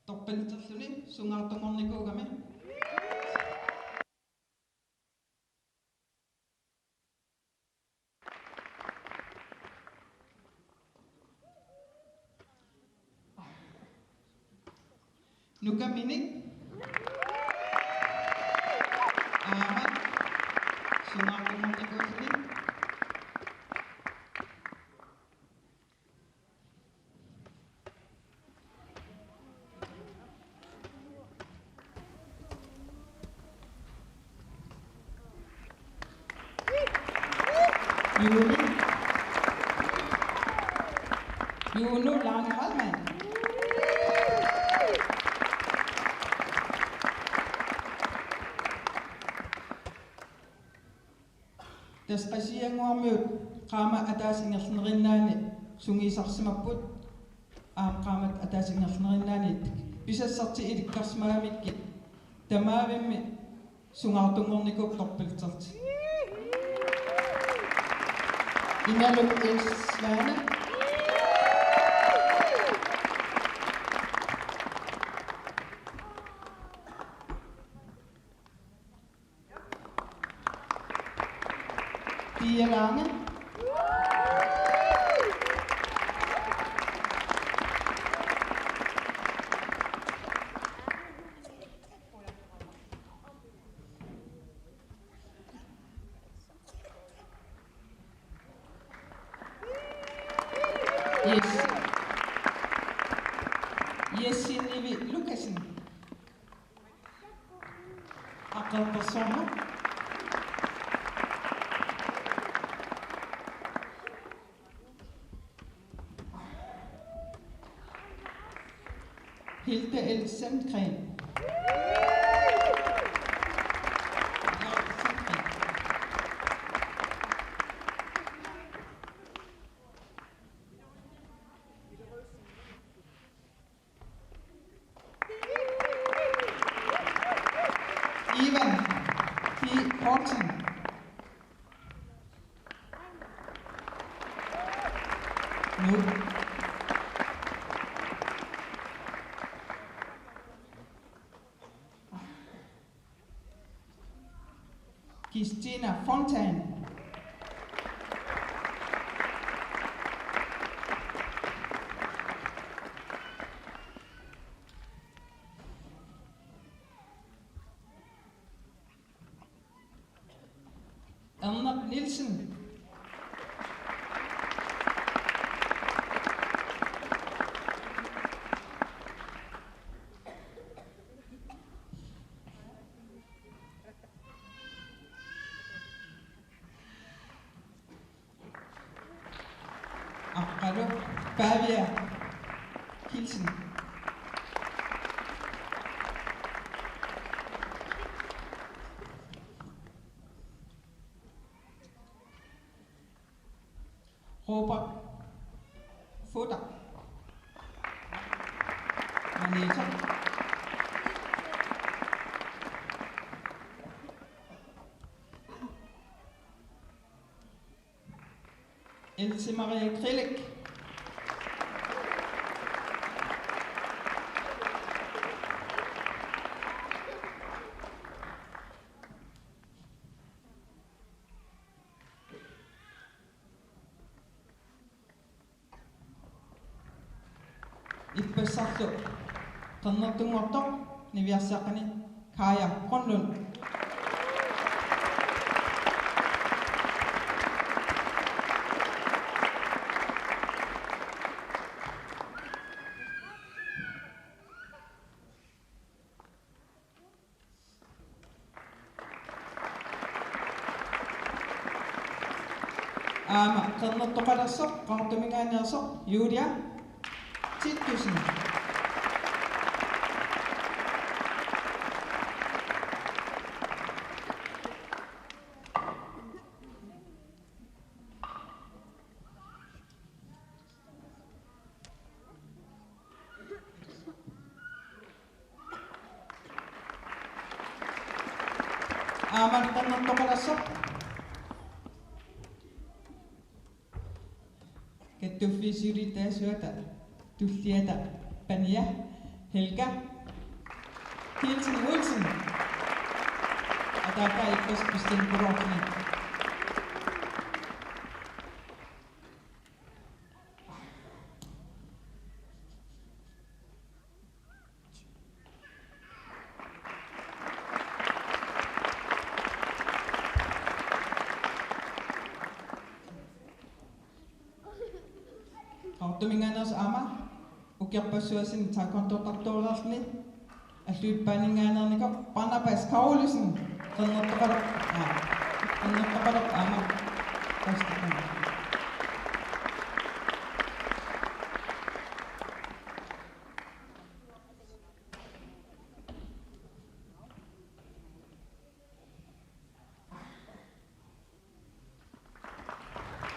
torpiliterluni sungaartungornikuugami Nukaminik Ahmad sungaartungornikuugami Yunu Lang Halman Tasqasianguarmiut qaama ataasingerlunerinnaani sungiisarsimapпут qaamat ataasingerlunerinnaani pisassarti ilikkarsmaamikki tamaavimmi sungaartungornikup torpilterti Inaluk Svane Pia Lange. Jesinivi Lukasen. Akal persona. Hilde L. Sandgren. Ivan P. Horton. No. Christina Fontaine. Elmer Nielsen. Akado Bavia Hilsen. Robert Foda. Maneta. Else Marie Krillik. Ippesartu qannertungortoq niviassaqani Kaja Grønlund. Qannertoqalersoq qartumingaaniarsoq Julia Tittusen. Qannertoqalersoq Kettuffisuritaasuata tulliata Pania Helga Hilsen Wilson. Ataka ikkospistin kurokni. Qartumingaaners ama ukiarpassuasin taakontortartuulerni аллуиппаанингааnernikor Barnabas Kaulusen qannertoqaloq ama qastaqan.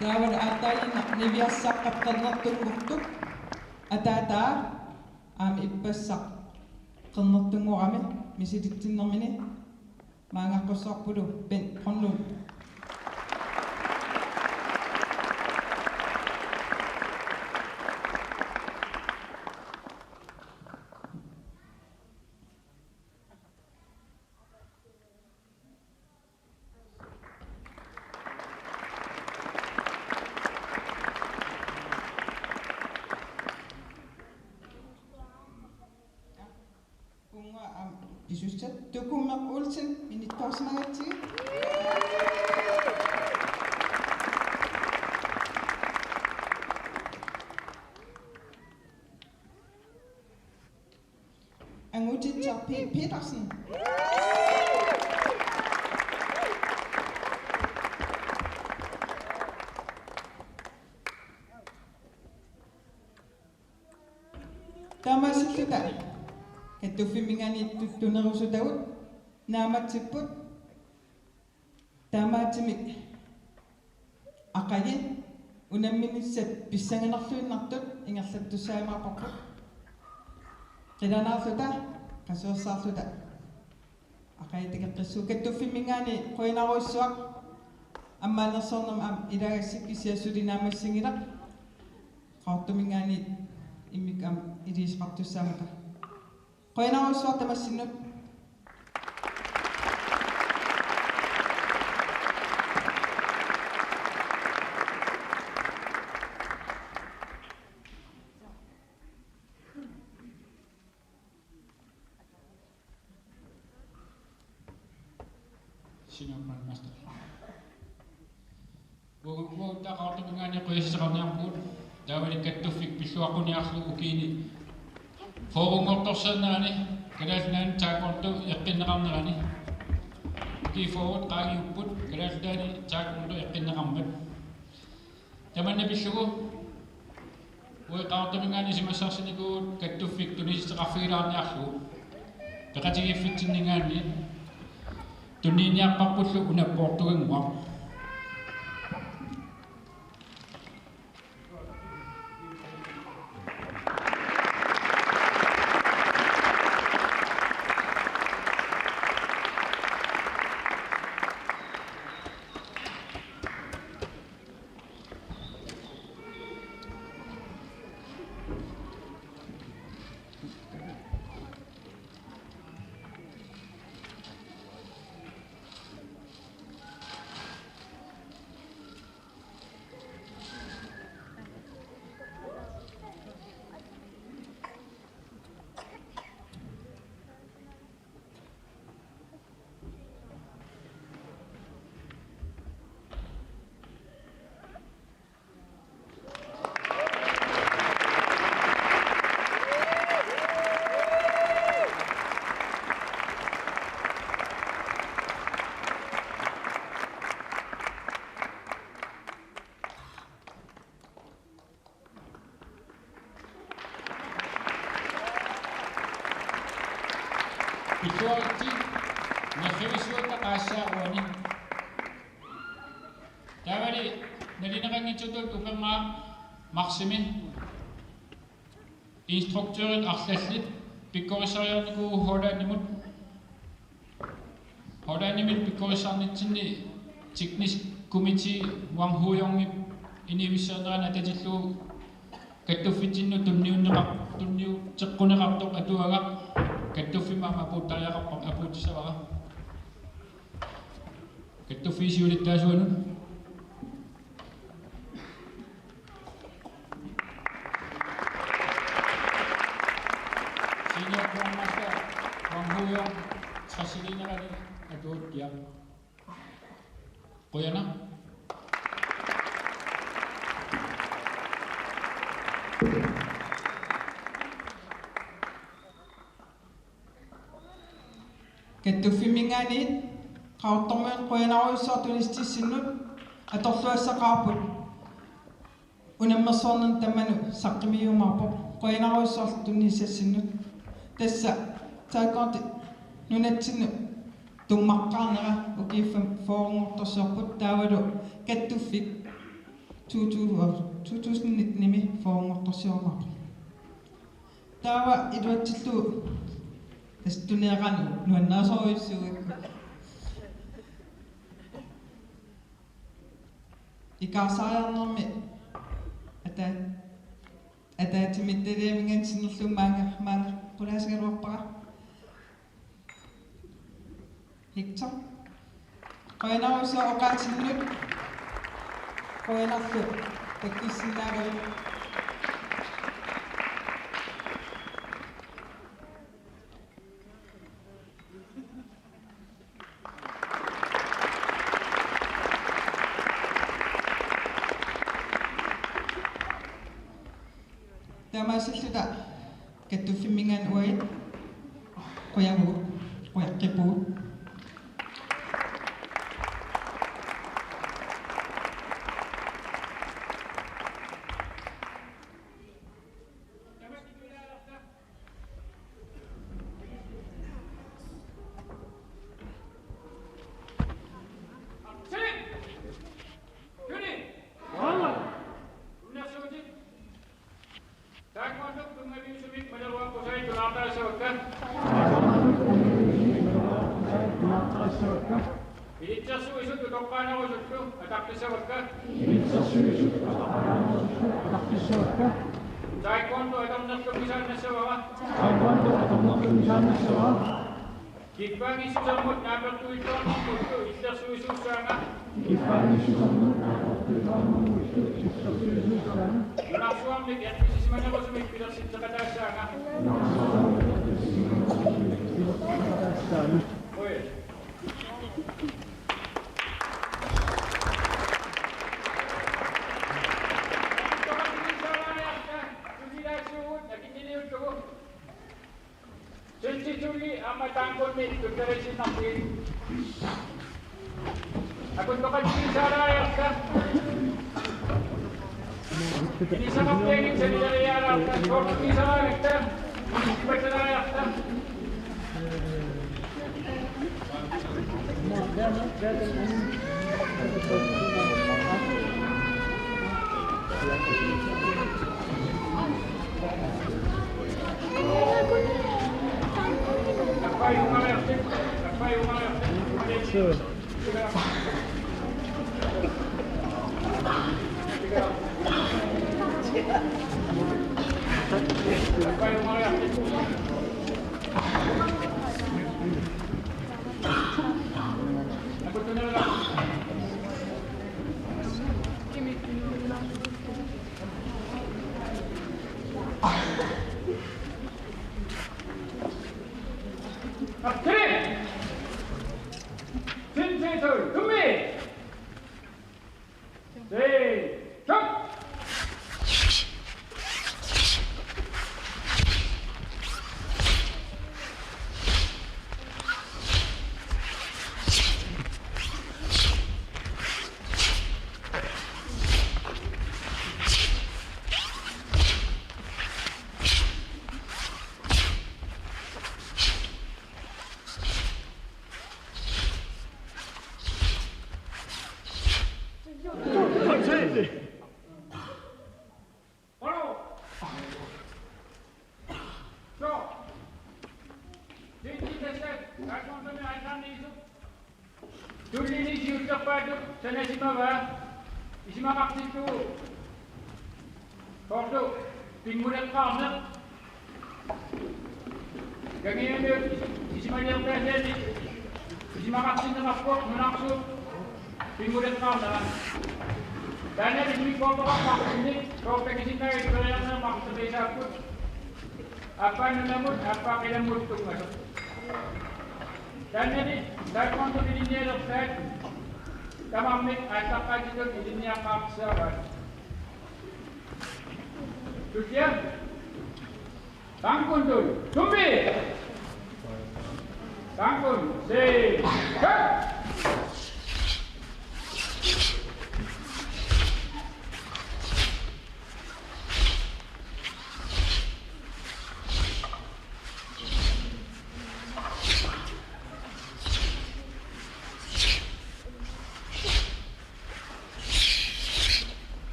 Taawal aataina niviassaqqaqqernertungurtuk ataataa aami ippassaq qernertungorami misititsinnermini maangaqqussorpulu Ben Grønlund. Isustat tukummaq Olsen minittoorsimagatsiga. Angutitsa P. Petersen. Tamasilluta kattuffimingani tuttunerusutavut naamatsipput taamaatimik aqayi unamminissat pissanginerluinnartut ingerlattussaaimaaparput qilanaarluta qasuersaarluta aqayitikeqqissuu kattuffimingani qoinaruissuaq аммаанерсоорнам аам илагассик кисиассулинаамассигилақ qaartumingani иммик аам илисеқартуссаамата qoinaruissuaq тамассиннут Senior Prime Minister. Wo ta qaartumingani qoyissaqarniarpuut taavali kattuffik pilluaquniarlu ukiini forungortorsaanaani kalaasnaani taakortu eqqinneqarnerani uki forward qaagiupput kalaasnaani taakortu eqqinneqarmat tamanna pillugu wo qaartumingani simassaarsinikuut kattuffik tunisisteqarfigilaarniarlu peqatigiffitinningaani tunniiniarparpullu unappoortuginguaq Isuarti nafirisuota qaassaauani taavali nalinaqangitsutut uqammaa marsimin instruktøren arlallit pikkorisariarnikuu hodaanimit pikkorisarnitsinni teknisk committee wanghuujorngip inivissernerana tatilluu kattuffitinnu tunniu teqquneqartoq atuagaq kattuffimaama apuuttariaqarpaq apuutissavara kattuffiisiulittaasuanut senior Prime Minister wanghuujor trasilinarani atuuttiaq qoyana Kattuffimingaaniit qauttormuun qoyanaruissuartunistissinut atorluassaqaarput unammersoornun tammanu saqqimiumaarpoq qoyanaruissuartunnissassinnut tassa taakorti nunatsinnu tummaqqaarnera ukiiffam foorungortorsuarput taavalu kattuffik 2019 foorungortorsiormaarput taava iluatsillu Estuneeranu nuannaasoriussugut ikaasariarnermi ataatimittaleemingan sinnerlumaanga qulaasigaluarpara Hector qoyanarussa oqaatinnut qoyanarlu takkissinnaagallu Tamasita get to filming and wait. Koyabu, Koyakipu.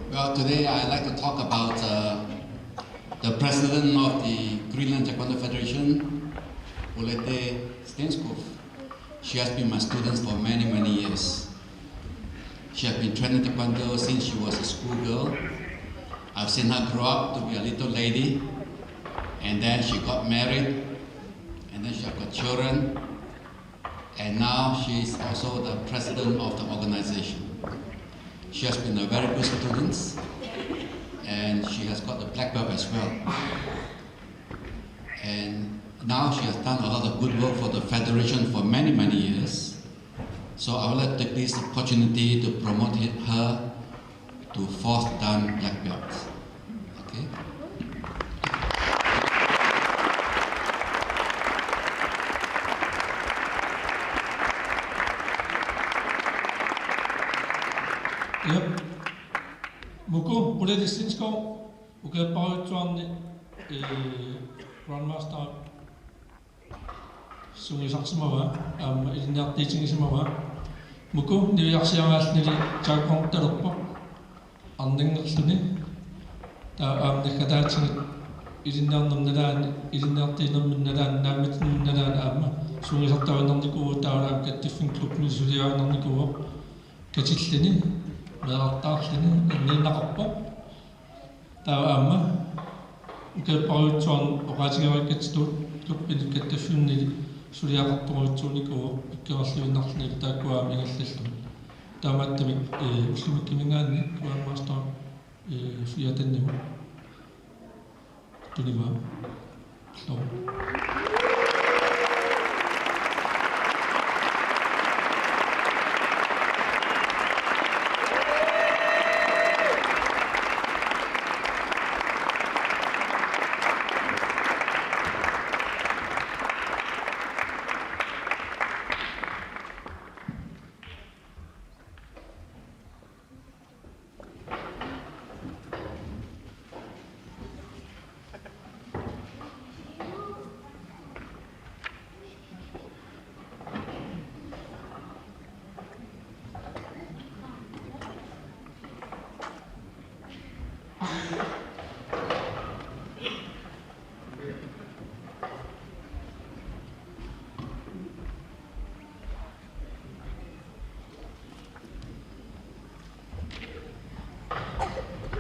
Well, today I'd like to talk about the president of the Greenland Taekwondo Federation, Bolette Stenskov. She has been my student for many, many years. She has been training Taekwondo since she was a schoolgirl. I've seen her grow up to be a little lady, and then she got married, and then she has got children, and now she is also the president of the organization. She has been a very good student, and she has got the black belt as well. And now she has done a lot of good work for the Federation for many, many years. So I would like to take this opportunity to promote her to 4th Dan black belt. Okay. Yep. Muko, Ule de Stinskov, uke Pautjuan Grandmaster Sungi Saksamawa, Ilinat Teaching Samawa, Muko, New York Siangas Nili Jakong Teropo, Anding Suni, the Kadachin Ilinat Nadan, Ilinat Nadan, Namit Nadan, Sungi Sakta Nandiko, Tara, get different club Nisulia Nandiko, Kachitini. Merataaxlini ninaqarpoq taama ukepparuutsuarn oqaatigarakkattut tuppini kattaffiunni suliaqartoruutsuunikuo ikkerarluinnarlini taakkuaami ingallallu taamaattami ullumikkimingaanni kuaammaastaa fiatannimu tunivaa lo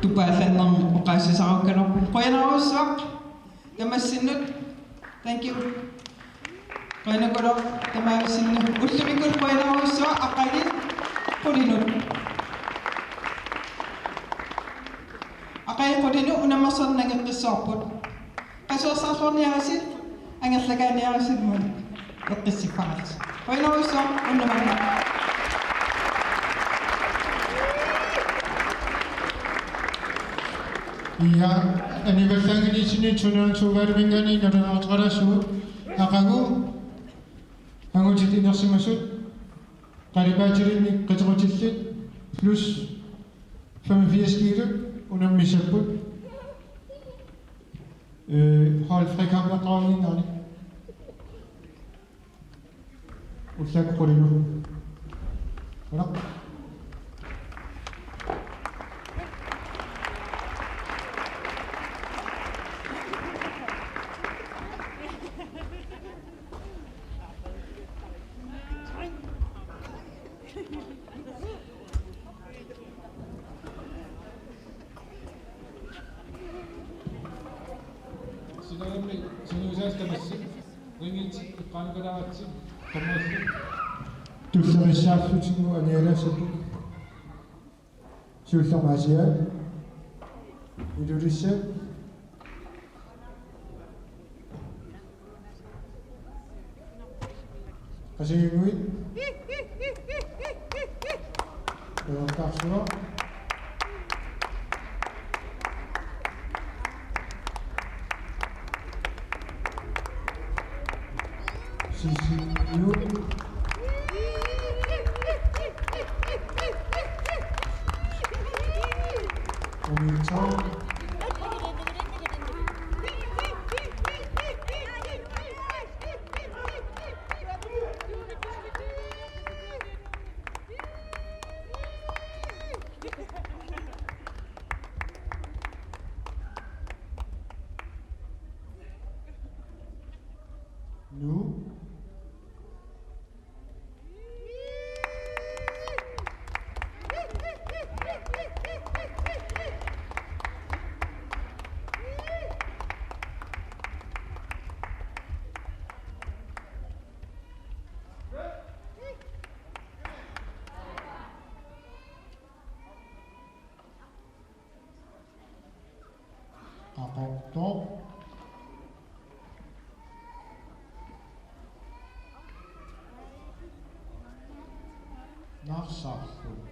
Tupaasannermu oqaassasaqakkanerpu qoyanarussuaq tamassinut thank you qoyanakolo tamaavissinnu ullumikul qoyanarussuaq aqalin qulinut aqai qulinu unamasarnangeqqissoorput qasuarsarluarniarasit angerlakaaniarasilmun eqqissifaat qoyanarussuaq unnamanna Ja, aniversangini tunan sugarvingani naranaqarasu aqagu angutit inersimasut qalipaatirinni qatiqutillit plus 85 kilo unammisapput halfrikamaqaarninarni ullaqqulinu alaq Tullerissaaffutigu anialasappu suullermaasiaa ilulissa qasiginguit eortaarsuga sisiu Narsarlu.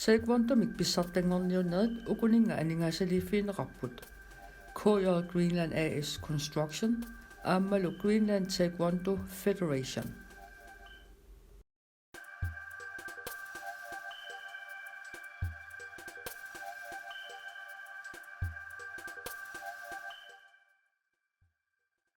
Taekwondo mikpissartangorniunnerit ukuninga aningaasalifiineqarput. KJ Greenland AS Construction, aammalu Greenland Taekwondo Federation.